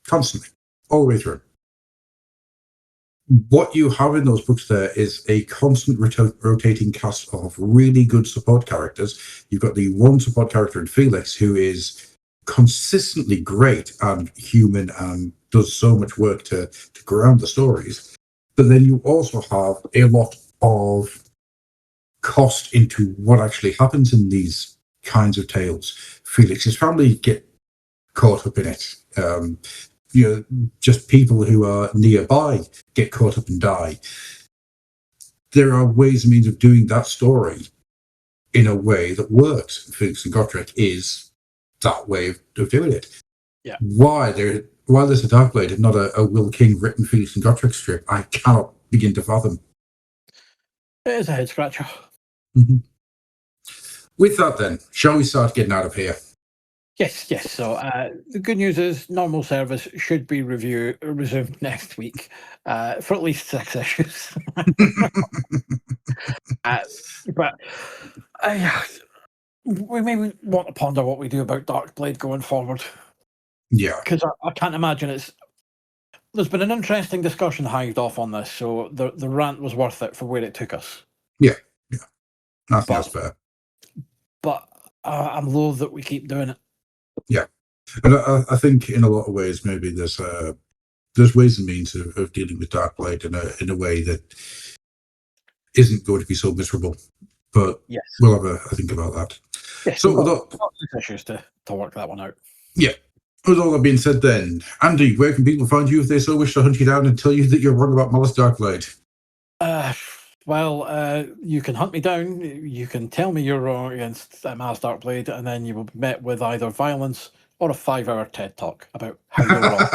constantly, all the way through. What you have in those books there is a constant rotating cast of really good support characters. You've got the one support character in Felix who is consistently great and human and does so much work to ground the stories. But then you also have a lot of cost into what actually happens in these kinds of tales. Felix's family get caught up in it. Just people who are nearby get caught up and die. There are ways and means of doing that story in a way that works. Felix and Gotrek is that way of doing it. Yeah. Why there's a Darkblade and not a Will King written Felix and Gotrek strip, I cannot begin to fathom. It is a head scratcher. Mm-hmm. With that, then, shall we start getting out of here? Yes. So the good news is normal service should be resumed next week for at least 6 issues. But we maybe want to ponder what we do about Darkblade going forward. Yeah. Because I can't imagine there's been an interesting discussion hived off on this, so the rant was worth it for where it took us. Yeah. I think that's fair. But I'm loath that we keep doing it. Yeah. And I think in a lot of ways, maybe there's ways and means of dealing with Darkblade in a way that isn't going to be so miserable. But yes, we'll have a think about that. Yes, so lots of issues to work that one out. Yeah. With all that being said then, Andy, where can people find you if they so wish to hunt you down and tell you that you're wrong about Malice Darkblade? Well, you can hunt me down. You can tell me you're wrong against Malice Darkblade, and then you will be met with either violence or a 5-hour TED talk about how you're wrong,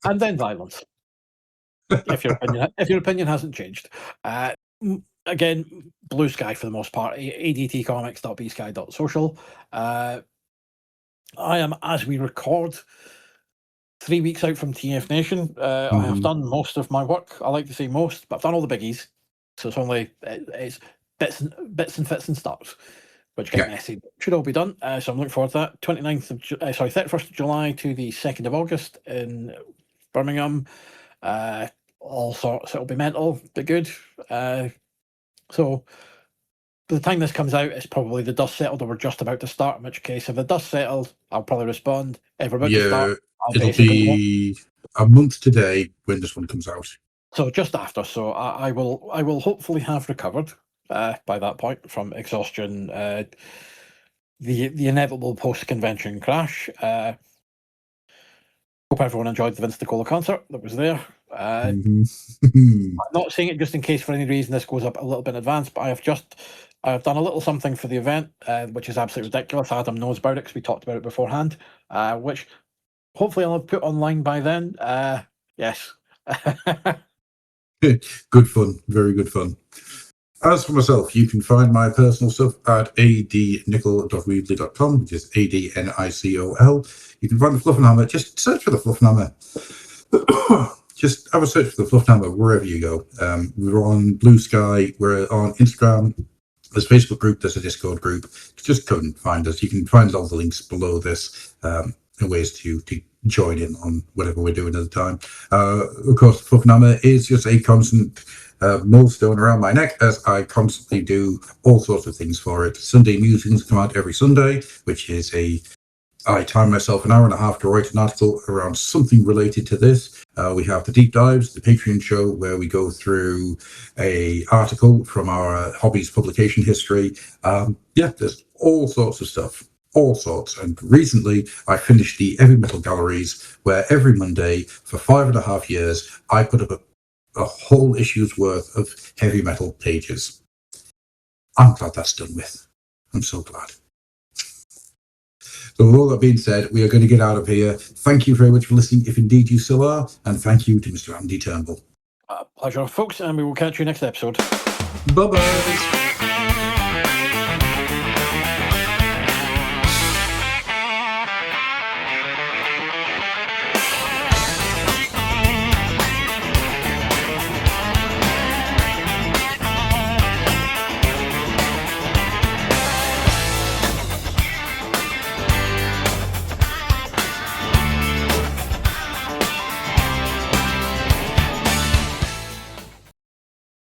and then violence. If your opinion hasn't changed. Again, Blue Sky for the most part. adtcomics.bsky.social. I am, as we record, 3 weeks out from TF Nation. I have done most of my work. I like to say most, but I've done all the biggies. So it's bits and fits and starts, which get messy. Should all be done. So I'm looking forward to that. 31st of July to the 2nd of August in Birmingham. All sorts. It'll be mental, but good. So by the time this comes out, it's probably the dust settled or we're just about to start, in which case, if the dust settled, I'll probably respond. If we're about to start, it'll be a month today when this one comes out. So just after. So I will hopefully have recovered. by that point from exhaustion, the inevitable post-convention crash. Hope everyone enjoyed the Vince DiCola concert that was there. I'm not saying it just in case for any reason this goes up a little bit in advance, but I've done a little something for the event, which is absolutely ridiculous. Adam knows about it because we talked about it beforehand, which hopefully I'll have put online by then. Yes. Good fun, very good fun. As for myself, you can find my personal stuff at adnicol.weebly.com, which is ADNICOL. You can find the Fluff and Hammer. Just search for the Fluff and Hammer. Just have a search for the Fluff and Hammer wherever you go. We're on Blue Sky. We're on Instagram. There's a Facebook group. There's a Discord group. Just come and find us. You can find all the links below this and ways to join in on whatever we're doing at the time. Of course, Fluff and Hammer is just a constant millstone around my neck as I constantly do all sorts of things for it. Sunday musings come out every Sunday, which is I time myself an hour and a half to write an article around something related to this. We have the deep dives, the Patreon show, where we go through a article from our hobbies publication history. There's all sorts of stuff. All sorts. And recently I finished the Heavy Metal Galleries, where every Monday for 5.5 years I put up a whole issue's worth of heavy metal pages. I'm glad that's done with. I'm so glad. So with all that being said, we are going to get out of here. Thank you very much for listening, if indeed you still are, and thank you to Mr. Andy Turnbull. Pleasure, folks, and we will catch you next episode. Bye-bye.